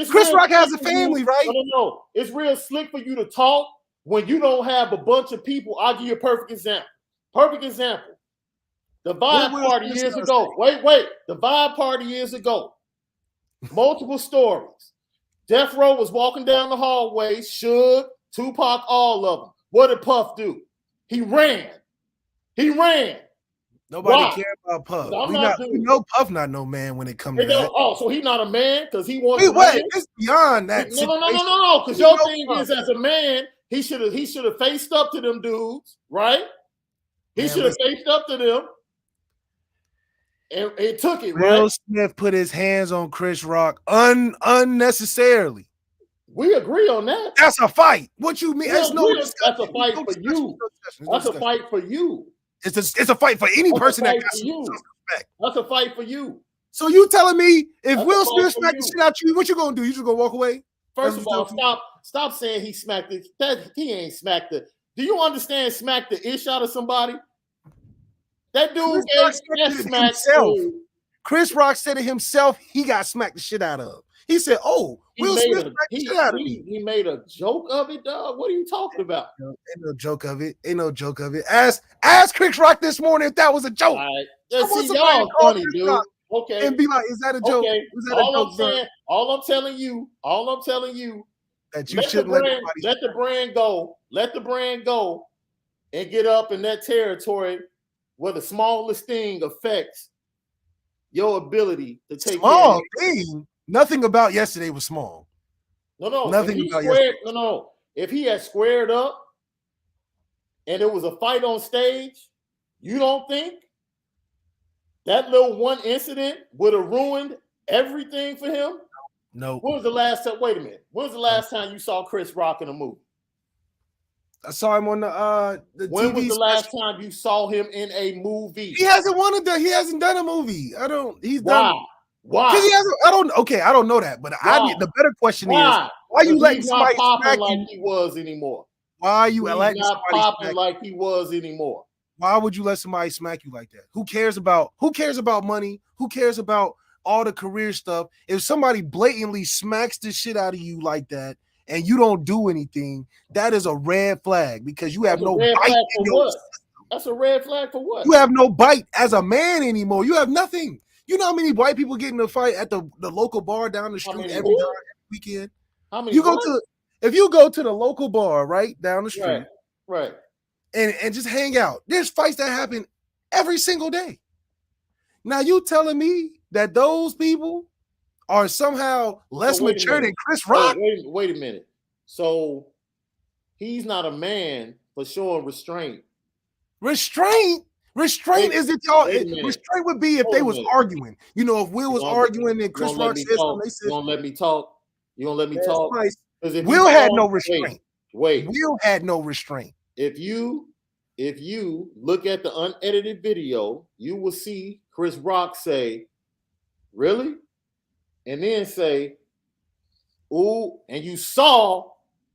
Speaker 2: Chris Rock has a family, right?
Speaker 1: No. It's real slick for you to talk when you don't have a bunch of people. I'll give you a perfect example. The Vibe Party years ago. Wait. The Vibe Party years ago. Multiple stories. Death Row was walking down the hallway. Suge, Tupac, all of them. What did Puff do? He ran.
Speaker 2: Nobody cares about Puff. We know Puff not no man when it comes to that.
Speaker 1: Oh, so he's not a man because he wants to
Speaker 2: wait, it's beyond that.
Speaker 1: No. Because your thing is, as a man, he should have faced up to them dudes, right? He should have faced up to them. And it took it, right?
Speaker 2: Will Smith put his hands on Chris Rock unnecessarily.
Speaker 1: We agree on that.
Speaker 2: That's a fight. What you mean?
Speaker 1: That's a fight for you. That's a fight for you.
Speaker 2: It's a fight for any person that got some respect.
Speaker 1: That's a fight for you.
Speaker 2: So you telling me if Will Smith smacked the shit out you, what you gonna do? You just gonna walk away?
Speaker 1: First of all, stop saying he smacked it. He ain't smacked it. Do you understand smack the ish out of somebody? That dude gave smack himself.
Speaker 2: Chris Rock said it himself. He got smacked the shit out of. He said, "Oh, Will Smith smacked the shit out of me."
Speaker 1: He made a joke of it, dog. What are you talking about?
Speaker 2: Ain't no joke of it. Ask Chris Rock this morning if that was a joke.
Speaker 1: All right. See, y'all funny, dude. Rock
Speaker 2: and be like, "Is that a joke?"
Speaker 1: Okay. All I'm telling you
Speaker 2: that you shouldn't
Speaker 1: let the brand go. Let the brand go and get up in that territory where the smallest thing affects your ability to take
Speaker 2: small thing. Nothing about yesterday was small.
Speaker 1: No.
Speaker 2: Nothing about yesterday.
Speaker 1: No. If he had squared up and it was a fight on stage, you don't think that little one incident would have ruined everything for him?
Speaker 2: No.
Speaker 1: When was the last time? Wait a minute. When was the last time you saw Chris Rock in a movie?
Speaker 2: I saw him on the
Speaker 1: when
Speaker 2: TV
Speaker 1: was the last time you saw him in a movie?
Speaker 2: He hasn't done a movie. He's done.
Speaker 1: Why?
Speaker 2: I don't know that, but the better question is why you letting somebody smack
Speaker 1: like he was anymore?
Speaker 2: Why are you letting
Speaker 1: somebody popping like he was anymore?
Speaker 2: Why would you let somebody smack you like that? Who cares about money? Who cares about all the career stuff? If somebody blatantly smacks the shit out of you like that and you don't do anything, that is a red flag because you have no bite in your system.
Speaker 1: That's a red flag for what?
Speaker 2: You have no bite as a man anymore. You have nothing. You know how many white people get in a fight at the local bar down the street every weekend?
Speaker 1: How many?
Speaker 2: If you go to the local bar right down the street,
Speaker 1: right,
Speaker 2: and just hang out, there's fights that happen every single day. Now you telling me that those people are somehow less mature than Chris Rock?
Speaker 1: Wait a minute. So he's not a man for showing restraint.
Speaker 2: Restraint is it y'all? Restraint would be if they was arguing. You know, if Will was arguing and Chris Rock said something, they said,
Speaker 1: "You don't let me talk." You don't let me talk.
Speaker 2: Will had no restraint.
Speaker 1: Wait.
Speaker 2: Will had no restraint.
Speaker 1: If you look at the unedited video, you will see Chris Rock say, "Really?" And then say, "Ooh," and you saw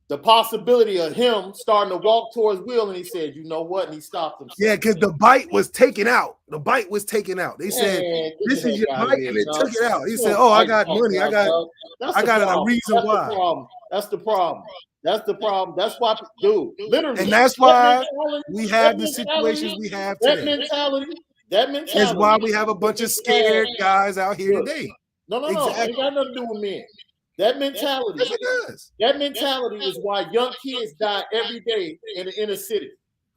Speaker 1: the possibility of him starting to walk towards Will, and he said, "You know what?" And he stopped himself.
Speaker 2: Yeah, because the bite was taken out. The bite was taken out. They said, "This is your bite," and they took it out. He said, "Oh, I got money. I got a reason why."
Speaker 1: That's the problem. That's why, dude. Literally,
Speaker 2: and that's why we have the situations we have today.
Speaker 1: That mentality.
Speaker 2: That's why we have a bunch of scared guys out here today.
Speaker 1: No. It ain't got nothing to do with men. That mentality.
Speaker 2: Yes, it does.
Speaker 1: That mentality is why young kids die every day in the inner city.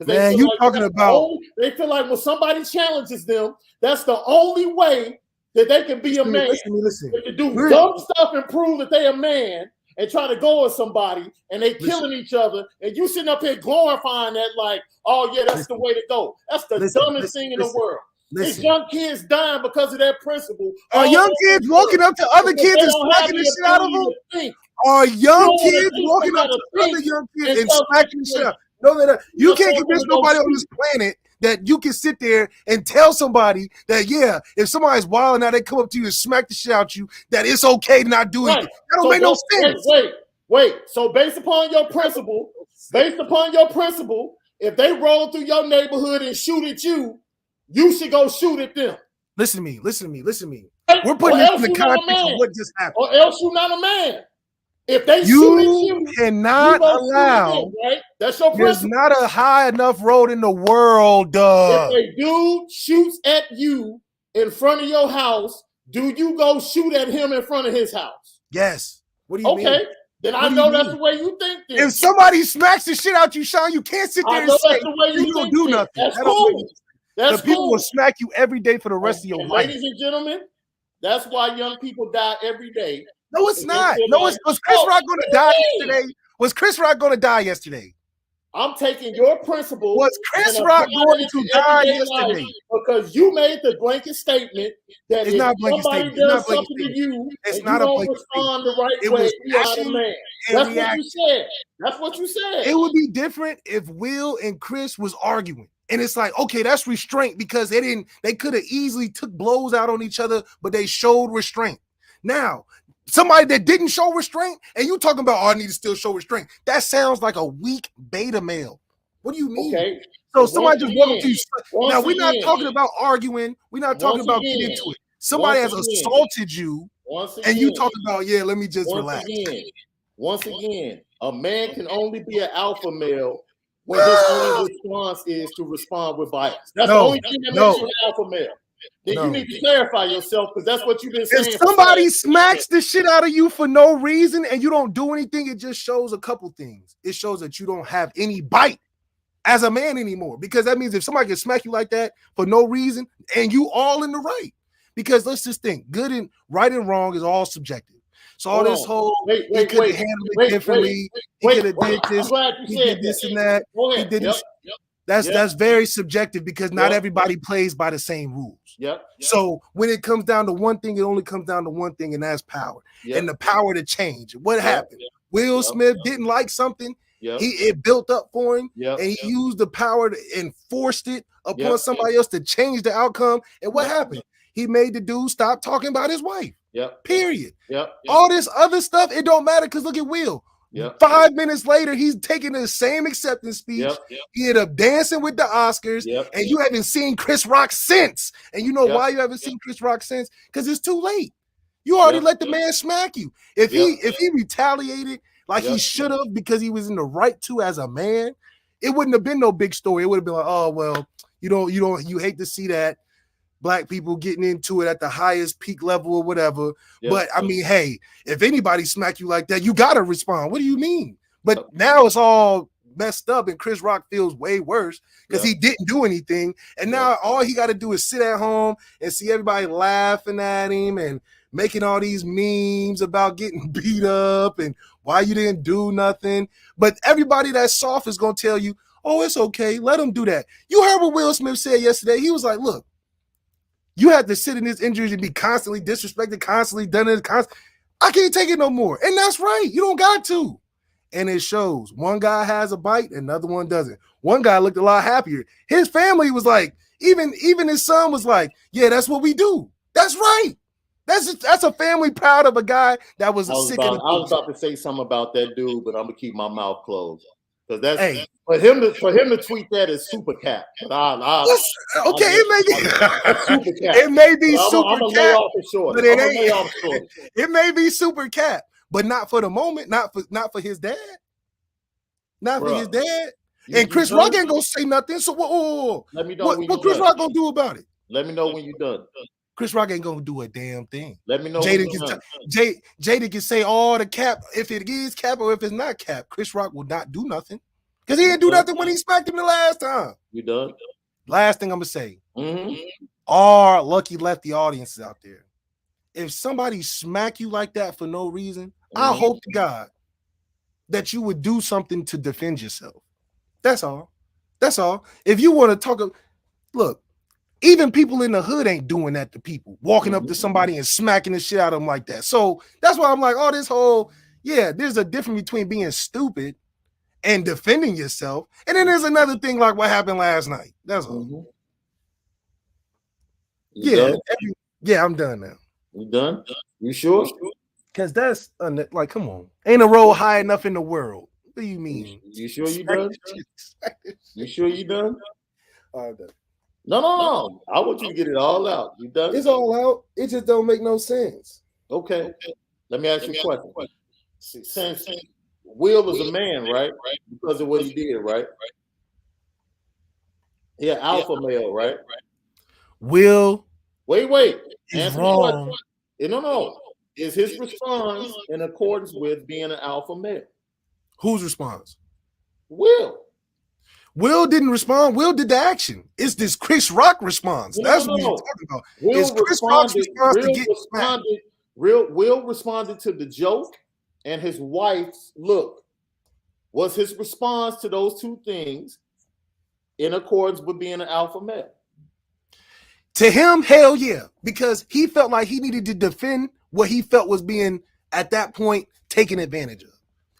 Speaker 2: Man, you talking about?
Speaker 1: They feel like when somebody challenges them, that's the only way that they can be a man.
Speaker 2: Listen.
Speaker 1: They can do dumb stuff and prove that they a man, and try to go with somebody, and they killing each other, and you sitting up here glorifying that like, oh yeah, that's the way to go. That's the dumbest thing in the world. These young kids dying because of that principle.
Speaker 2: Are young kids walking up to other kids and smacking the shit out of them? Are young kids walking up to other young kids and smacking the shit out? No, you can't convince nobody on this planet that you can sit there and tell somebody that, yeah, if somebody's wild now, they come up to you and smack the shit out you, that it's okay to not do anything. That don't make no sense.
Speaker 1: Wait. So based upon your principle, if they roll through your neighborhood and shoot at you, you should go shoot at them.
Speaker 2: Listen to me. We're putting this in the context of what just happened.
Speaker 1: Or else you're not a man. If they shoot at you,
Speaker 2: cannot allow.
Speaker 1: Them, right? That's your
Speaker 2: there's
Speaker 1: principle.
Speaker 2: Not a high enough road in the world.
Speaker 1: If a dude shoots at you in front of your house, do you go shoot at him in front of his house?
Speaker 2: Yes. What do you mean?
Speaker 1: Okay. Then I know that's the way you think.
Speaker 2: If somebody smacks the shit out you, Shaun, you can't sit there and say you don't do nothing.
Speaker 1: That's cool.
Speaker 2: The people will smack you every day for the rest of your life.
Speaker 1: Ladies and gentlemen, that's why young people die every day.
Speaker 2: No, it's not. Was Chris Rock going to die yesterday? Was Chris Rock going to die yesterday?
Speaker 1: I'm taking your principle.
Speaker 2: Was Chris Rock going to die yesterday?
Speaker 1: Because you made the blanket statement that
Speaker 2: it's
Speaker 1: if
Speaker 2: not a blanket
Speaker 1: somebody
Speaker 2: statement.
Speaker 1: does something to you,
Speaker 2: it's
Speaker 1: and
Speaker 2: not
Speaker 1: you
Speaker 2: a
Speaker 1: don't
Speaker 2: blanket
Speaker 1: respond
Speaker 2: statement.
Speaker 1: the right way, you are the man. That's what you said. That's what you said.
Speaker 2: It would be different if Will and Chris was arguing. And it's like, okay, that's restraint because they could have easily took blows out on each other, but they showed restraint. Now, somebody that didn't show restraint, and you talking about, oh, I need to still show restraint. That sounds like a weak beta male. What do you mean?
Speaker 1: Okay.
Speaker 2: So somebody just walk up to you. Now, we're not talking about arguing. We're not talking about getting into it. Somebody has assaulted you, and you talking about, yeah, let me just relax.
Speaker 1: Once again, a man can only be an alpha male when his only response is to respond with violence. That's the only thing that makes you an alpha male. Then you need to clarify yourself because that's what you've been saying.
Speaker 2: If somebody smacks the shit out of you for no reason and you don't do anything, it just shows a couple things. It shows that you don't have any bite as a man anymore, because that means if somebody can smack you like that for no reason and you all in the right, because let's just think, good and right and wrong is all subjective. So all this whole he could have handled it differently. He could have did this. He did this and that. He did this. That's very subjective because not everybody plays by the same rules. So when it comes down to one thing, it only comes down to one thing, and that's power and the power to change. What happened? Will Smith didn't like something. It built up for him, and he used the power to enforced it upon somebody else to change the outcome. And what happened? He made the dude stop talking about his wife. Period. All this other stuff, it don't matter because look at Will. 5 minutes later, he's taking the same acceptance speech. He ended up dancing with the Oscars, and you haven't seen Chris Rock since. And you know why you haven't seen Chris Rock since? Because it's too late. You already let the man smack you. If he retaliated like he should have because he was in the right to as a man, it wouldn't have been no big story. It would have been like, oh well, you hate to see that. Black people getting into it at the highest peak level or whatever. But I mean, hey, if anybody smack you like that, you got to respond. What do you mean? But now it's all messed up and Chris Rock feels way worse because he didn't do anything. And now all he got to do is sit at home and see everybody laughing at him and making all these memes about getting beat up and why you didn't do nothing. But everybody that's soft is going to tell you, oh, it's okay. Let him do that. You heard what Will Smith said yesterday. He was like, look, you have to sit in this injury and be constantly disrespected, constantly done it. I can't take it no more. And that's right. You don't got to. And it shows. One guy has a bite, another one doesn't. One guy looked a lot happier. His family was like, even his son was like, yeah, that's what we do. That's right. That's a family proud of a guy that was sick of the
Speaker 1: I was about to say something about that dude, but I'm gonna keep my mouth closed. Because that's
Speaker 2: hey.
Speaker 1: for him to tweet that is super cap. It
Speaker 2: may be super cap,
Speaker 1: but it ain't.
Speaker 2: It may be super cap, but not for the moment, not for his dad. Not for his dad. And Chris Rock ain't gonna say nothing. So
Speaker 1: let me know
Speaker 2: what Chris Rock gonna do about it?
Speaker 1: Let me know when you're done.
Speaker 2: Chris Rock ain't gonna do a damn thing.
Speaker 1: Let me know.
Speaker 2: Jada can say all the cap if it is cap or if it's not cap. Chris Rock will not do nothing because he didn't do nothing when he smacked him the last time.
Speaker 1: You done?
Speaker 2: Last thing I'm gonna say, our lucky lefty audiences out there, if somebody smack you like that for no reason, I hope to God that you would do something to defend yourself. That's all. That's all. If you want to talk, look. Even people in the hood ain't doing that to people, walking up to somebody and smacking the shit out of them like that. So that's why I'm like, oh, this whole, there's a difference between being stupid and defending yourself. And then there's another thing like what happened last night. That's all. I'm done now.
Speaker 1: You done? You sure?
Speaker 2: Because that's like, come on. Ain't a road high enough in the world. What do you mean?
Speaker 1: You sure you done? You sure you done?
Speaker 2: I'm done.
Speaker 1: No. I want you to get it all out. You done?
Speaker 2: It's all out. It just don't make no sense.
Speaker 1: Okay. Let me ask you a question. Since Will is a man, right? Because of what he did, right? He an alpha male, right?
Speaker 2: Will.
Speaker 1: Wait.
Speaker 2: Answer wrong.
Speaker 1: No. Is his response in accordance with being an alpha male? Whose response?
Speaker 2: Will didn't respond. Will did the action. It's this Chris Rock response. That's what he's talking about. It's Chris Rock's response to get smacked.
Speaker 1: Will responded to the joke, and his wife's look was his response to those two things in accordance with being an alpha male.
Speaker 2: To him, hell yeah, because he felt like he needed to defend what he felt was being, at that point, taken advantage of.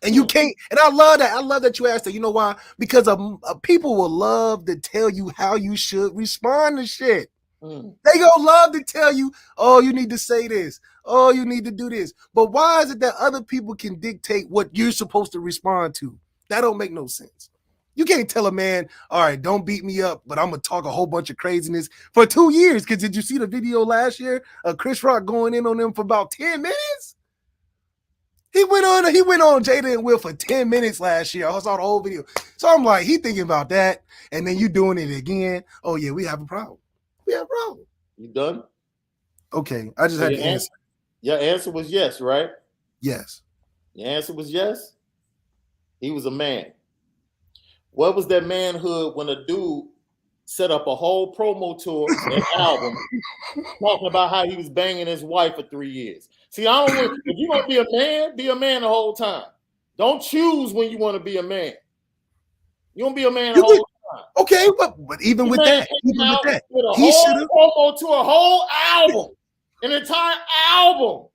Speaker 2: And you can't, and I love that. I love that you asked that. You know why? Because people will love to tell you how you should respond to shit. They gonna love to tell you, oh, you need to say this. Oh, you need to do this. But why is it that other people can dictate what you're supposed to respond to? That don't make no sense. You can't tell a man, all right, don't beat me up, but I'm gonna talk a whole bunch of craziness for 2 years. Because did you see the video last year of Chris Rock going in on them for about 10 minutes? He went on Jada and Will for 10 minutes last year. I saw the whole video. So I'm like, he thinking about that, and then you doing it again. Oh, yeah, we have a problem. We have a problem.
Speaker 1: You done?
Speaker 2: Okay, I just had to answer.
Speaker 1: Your answer was yes, right?
Speaker 2: Yes.
Speaker 1: Your answer was yes? He was a man. What was that manhood when a dude set up a whole promo tour and album talking about how he was banging his wife for 3 years? See, I don't want, if you're going to be a man the whole time. Don't choose when you want to be a man. You want to be a man the whole time.
Speaker 2: Okay, but even with that,
Speaker 1: he should have promo to a whole album, an entire album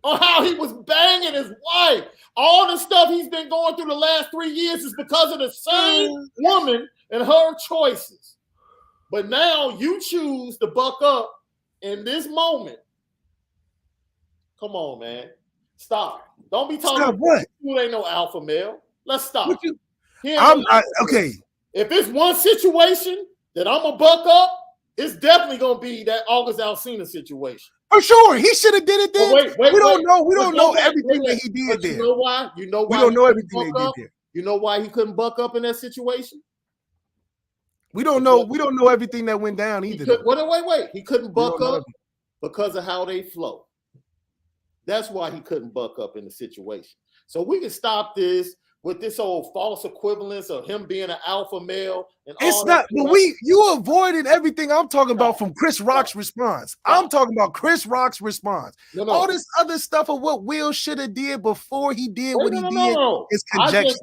Speaker 1: on how he was banging his wife. All the stuff he's been going through the last 3 years is because of the same woman and her choices. But now you choose to buck up in this moment. Come on, man. Stop. Don't be talking about what? You ain't no alpha male. Let's stop.
Speaker 2: Okay.
Speaker 1: If it's one situation that I'm going to buck up, it's definitely going to be that August Alsina situation.
Speaker 2: For sure. He should have did it then. We don't know everything that he did there.
Speaker 1: You know why? We
Speaker 2: don't know everything they did there.
Speaker 1: You know why he couldn't buck up in that situation?
Speaker 2: We don't know everything that went down either.
Speaker 1: Wait. He couldn't buck up because of how they flow. That's why he couldn't buck up in the situation. So we can stop this with this old false equivalence of him being an alpha male and
Speaker 2: It's
Speaker 1: all
Speaker 2: not,
Speaker 1: that.
Speaker 2: but you avoided everything I'm talking about from Chris Rock's response. I'm talking about Chris Rock's response.
Speaker 1: No.
Speaker 2: All this other stuff of what Will should have did before he did what he did is conjecture.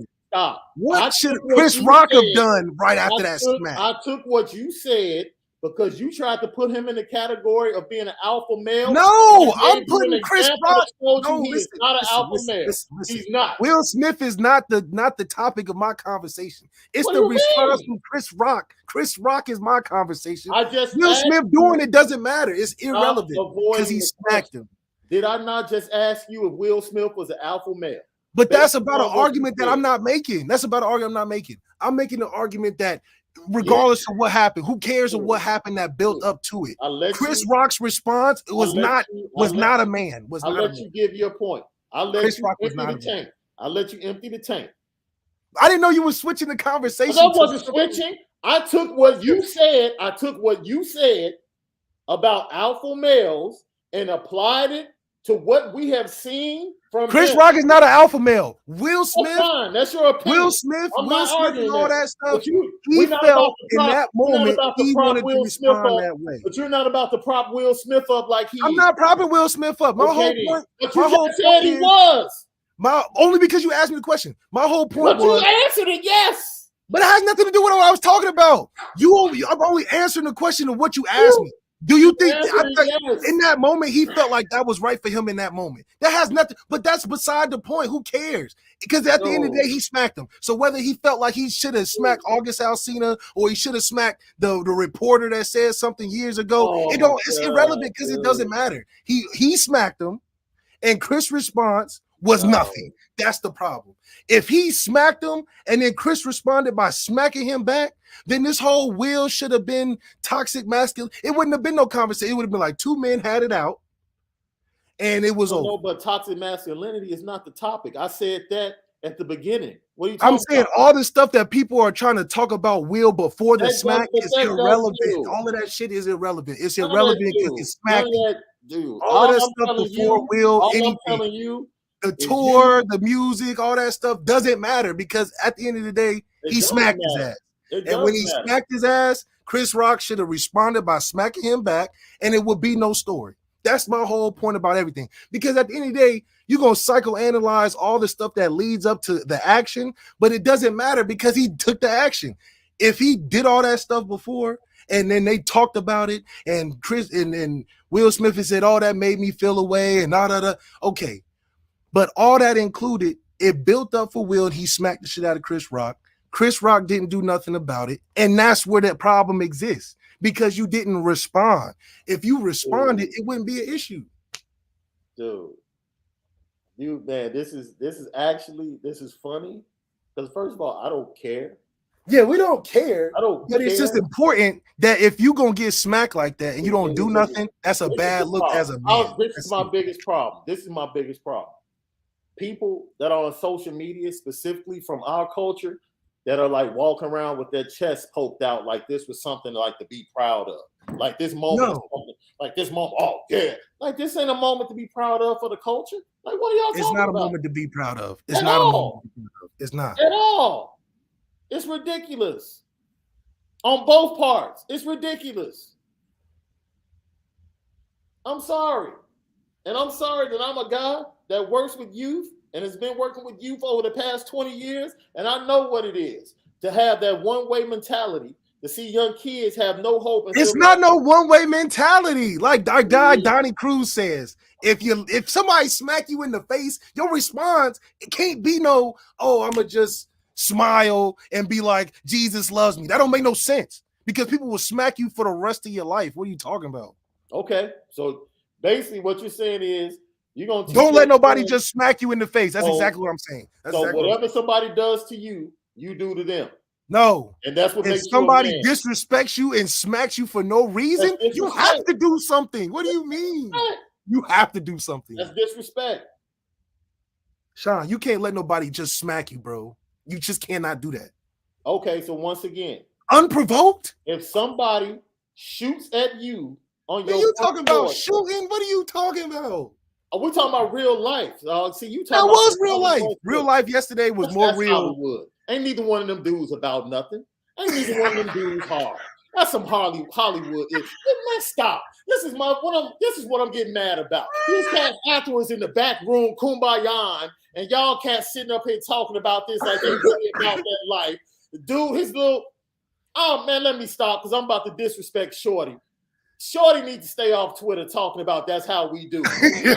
Speaker 2: What should Chris Rock have done right after that smack?
Speaker 1: I took what you said because you tried to put him in the category of being an alpha male.
Speaker 2: No, I'm putting Chris Rock. No,
Speaker 1: he's not an alpha male.
Speaker 2: Listen.
Speaker 1: He's not.
Speaker 2: Will Smith is not the topic of my conversation. It's the response from Chris Rock. Chris Rock is my conversation. Will Smith doing it doesn't matter. It's irrelevant because he smacked him.
Speaker 1: Did I not just ask you if Will Smith was an alpha male?
Speaker 2: But that's about an argument that I'm not making. That's about an argument I'm not making. I'm making an argument that regardless of what happened, who cares of what happened that built up to it? Chris Rock's response was not a man.
Speaker 1: I'll let you give your point. I'll let you empty the tank. I'll let you empty the tank.
Speaker 2: I didn't know you were switching the conversation.
Speaker 1: I wasn't switching. I took what you said. I took what you said about alpha males and applied it to what we have seen from
Speaker 2: Chris Rock is not an alpha male. Will Smith,
Speaker 1: fine. That's your opinion.
Speaker 2: Will Smith and all that stuff. He felt in that moment he wanted to respond that way.
Speaker 1: But you're not about to prop Will Smith up like he.
Speaker 2: I'm not propping Will Smith up. My whole point.
Speaker 1: But you just said he was.
Speaker 2: Only because you asked me the question. My whole point was.
Speaker 1: You answered it, yes.
Speaker 2: But it has nothing to do with what I was talking about. I'm only answering the question of what you asked me. Do you think in that moment he felt like that was right for him in that moment? That has nothing, but that's beside the point. Who cares? Because at the end of the day, he smacked him. So whether he felt like he should have smacked August Alsina or he should have smacked the reporter that said something years ago, it's irrelevant because it doesn't matter. He smacked him, and Chris' response was nothing. That's the problem. If he smacked him and then Chris responded by smacking him back, then this whole Will should have been toxic masculine. It wouldn't have been no conversation. It would have been like two men had it out and it was over.
Speaker 1: No, but toxic masculinity is not the topic. I said that at the beginning. What are you talking
Speaker 2: I'm saying
Speaker 1: about?
Speaker 2: all the stuff that people are trying to talk about Will before the smack is irrelevant. All of that shit is irrelevant. It's irrelevant because he smacked him. All of that stuff before Will, anything.
Speaker 1: I'm telling you,
Speaker 2: the tour, the music, all that stuff doesn't matter because at the end of the day, he smacked his ass. And when he smacked his ass, Chris Rock should have responded by smacking him back, and it would be no story. That's my whole point about everything. Because at the end of the day, you're going to psychoanalyze all the stuff that leads up to the action, but it doesn't matter because he took the action. If he did all that stuff before, and then they talked about it, and Chris and Will Smith has said, "Oh, that made me feel away," and okay. But all that included, it built up for Will, and he smacked the shit out of Chris Rock. Chris Rock didn't do nothing about it. And that's where that problem exists because you didn't respond. If you responded, it wouldn't be an issue.
Speaker 1: Dude, man, this is funny. Because first of all, I don't care.
Speaker 2: Yeah, we don't care.
Speaker 1: I don't
Speaker 2: but
Speaker 1: care.
Speaker 2: It's just important that if you're going to get smacked like that and you don't do nothing, that's a bad look as a man.
Speaker 1: This is my biggest problem. People that are on social media, specifically from our culture, that are like walking around with their chest poked out like this was something like to be proud of. Like this moment, oh yeah. Like this ain't a moment to be proud of for the culture. Like what are y'all talking about?
Speaker 2: It's not a moment to be proud of. It's
Speaker 1: At
Speaker 2: not
Speaker 1: all.
Speaker 2: a moment to be proud of. It's not.
Speaker 1: At all. It's ridiculous. On both parts. It's ridiculous. I'm sorry. And I'm sorry that I'm a guy that works with youth and has been working with youth over the past 20 years, and I know what it is to have that one-way mentality, to see young kids have no hope.
Speaker 2: It's not no one-way mentality. Like our guy Donnie Cruz says, if somebody smack you in the face, your response, it can't be no, oh, I'ma just smile and be like, Jesus loves me. That don't make no sense because people will smack you for the rest of your life. What are you talking about?
Speaker 1: Okay, so basically what you're saying is you're going to
Speaker 2: don't let nobody just smack you in the face. That's exactly what I'm saying.
Speaker 1: Whatever somebody does to you, you do to them.
Speaker 2: No.
Speaker 1: And that's what makes
Speaker 2: somebody disrespects you and smacks you for no reason, you have to do something. What do you mean? You have to do something.
Speaker 1: That's disrespect.
Speaker 2: Shaun, you can't let nobody just smack you, bro. You just cannot do that.
Speaker 1: Okay, so once again,
Speaker 2: unprovoked?
Speaker 1: If somebody shoots at you on your
Speaker 2: you talking about shooting? What are you talking about?
Speaker 1: We're talking about real life. See, you
Speaker 2: That
Speaker 1: talking
Speaker 2: was
Speaker 1: about
Speaker 2: real life. Real life yesterday was more
Speaker 1: that's
Speaker 2: real.
Speaker 1: Hollywood. Ain't neither one of them dudes about nothing. Ain't neither one of them dudes hard. That's some Hollywood. Man, stop. This is what I'm getting mad about. These cats afterwards in the back room, kumbaya, and y'all cats sitting up here talking about this like they really about that life. The dude, his little, oh man, let me stop because I'm about to disrespect Shorty. Shorty needs to stay off Twitter talking about that's how we do. He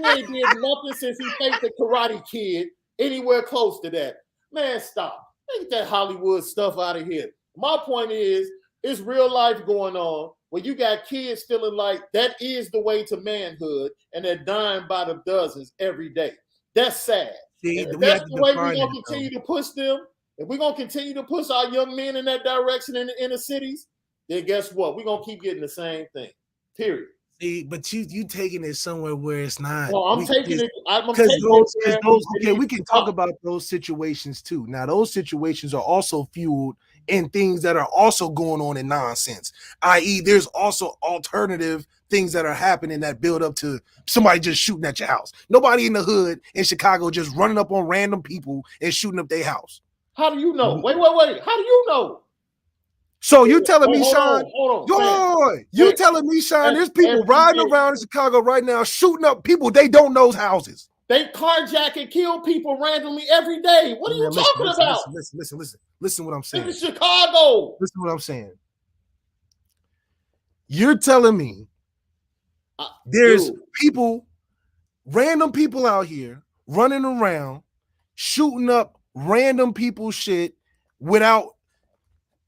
Speaker 1: ain't did nothing since he faced the Karate Kid anywhere close to that. Man, stop. Get that Hollywood stuff out of here. My point is, it's real life going on where you got kids feeling like that is the way to manhood and they're dying by the dozens every day. That's sad. See, if that's the way we're going to continue to push them, if we're going to continue to push our young men in that direction in the inner cities, then guess what? We're going to keep getting the same thing, period.
Speaker 2: See, but you taking it somewhere where it's not.
Speaker 1: Well, I'm taking it.
Speaker 2: Okay, we can talk about those situations too. Now, those situations are also fueled in things that are also going on in nonsense, i.e., there's also alternative things that are happening that build up to somebody just shooting at your house. Nobody in the hood in Chicago just running up on random people and shooting up their house.
Speaker 1: How do you know? Wait. How do you know?
Speaker 2: So you telling me, Shaun? You telling me, Shaun? There's people riding around in Chicago right now shooting up people they don't know's houses.
Speaker 1: They carjack and kill people randomly every day. What are you talking about?
Speaker 2: Listen what I'm saying.
Speaker 1: This is Chicago.
Speaker 2: Listen what I'm saying. You're telling me there's people, random people out here running around shooting up random people's shit without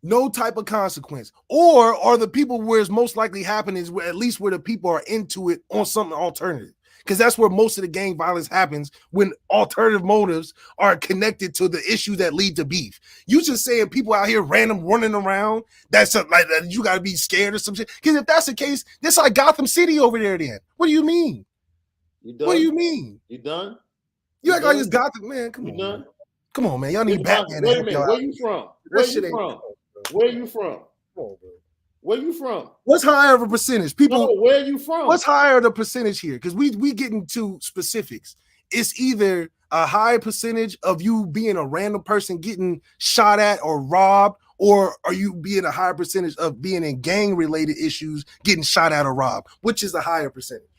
Speaker 2: no type of consequence, or are the people where it's most likely happening is where at least where the people are into it on something alternative, because that's where most of the gang violence happens, when alternative motives are connected to the issues that lead to beef. You just saying people out here random running around, that's like that, you got to be scared or some shit, because if that's the case, this like Gotham City over there then. What do you mean? What do you mean?
Speaker 1: You done?
Speaker 2: You act like it's Gotham, man. Come on, man. Come on, man. Y'all need Batman.
Speaker 1: Wait a minute. Where you from? Where you from? Where you from?
Speaker 2: What's higher of a percentage? People,
Speaker 1: where you from?
Speaker 2: What's higher the percentage here? Because we get into specifics. It's either a high percentage of you being a random person getting shot at or robbed, or are you being a higher percentage of being in gang-related issues, getting shot at or robbed? Which is a higher percentage?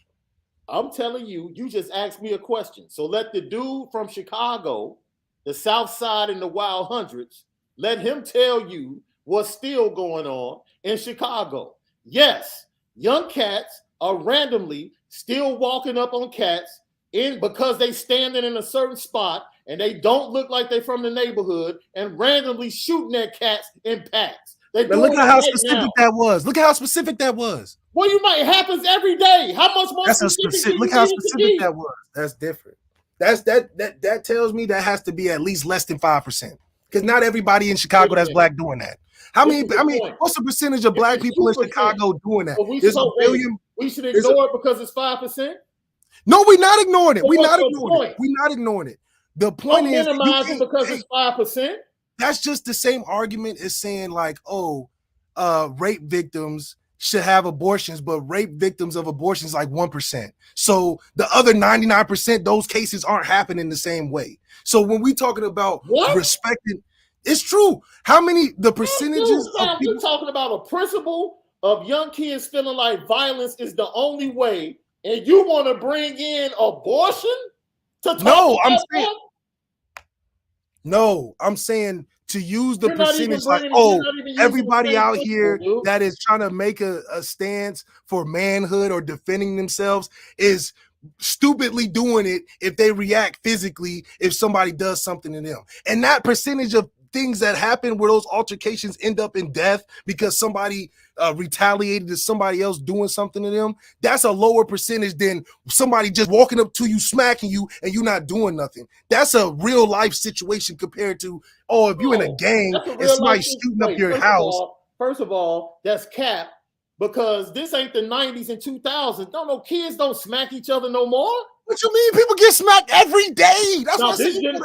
Speaker 1: I'm telling you, you just asked me a question. So let the dude from Chicago, the South Side in the Wild Hundreds, let him tell you what's still going on in Chicago. Yes, young cats are randomly still walking up on cats because they standing in a certain spot and they don't look like they're from the neighborhood and randomly shooting at cats in packs.
Speaker 2: Look at how specific that was. Look at how specific that was.
Speaker 1: Well, you might happens every day. How much more specific?
Speaker 2: Look how specific that was. That's different. That tells me that has to be at least less than 5%. Because not everybody in Chicago that's black doing that. How many? What's the percentage of black people in Chicago doing that?
Speaker 1: There's a billion. We should ignore it because it's 5%.
Speaker 2: No, we're not ignoring it. We're not ignoring it. The point is,
Speaker 1: minimizing because it's 5%.
Speaker 2: That's just the same argument as saying like, rape victims should have abortions, but rape victims of abortions like 1%. So the other 99%, those cases aren't happening the same way. So when we talking about respecting, it's true. How many the percentages of people,
Speaker 1: you're talking about a principle of young kids feeling like violence is the only way, and you want to bring in abortion to talk
Speaker 2: I'm saying to use the percentage like, everybody out here that is trying to make a stance for manhood or defending themselves is stupidly doing it if they react physically if somebody does something to them. And that percentage of things that happen where those altercations end up in death because somebody retaliated to somebody else doing something to them, that's a lower percentage than somebody just walking up to you, smacking you, and you not doing nothing. That's a real life situation compared to, if you're in a gang and somebody shooting up your house.
Speaker 1: First of all, that's cap, because this ain't the 90s and 2000s. No, kids don't smack each other no more.
Speaker 2: What you mean? People get smacked every day. That's what I'm saying.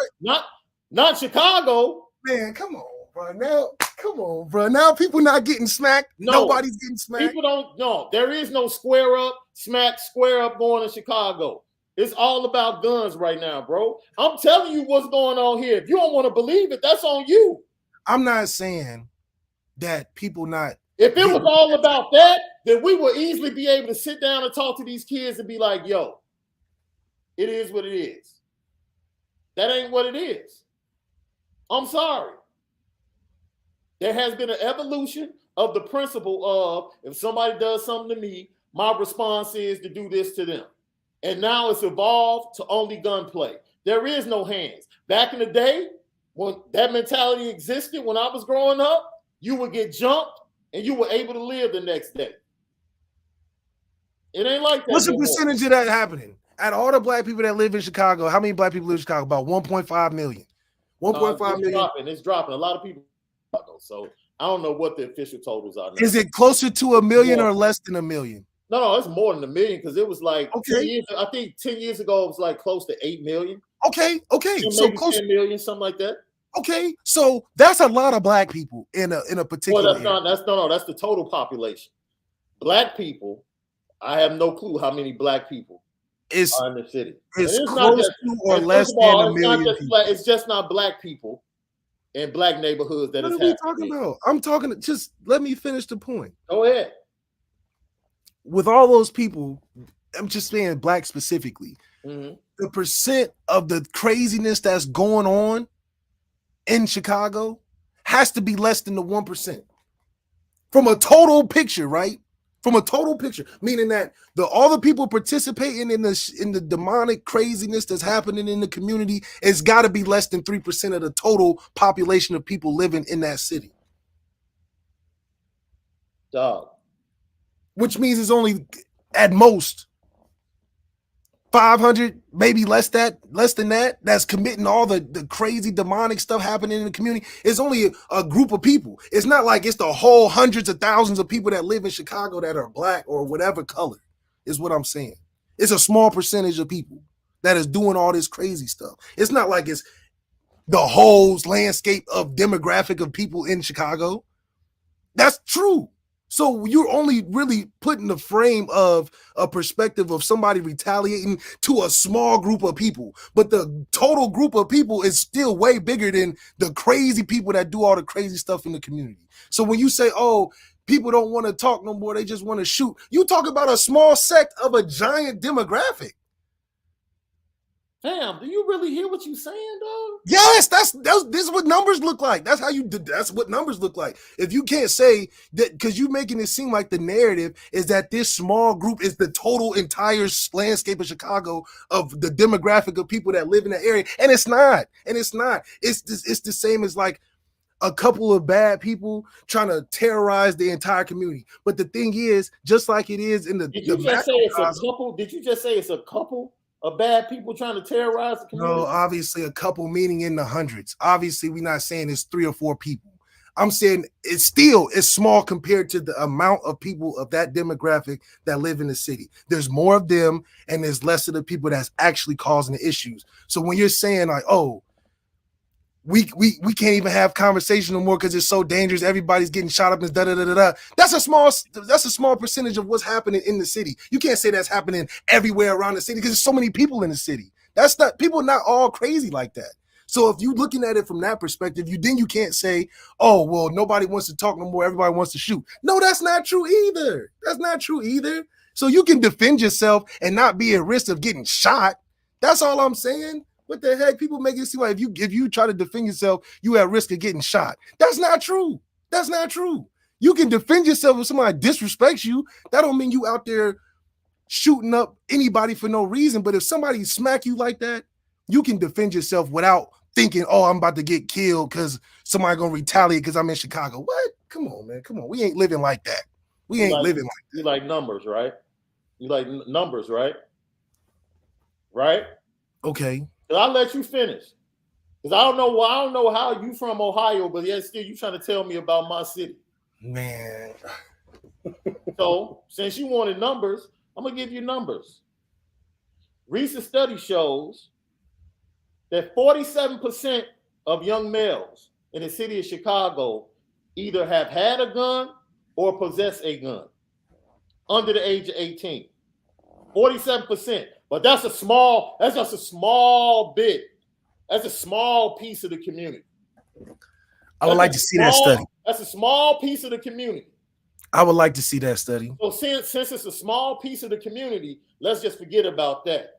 Speaker 1: Not Chicago.
Speaker 2: Man, come on. bro. Now, come on, bro. Now people not getting smacked.
Speaker 1: No,
Speaker 2: nobody's getting smacked.
Speaker 1: People don't know. There is no square up going in Chicago. It's all about guns right now, bro. I'm telling you what's going on here. If you don't want to believe it, that's on you.
Speaker 2: I'm not saying that people not.
Speaker 1: If it was all about that, then we would easily be able to sit down and talk to these kids and be like, yo, it is what it is. That ain't what it is. I'm sorry. There has been an evolution of the principle of if somebody does something to me, my response is to do this to them. And now it's evolved to only gunplay. There is no hands. Back in the day, when that mentality existed, when I was growing up, you would get jumped and you were able to live the next day. It ain't like that.
Speaker 2: What's the percentage of that happening? At all the black people that live in Chicago, how many black people live in Chicago? About 1.5 million. 1.5 million.
Speaker 1: It's dropping. A lot of people. So I don't know what the official totals are now.
Speaker 2: Is it closer to a million or less than a million?
Speaker 1: No, it's more than a million because it was like 10 years. I think 10 years ago it was like close to 8 million.
Speaker 2: Okay.
Speaker 1: So close to 10 million, something like that.
Speaker 2: Okay, so that's a lot of black people in a particular.
Speaker 1: Well, that's the total population. Black people, I have no clue how many black people are in the city.
Speaker 2: It's close to or less than a million.
Speaker 1: It's just not black people in black neighborhoods that
Speaker 2: what
Speaker 1: is
Speaker 2: are we talking about? I'm talking. Just let me finish the point.
Speaker 1: Go ahead.
Speaker 2: With all those people, I'm just saying black specifically.
Speaker 1: Mm-hmm.
Speaker 2: The percent of the craziness that's going on in Chicago has to be less than the 1%. From a total picture, right? From a total picture, meaning that all the people participating in the demonic craziness that's happening in the community, it's got to be less than 3% of the total population of people living in that city.
Speaker 1: Dog.
Speaker 2: Which means it's only at most 500, maybe less than that, that's committing all the crazy demonic stuff happening in the community. It's only a group of people. It's not like it's the whole hundreds of thousands of people that live in Chicago that are black or whatever color, is what I'm saying. It's a small percentage of people that is doing all this crazy stuff. It's not like it's the whole landscape of demographic of people in Chicago. That's true. So you're only really putting the frame of a perspective of somebody retaliating to a small group of people. But the total group of people is still way bigger than the crazy people that do all the crazy stuff in the community. So when you say, oh, people don't want to talk no more, they just want to shoot, you talk about a small sect of a giant demographic.
Speaker 1: Damn, do you really hear what you're saying, dog?
Speaker 2: Yes, this is what numbers look like. That's what numbers look like. If you can't say that, because you're making it seem like the narrative is that this small group is the total entire landscape of Chicago of the demographic of people that live in that area, and it's not. It's the same as like a couple of bad people trying to terrorize the entire community. But the thing is, just like it is in
Speaker 1: Did you just say it's a couple of bad people trying to terrorize the community?
Speaker 2: No, obviously a couple, meaning in the hundreds. Obviously, we're not saying it's 3 or 4 people. I'm saying it's small compared to the amount of people of that demographic that live in the city. There's more of them, and there's less of the people that's actually causing the issues. So when you're saying like, oh, we can't even have conversation no more because it's so dangerous, everybody's getting shot up and da-da-da-da-da. That's a small percentage of what's happening in the city. You can't say that's happening everywhere around the city because there's so many people in the city. People are not all crazy like that. So if you're looking at it from that perspective, you can't say, oh, well, nobody wants to talk no more, everybody wants to shoot. No, that's not true either. So you can defend yourself and not be at risk of getting shot. That's all I'm saying. What the heck? People make it seem like if you try to defend yourself, you at risk of getting shot. That's not true. You can defend yourself if somebody disrespects you. That don't mean you out there shooting up anybody for no reason. But if somebody smack you like that, you can defend yourself without thinking, oh, I'm about to get killed because somebody gonna retaliate because I'm in Chicago. What? Come on, man. Come on. We ain't living like that.
Speaker 1: You like numbers, right? You like numbers, right? Right?
Speaker 2: Okay.
Speaker 1: I'll let you finish. Because I don't know how you from Ohio, but yet still you trying to tell me about my city.
Speaker 2: Man.
Speaker 1: So since you wanted numbers, I'm gonna give you numbers. Recent study shows that 47% of young males in the city of Chicago either have had a gun or possess a gun under the age of 18. 47%. But that's just a small bit. That's a small piece of the community.
Speaker 2: I would like to see that study.
Speaker 1: That's a small piece of the community.
Speaker 2: I would like to see that study.
Speaker 1: So since it's a small piece of the community, let's just forget about that.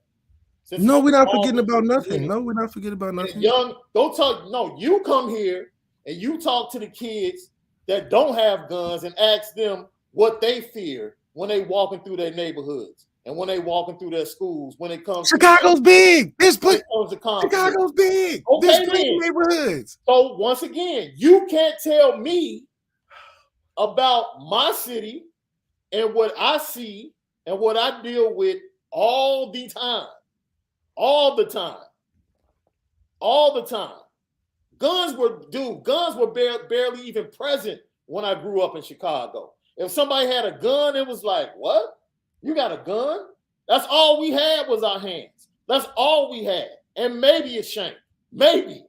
Speaker 2: No, we're not forgetting about nothing. No, we're not forgetting about nothing.
Speaker 1: You come here and you talk to the kids that don't have guns and ask them what they fear when they walking through their neighborhoods and when they walking through their schools. When it comes,
Speaker 2: Chicago's big.
Speaker 1: Chicago's
Speaker 2: big.
Speaker 1: Okay,
Speaker 2: there's great neighborhoods.
Speaker 1: So once again, you can't tell me about my city and what I see and what I deal with all the time. All the time. Guns were barely even present when I grew up in Chicago. If somebody had a gun, it was like, what? You got a gun? That's all we had was our hands. That's all we had. And maybe a shank. Maybe.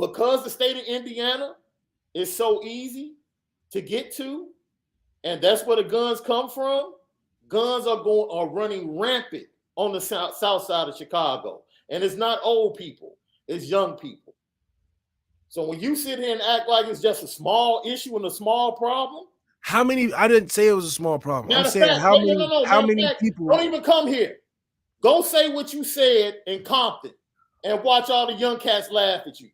Speaker 1: Because the state of Indiana is so easy to get to, and that's where the guns come from, guns are running rampant on the south side of Chicago. And it's not old people, it's young people. So when you sit here and act like it's just a small issue and a small problem.
Speaker 2: How many? I didn't say it was a small problem. I'm saying how many people.
Speaker 1: Don't even come here. Go say what you said in Compton and watch all the young cats laugh at you.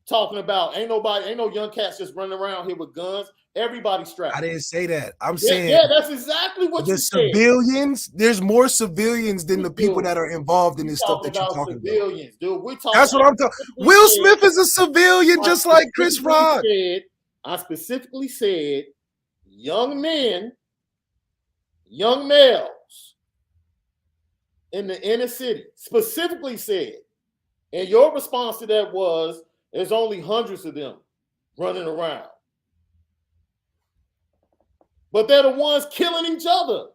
Speaker 1: Talking about ain't no young cats just running around here with guns. Everybody strapped.
Speaker 2: I didn't say that. I'm saying
Speaker 1: that's exactly what you said.
Speaker 2: Civilians. There's more civilians than the people that are involved in this stuff that you're talking about.
Speaker 1: Dude, we're talking.
Speaker 2: That's what I'm talking. Will Smith is a civilian, just like Chris Rock.
Speaker 1: I specifically said, young men, young males in the inner city. Specifically said, and your response to that was, there's only hundreds of them running around. But they're the ones killing each other.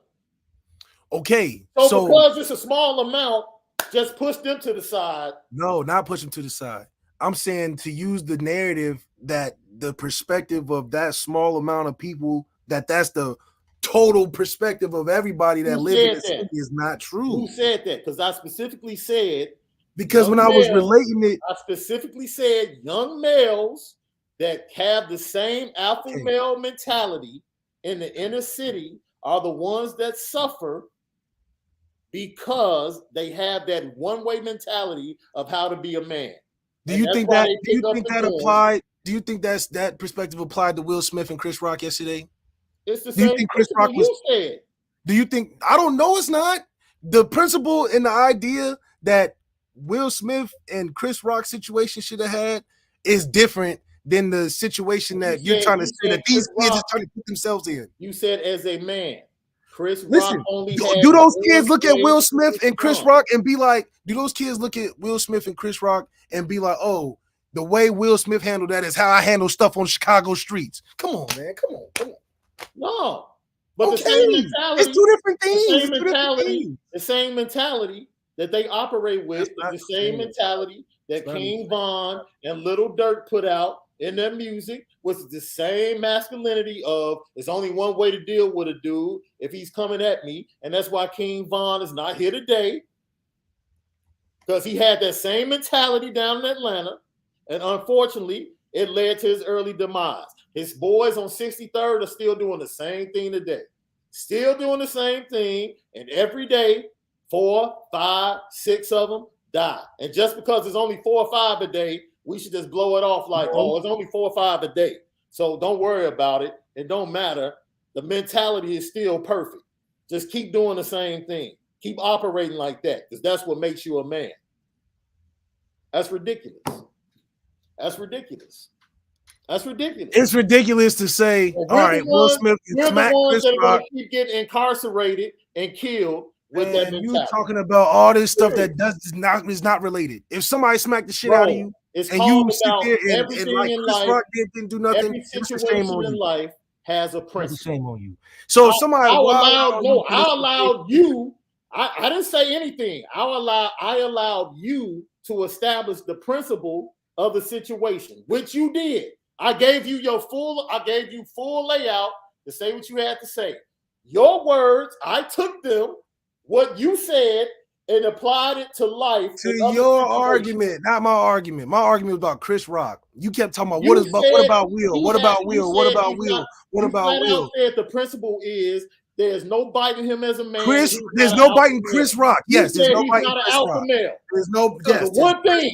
Speaker 2: Okay.
Speaker 1: So because it's a small amount, just push them to the side.
Speaker 2: No, not push them to the side. I'm saying to use the narrative that the perspective of that small amount of people, that's the total perspective of everybody that live in the city is not true.
Speaker 1: Who said that? Because I specifically said.
Speaker 2: Because when I was relating it.
Speaker 1: I specifically said young males that have the same alpha male mentality in the inner city are the ones that suffer because they have that one-way mentality of how to be a man.
Speaker 2: Do you think that applied? Do you think that perspective applied to Will Smith and Chris Rock yesterday?
Speaker 1: It's the same. Do you think Chris Rock said?
Speaker 2: Do you think? I don't know. It's not the principle and the idea that Will Smith and Chris Rock situation should have had is different than the situation that you're trying to say that these kids are trying to put themselves in.
Speaker 1: You said as a man, Chris
Speaker 2: Listen,
Speaker 1: Rock only
Speaker 2: do those kids look at Will Smith and Chris Rock and be like, do those kids look at Will Smith and Chris Rock and be like, oh, the way Will Smith handled that is how I handle stuff on Chicago streets? Come on, man. Come on.
Speaker 1: No. But the same mentality.
Speaker 2: It's two different things.
Speaker 1: The same mentality that they operate with is the same mentality that King Von and Little Durk put out in their music, was the same masculinity of there's only one way to deal with a dude if he's coming at me. And that's why King Von is not here today, because he had that same mentality down in Atlanta. And unfortunately, it led to his early demise. His boys on 63rd are still doing the same thing today. Still doing the same thing. And every day, 4, 5, 6 of them die. And just because it's only 4 or 5 a day, we should just blow it off like, oh, it's only 4 or 5 a day. So don't worry about it. It don't matter. The mentality is still perfect. Just keep doing the same thing. Keep operating like that, because that's what makes you a man. That's ridiculous. It's
Speaker 2: ridiculous to say, all right, Will Smith can smack Chris Rock.
Speaker 1: Keep getting incarcerated and killed with that mentality.
Speaker 2: You talking about all this stuff that is not related. If somebody smacked the shit out of you,
Speaker 1: and
Speaker 2: you sit there and like Chris Rock didn't do nothing,
Speaker 1: every situation in life has a principle.
Speaker 2: Shame on you. So if somebody
Speaker 1: I I didn't say anything. I allowed you to establish the principle of the situation, which you did. I gave you full layout to say what you had to say. Your words, I took them, what you said, and applied it to life.
Speaker 2: To your argument, not my argument. My argument was about Chris Rock. You kept talking about what about Will? What about Will? What about Will? What about Will?
Speaker 1: Said the principle is there's no biting him as a man.
Speaker 2: There's no biting Chris Rock. Yes, there's no biting Chris Rock.
Speaker 1: Male.
Speaker 2: There's no
Speaker 1: one thing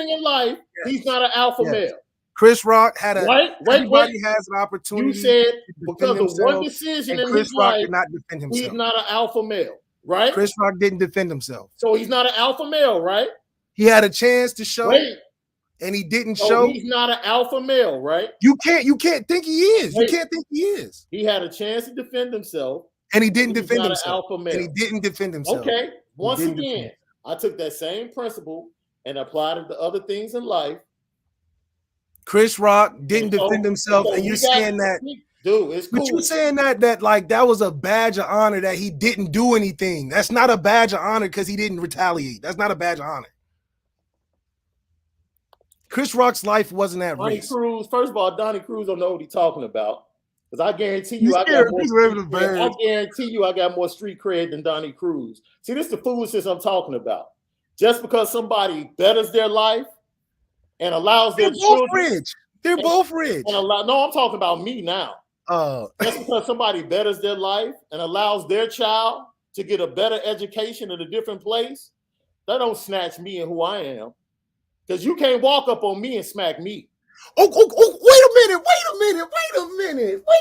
Speaker 1: in life, he's not an alpha male.
Speaker 2: Chris Rock had everybody has an opportunity.
Speaker 1: You said because of one decision in
Speaker 2: Chris
Speaker 1: his
Speaker 2: Rock
Speaker 1: life,
Speaker 2: did not defend himself.
Speaker 1: He's not an alpha male, right?
Speaker 2: Chris Rock didn't defend himself.
Speaker 1: So he's not an alpha male, right?
Speaker 2: He had a chance to show, and he didn't show.
Speaker 1: He's not an alpha male, right?
Speaker 2: You can't think he is. You can't think he is.
Speaker 1: He had a chance to defend himself,
Speaker 2: and he didn't defend himself.
Speaker 1: Alpha male.
Speaker 2: And he didn't defend himself.
Speaker 1: Okay. Once again, I took that same principle and applied it to other things in life.
Speaker 2: Chris Rock didn't defend himself, and you're saying that,
Speaker 1: dude, it's cool.
Speaker 2: But you're saying that like that was a badge of honor that he didn't do anything. That's not a badge of honor because he didn't retaliate. That's not a badge of honor. Chris Rock's life wasn't at risk.
Speaker 1: Cruz, first of all, Donnie Cruz don't know what he's talking about. Because I guarantee you, I got more street cred than Donnie Cruz. See, this is the foolishness I'm talking about. Just because somebody betters their life and allows their children,
Speaker 2: rich. They're both rich.
Speaker 1: No, I'm talking about me now. Just because somebody betters their life and allows their child to get a better education in a different place, that don't snatch me and who I am. Because you can't walk up on me and smack me.
Speaker 2: Oh, wait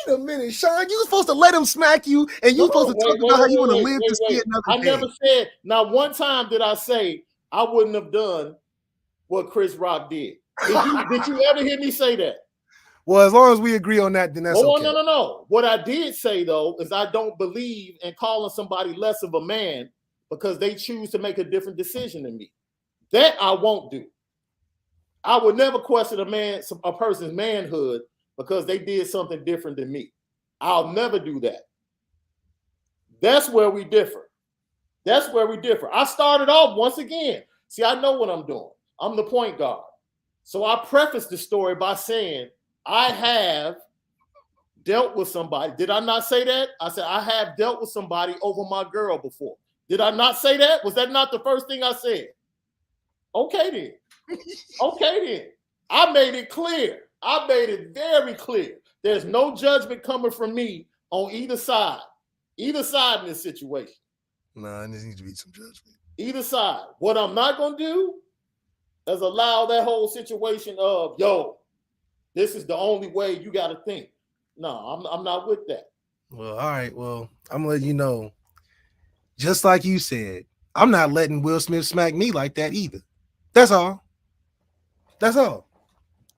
Speaker 2: a minute, Shaun. You were supposed to let him smack you, and you were supposed to talk about how you want to live to see another day.
Speaker 1: I never said, not one time did I say I wouldn't have done what Chris Rock did. Did you ever hear me say that?
Speaker 2: Well, as long as we agree on that, then that's okay.
Speaker 1: No. What I did say, though, is I don't believe in calling somebody less of a man because they choose to make a different decision than me. That I won't do. I would never question a person's manhood because they did something different than me. I'll never do that. That's where we differ. I started off once again. See, I know what I'm doing. I'm the point guard. So I prefaced the story by saying, I have dealt with somebody. Did I not say that? I said, I have dealt with somebody over my girl before. Did I not say that? Was that not the first thing I said? Okay, then. I made it clear. I made it very clear. There's no judgment coming from me on either side. Either side in this situation.
Speaker 2: Nah, there needs to be some judgment.
Speaker 1: Either side. What I'm not going to do is allow that whole situation of, this is the only way you got to think. No, I'm not with that.
Speaker 2: Well, all right. Well, I'm going to let you know, just like you said, I'm not letting Will Smith smack me like that either. That's all.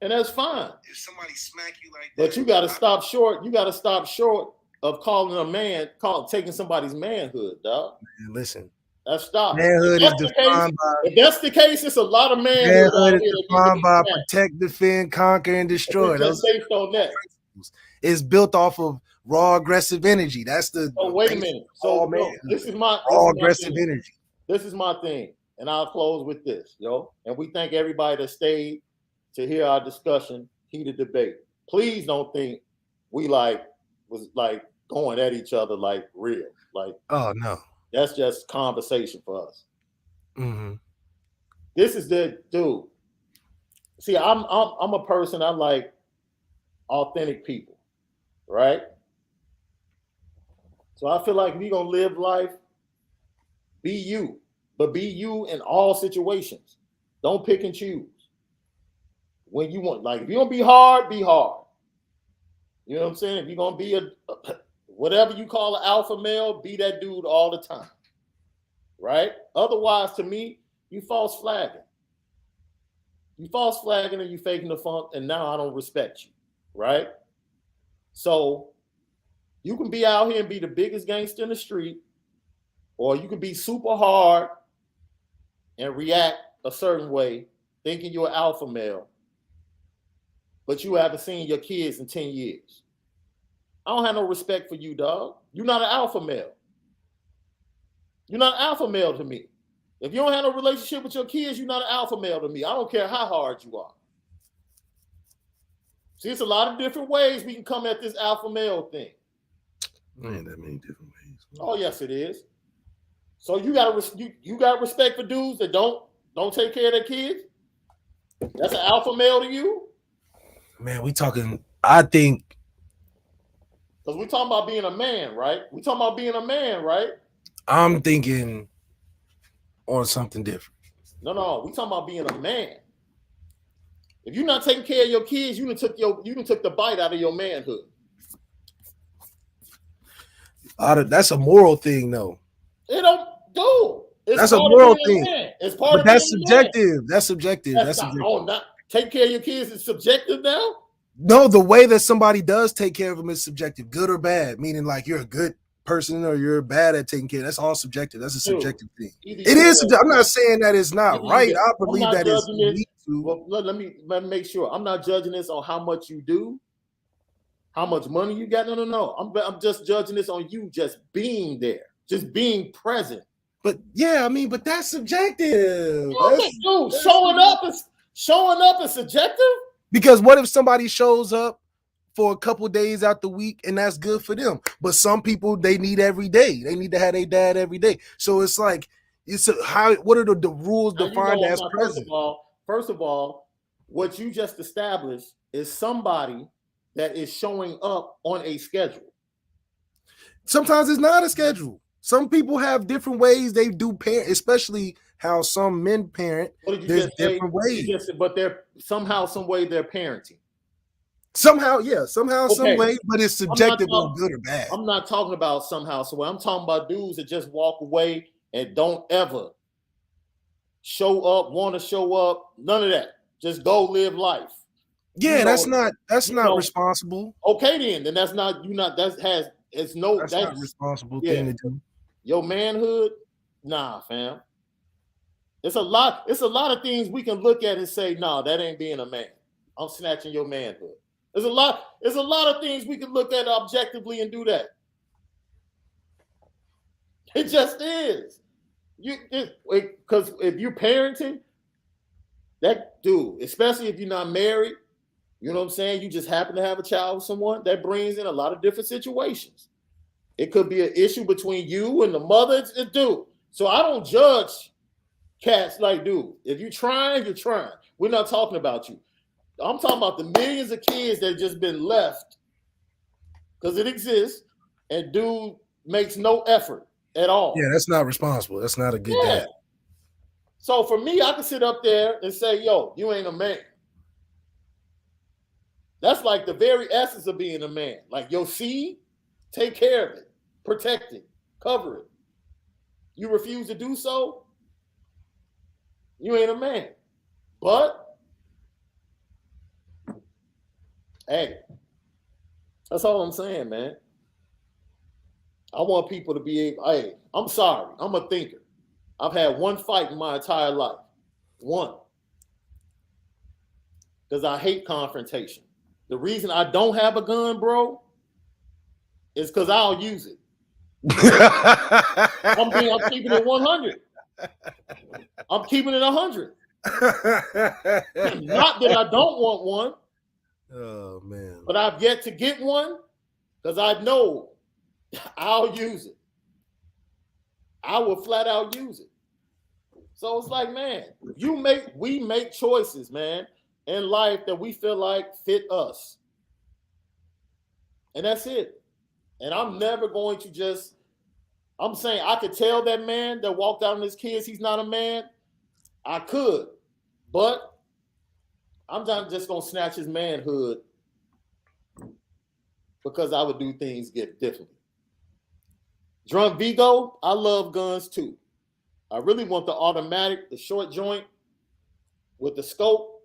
Speaker 1: And that's fine.
Speaker 2: If somebody smack you like that.
Speaker 1: But you got to stop short. You got to stop short of calling a man, taking somebody's manhood, dog. Man,
Speaker 2: listen.
Speaker 1: That's stop.
Speaker 2: Manhood is defined by.
Speaker 1: If that's the case, it's a lot of manhood.
Speaker 2: Manhood is defined by protect, defend, conquer, and destroy.
Speaker 1: That's based on that.
Speaker 2: It's built off of raw aggressive energy. That's the.
Speaker 1: Oh, wait a minute. So this is my
Speaker 2: raw aggressive energy.
Speaker 1: This is my thing, and I'll close with this, And we thank everybody that stayed to hear our discussion, heated debate. Please don't think we was going at each other like real.
Speaker 2: Oh no.
Speaker 1: That's just conversation for us.
Speaker 2: Mm-hmm.
Speaker 1: This is the dude. See, I'm a person, I like authentic people, right? So I feel like if you're gonna live life, be you, but be you in all situations. Don't pick and choose. When you want, if you're gonna be hard, be hard. You know what I'm saying? If you're gonna be whatever you call an alpha male, be that dude all the time, right? Otherwise, to me, you false flagging. You false flagging and you faking the funk, and now I don't respect you, right? So you can be out here and be the biggest gangster in the street, or you can be super hard and react a certain way, thinking you're an alpha male, but you haven't seen your kids in 10 years. I don't have no respect for you, dog. You're not an alpha male. You're not alpha male to me. If you don't have no relationship with your kids, you're not an alpha male to me. I don't care how hard you are. See, it's a lot of different ways we can come at this alpha male thing.
Speaker 2: Man, that many different ways.
Speaker 1: Oh, yes, it is. So you got respect for dudes that don't take care of their kids? That's an alpha male to you?
Speaker 2: Man, I think.
Speaker 1: Because we're talking about being a man, right?
Speaker 2: I'm thinking on something different.
Speaker 1: No, we talking about being a man. If you're not taking care of your kids, you done took the bite out of your manhood.
Speaker 2: That's a moral thing, though.
Speaker 1: It don't do.
Speaker 2: That's a moral thing.
Speaker 1: It's part of
Speaker 2: that's
Speaker 1: being
Speaker 2: subjective. That's subjective.
Speaker 1: Take care of your kids is subjective now?
Speaker 2: No, the way that somebody does take care of them is subjective, good or bad, meaning like you're a good person or you're bad at taking care. That's all subjective. That's a subjective thing. It is. I'm not saying that it's not right. I believe that it's need to.
Speaker 1: Well, let me make sure. I'm not judging this on how much you do, how much money you got. No. I'm just judging this on you just being there, just being present.
Speaker 2: But yeah, I mean, but that's subjective.
Speaker 1: Showing up is subjective.
Speaker 2: Because what if somebody shows up for a couple days out the week and that's good for them? But some people, they need every day. They need to have their dad every day. So it's like, what are the rules defined as present?
Speaker 1: First of all, what you just established is somebody that is showing up on a schedule.
Speaker 2: Sometimes it's not a schedule. Some people have different ways they do parent, especially how some men parent. There's different ways.
Speaker 1: But they're somehow, some way they're parenting.
Speaker 2: Somehow, yeah. Somehow, some way, but it's subjective on good or bad.
Speaker 1: I'm not talking about somehow, some way. I'm talking about dudes that just walk away and don't ever show up, want to show up, none of that. Just go live life.
Speaker 2: Yeah, that's not responsible.
Speaker 1: Okay, then that's not that's not
Speaker 2: a responsible thing to do.
Speaker 1: Your manhood, nah, fam. It's a lot of things we can look at and say, nah, that ain't being a man. I'm snatching your manhood. There's a lot of things we can look at objectively and do that. It just is. Because if you're parenting, that dude, especially if you're not married, you know what I'm saying? You just happen to have a child with someone, that brings in a lot of different situations. It could be an issue between you and the mother, dude. So I don't judge cats like, dude, if you're trying, you're trying. We're not talking about you. I'm talking about the millions of kids that have just been left because it exists, and dude makes no effort at all.
Speaker 2: Yeah, that's not responsible. That's not a good dad.
Speaker 1: So for me, I can sit up there and say, yo, you ain't a man. That's like the very essence of being a man. Like your seed, take care of it, protect it, cover it. You refuse to do so, you ain't a man. But, hey, that's all I'm saying, man. I want people to be able, hey, I'm sorry, I'm a thinker. I've had one fight in my entire life. One. Because I hate confrontation. The reason I don't have a gun, bro, is because I'll use it. I'm keeping it 100. I'm keeping it 100. Not that I don't want one.
Speaker 2: Oh, man.
Speaker 1: But I've yet to get one because I know I'll use it. I will flat out use it. So it's like, man, we make choices, man, in life that we feel like fit us. And that's it. And I'm never going to I'm saying I could tell that man that walked out on his kids he's not a man. I could. But I'm not just going to snatch his manhood because I would do things differently. Drunk Vigo, I love guns too. I really want the automatic, the short joint with the scope,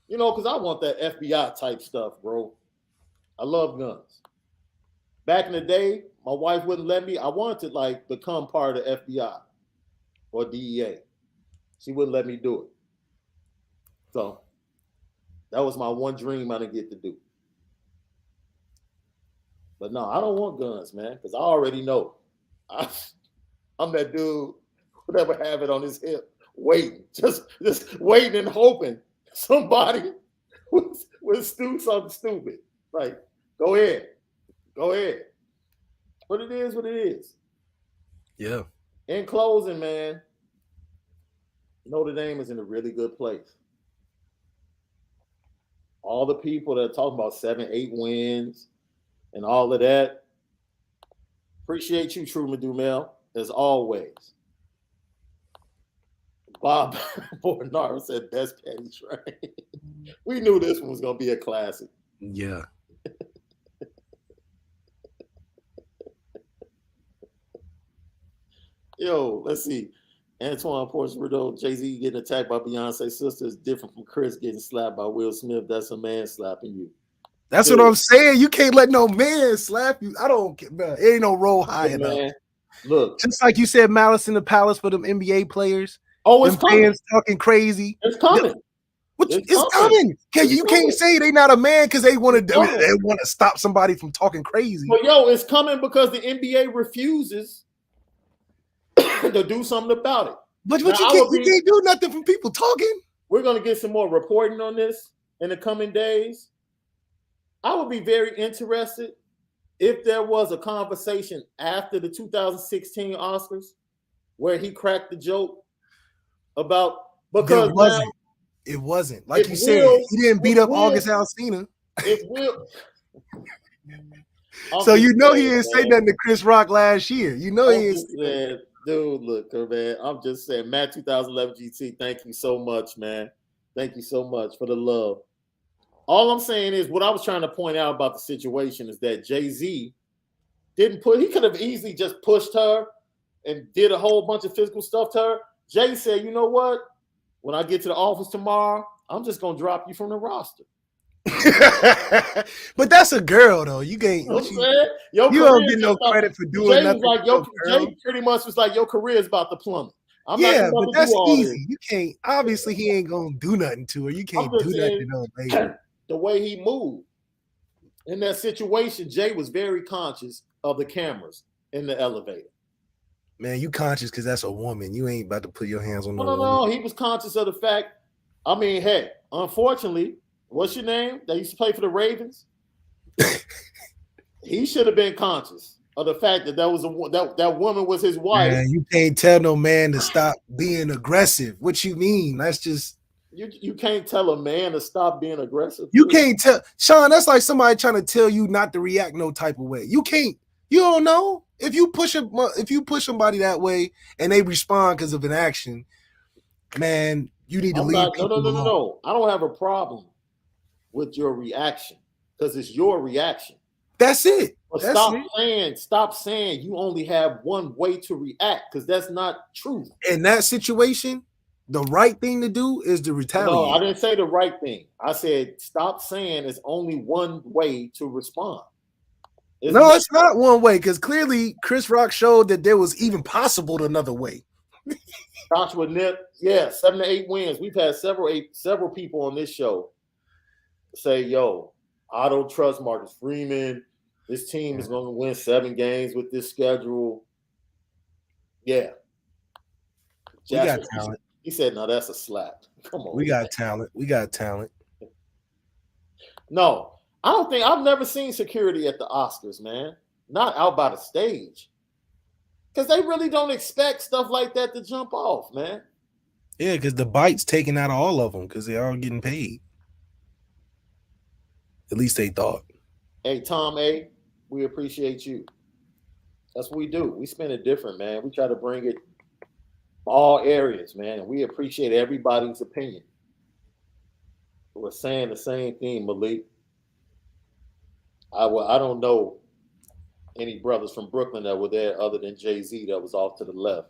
Speaker 1: because I want that FBI type stuff, bro. I love guns. Back in the day, my wife wouldn't let me. I wanted to become part of the FBI or DEA. She wouldn't let me do it. So that was my one dream I didn't get to do. But no, I don't want guns, man, because I already know. I'm that dude who never have it on his hip, waiting, just waiting and hoping somebody would do something stupid. Like, go ahead. But it is what it is.
Speaker 2: Yeah.
Speaker 1: In closing, man, Notre Dame is in a really good place. All the people that are talking about 7, 8 wins and all of that, appreciate you, Truman Dumel, as always. Bob Bornaro said best Petty train. We knew this one was going to be a classic.
Speaker 2: Yeah.
Speaker 1: Yo, let's see. Antoine Porce-Rideau, Jay-Z getting attacked by Beyonce's sister is different from Chris getting slapped by Will Smith. That's a man slapping you.
Speaker 2: That's
Speaker 1: Dude.
Speaker 2: what I'm saying. You can't let no man slap you. I don't care, bro. It ain't no roll high enough.
Speaker 1: Man, look.
Speaker 2: Just like you said, Malice in the Palace for them NBA players.
Speaker 1: Oh, it's coming.
Speaker 2: Fans talking crazy.
Speaker 1: It's coming.
Speaker 2: It's coming. You can't say they not a man because they want to stop somebody from talking crazy.
Speaker 1: But yo, it's coming because the NBA refuses to do something about it.
Speaker 2: But you can't do nothing from people talking.
Speaker 1: We're going to get some more reporting on this in the coming days. I would be very interested if there was a conversation after the 2016 Oscars where he cracked the joke about because
Speaker 2: it wasn't. Like you said, he didn't beat up August Alsina.
Speaker 1: It will.
Speaker 2: So you know he didn't say nothing to Chris Rock last year. You know he
Speaker 1: didn't. Dude, look, man. I'm just saying, Matt 2011 GT, thank you so much, man. Thank you so much for the love. All I'm saying is what I was trying to point out about the situation is that Jay-Z he could have easily just pushed her and did a whole bunch of physical stuff to her. Jay said, you know what? When I get to the office tomorrow, I'm just going to drop you from the roster.
Speaker 2: But that's a girl, though. You can't. You don't get no credit for doing nothing.
Speaker 1: Jay pretty much was like, your career is about to plummet.
Speaker 2: But that's easy. You can't. Obviously, he ain't gonna do nothing to her. You can't do nothing to no lady.
Speaker 1: The way he moved in that situation, Jay was very conscious of the cameras in the elevator.
Speaker 2: Man, you conscious because that's a woman. You ain't about to put your hands on
Speaker 1: No. He was conscious of the fact. I mean, hey, unfortunately. What's your name? That used to play for the Ravens. He should have been conscious of the fact that that woman was his wife.
Speaker 2: Man, you can't tell no man to stop being aggressive. What you mean? That's just
Speaker 1: you can't tell a man to stop being aggressive.
Speaker 2: You can't tell Shaun. That's like somebody trying to tell you not to react no type of way. You can't. You don't know if you push somebody that way and they respond because of an action. Man, you need to leave.
Speaker 1: No. I don't have a problem with your reaction because it's your reaction.
Speaker 2: That's it.
Speaker 1: But stop saying you only have one way to react because that's not truth.
Speaker 2: In that situation, the right thing to do is to retaliate.
Speaker 1: No, I didn't say the right thing. I said stop saying it's only one way to respond.
Speaker 2: It's not one way because clearly Chris Rock showed that there was even possible another way.
Speaker 1: Joshua Nip, 7 to 8 wins. We've had several people on this show say, yo, I don't trust Marcus Freeman. This team is going to win 7 games with this schedule. Yeah.
Speaker 2: We got talent.
Speaker 1: He said, no, that's a slap. Come on.
Speaker 2: We got talent.
Speaker 1: No, I've never seen security at the Oscars, man. Not out by the stage. Because they really don't expect stuff like that to jump off, man.
Speaker 2: Yeah, because the bite's taken out of all of them because they're all getting paid. At least they thought.
Speaker 1: Hey, Tom A., we appreciate you. That's what we do. We spin it different, man. We try to bring it all areas, man, and we appreciate everybody's opinion. We're saying the same thing, Malik. I don't know any brothers from Brooklyn that were there other than Jay-Z that was off to the left.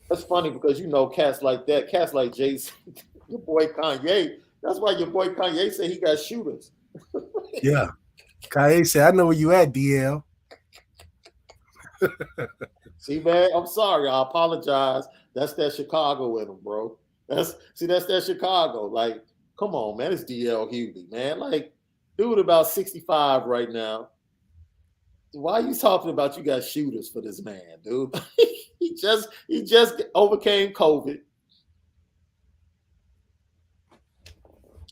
Speaker 1: That's funny because cats like that, cats like Jay-Z, your boy Kanye. That's why your boy Kanye said he got shooters.
Speaker 2: Yeah. Kanye said, I know where you at, DL.
Speaker 1: See, man, I'm sorry. I apologize. That's that Chicago in him, bro. That's that Chicago. Like, come on, man. It's DL Hughley, man. Like, Dude about 65 right now. Why are you talking about you got shooters for this man, dude? he just overcame COVID.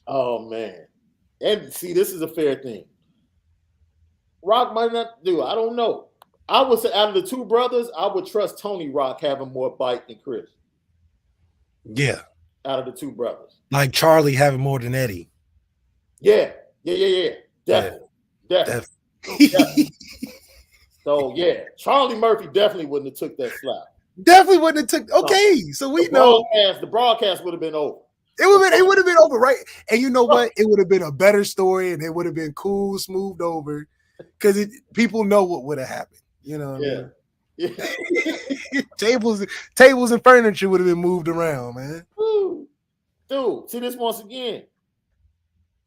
Speaker 1: Oh man. And see, this is a fair thing. Rock might not do. I don't know. I would say out of the two brothers, I would trust Tony Rock having more bite than Chris.
Speaker 2: Yeah.
Speaker 1: Out of the two brothers.
Speaker 2: Like Charlie having more than Eddie.
Speaker 1: Yeah. Definitely. So yeah, Charlie Murphy definitely wouldn't have took that slap.
Speaker 2: Definitely wouldn't have took. Okay, so we know
Speaker 1: the broadcast would have been over.
Speaker 2: It would have been over, right? And you know what? It would have been a better story, and it would have been cool, smoothed over, because people know what would have happened. You know what I mean? tables and furniture would have been moved around, man.
Speaker 1: Dude, see this once again.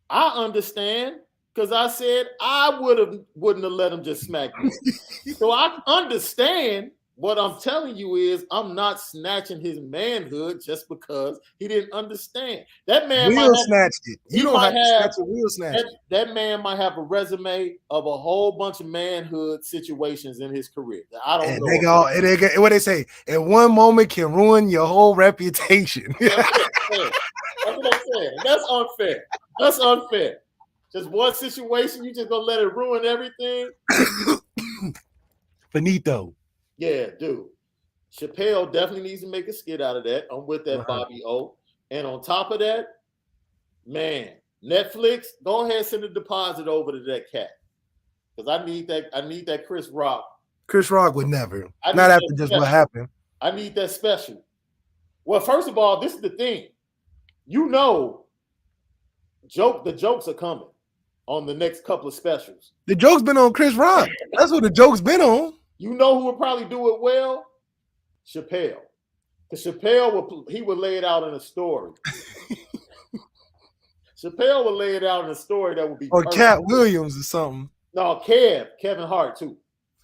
Speaker 1: I understand because I said I wouldn't have let him just smack me. So I understand. What I'm telling you is I'm not snatching his manhood just because he didn't understand. That man
Speaker 2: Will snatched it. You don't have to snatch it. Will snatched it.
Speaker 1: That man might have a resume of a whole bunch of manhood situations in his career. I don't know.
Speaker 2: What they say, in one moment can ruin your whole reputation.
Speaker 1: That's what I'm saying. That's unfair. Just one situation, you just gonna let it ruin everything?
Speaker 2: Finito.
Speaker 1: Yeah, dude. Chappelle definitely needs to make a skit out of that. I'm with that, Bobby O. And on top of that, man, Netflix, go ahead and send a deposit over to that cat. Because I need that Chris Rock.
Speaker 2: Chris Rock would never. Not after just what happened.
Speaker 1: I need that special. Well, first of all, this is the thing. You know, the jokes are coming on the next couple of specials.
Speaker 2: The joke's been on Chris Rock. That's what the joke's been on.
Speaker 1: You know who would probably do it well? Chappelle. Because Chappelle would lay it out in a story. Chappelle would lay it out in a story that would be
Speaker 2: or Cat Williams or something.
Speaker 1: No, Kevin Hart too.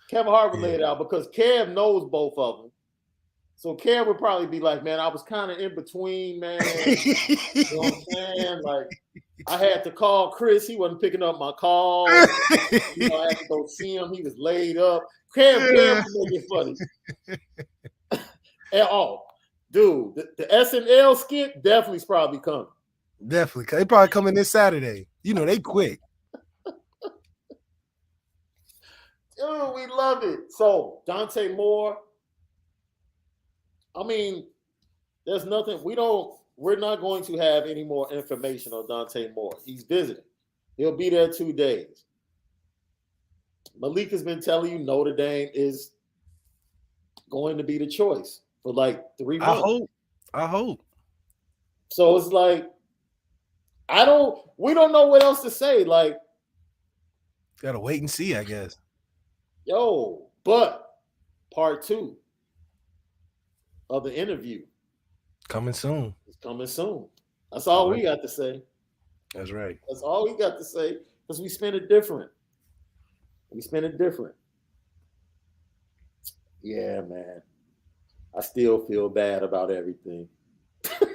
Speaker 1: Kevin Hart would lay it out because Kev knows both of them. So Kev would probably be like, man, I was kind of in between, man. You know what I'm saying? Like, I had to call Chris. He wasn't picking up my call. I had to go see him. He was laid up. Kev would make it funny. And dude, the SNL skit definitely is probably coming.
Speaker 2: Definitely. They probably coming this Saturday. You know, they quick.
Speaker 1: Dude, we love it. So, Dante Moore, I mean, there's nothing, we're not going to have any more information on Dante Moore. He's visiting. He'll be there 2 days. Malik has been telling you Notre Dame is going to be the choice for like 3 months.
Speaker 2: I hope.
Speaker 1: So it's like, we don't know what else to say. Like,
Speaker 2: gotta wait and see, I guess.
Speaker 1: But part 2 of the interview
Speaker 2: coming soon.
Speaker 1: It's coming soon. That's all we got to say.
Speaker 2: That's right.
Speaker 1: That's all we got to say because we spend it different. Yeah, man. I still feel bad about everything. I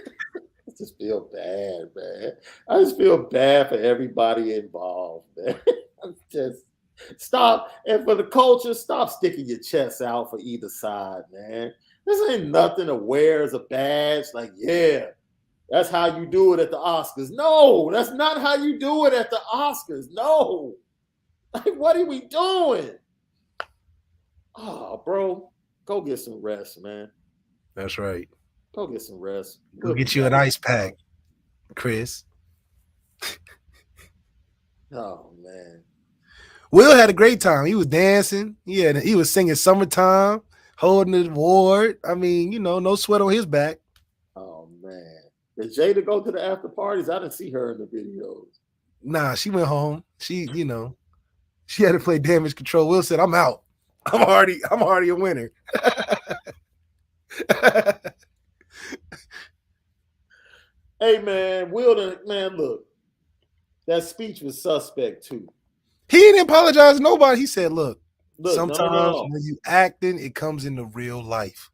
Speaker 1: just feel bad, man. I just feel bad for everybody involved, man. Just stop. And for the culture, stop sticking your chest out for either side, man. This ain't nothing to wear as a badge. Like, yeah, that's how you do it at the Oscars. No, that's not how you do it at the Oscars. No. Like, what are we doing? Oh, bro, go get some rest, man.
Speaker 2: That's right.
Speaker 1: Go get some rest.
Speaker 2: Go get you an ice pack, Chris.
Speaker 1: Oh, man.
Speaker 2: Will had a great time. He was dancing. He was singing Summertime, holding the award. I mean, no sweat on his back.
Speaker 1: Oh, man. Did Jada go to the after parties? I didn't see her in the videos.
Speaker 2: Nah, she went home. She had to play damage control. Will said, I'm out. I'm already a winner.
Speaker 1: Hey, man, look, that speech was suspect, too.
Speaker 2: He didn't apologize to nobody. He said, look sometimes
Speaker 1: no.
Speaker 2: when you acting, it comes into real life.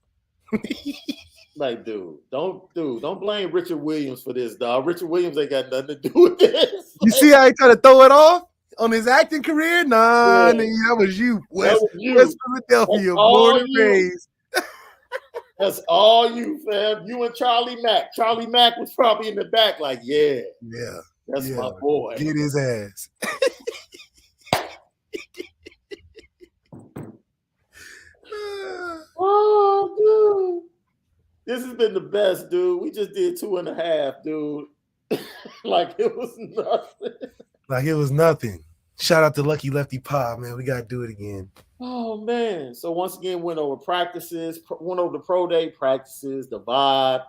Speaker 1: Like, don't blame Richard Williams for this, dog. Richard Williams ain't got nothing to do with this.
Speaker 2: You see how he tried to throw it off on his acting career? Nah, nigga, that was you. West Philadelphia, born and raised.
Speaker 1: That's all you, fam. You and Charlie Mack. Charlie Mack was probably in the back, like, yeah, that's my boy.
Speaker 2: Get his ass.
Speaker 1: Oh, dude. This has been the best, dude. We just did 2.5, dude. Like it was nothing.
Speaker 2: Like it was nothing. Shout out to Lucky Lefty Pop, man. We got to do it again.
Speaker 1: Oh, man. So once again, went over practices, went over the pro day practices, the vibe,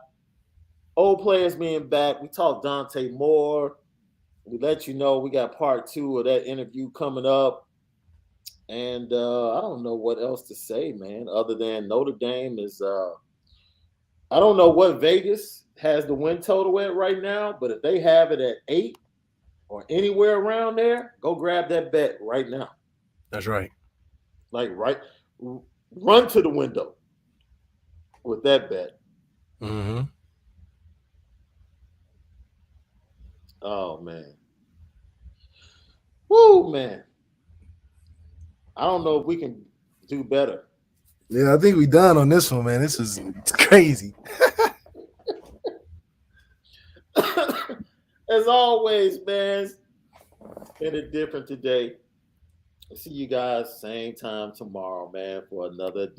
Speaker 1: old players being back. We talked Dante Moore. We let you know we got part 2 of that interview coming up. And I don't know what else to say, man, other than Notre Dame is I don't know what Vegas has the win total at right now, but if they have it at 8 or anywhere around there, go grab that bet right now.
Speaker 2: That's right.
Speaker 1: Like, run to the window with that bet.
Speaker 2: Mm-hmm.
Speaker 1: Oh, man. Woo, man. I don't know if we can do better.
Speaker 2: Yeah, I think we done on this one, man. It's crazy.
Speaker 1: As always, man, it's been a different today. I'll see you guys same time tomorrow, man, for another edition.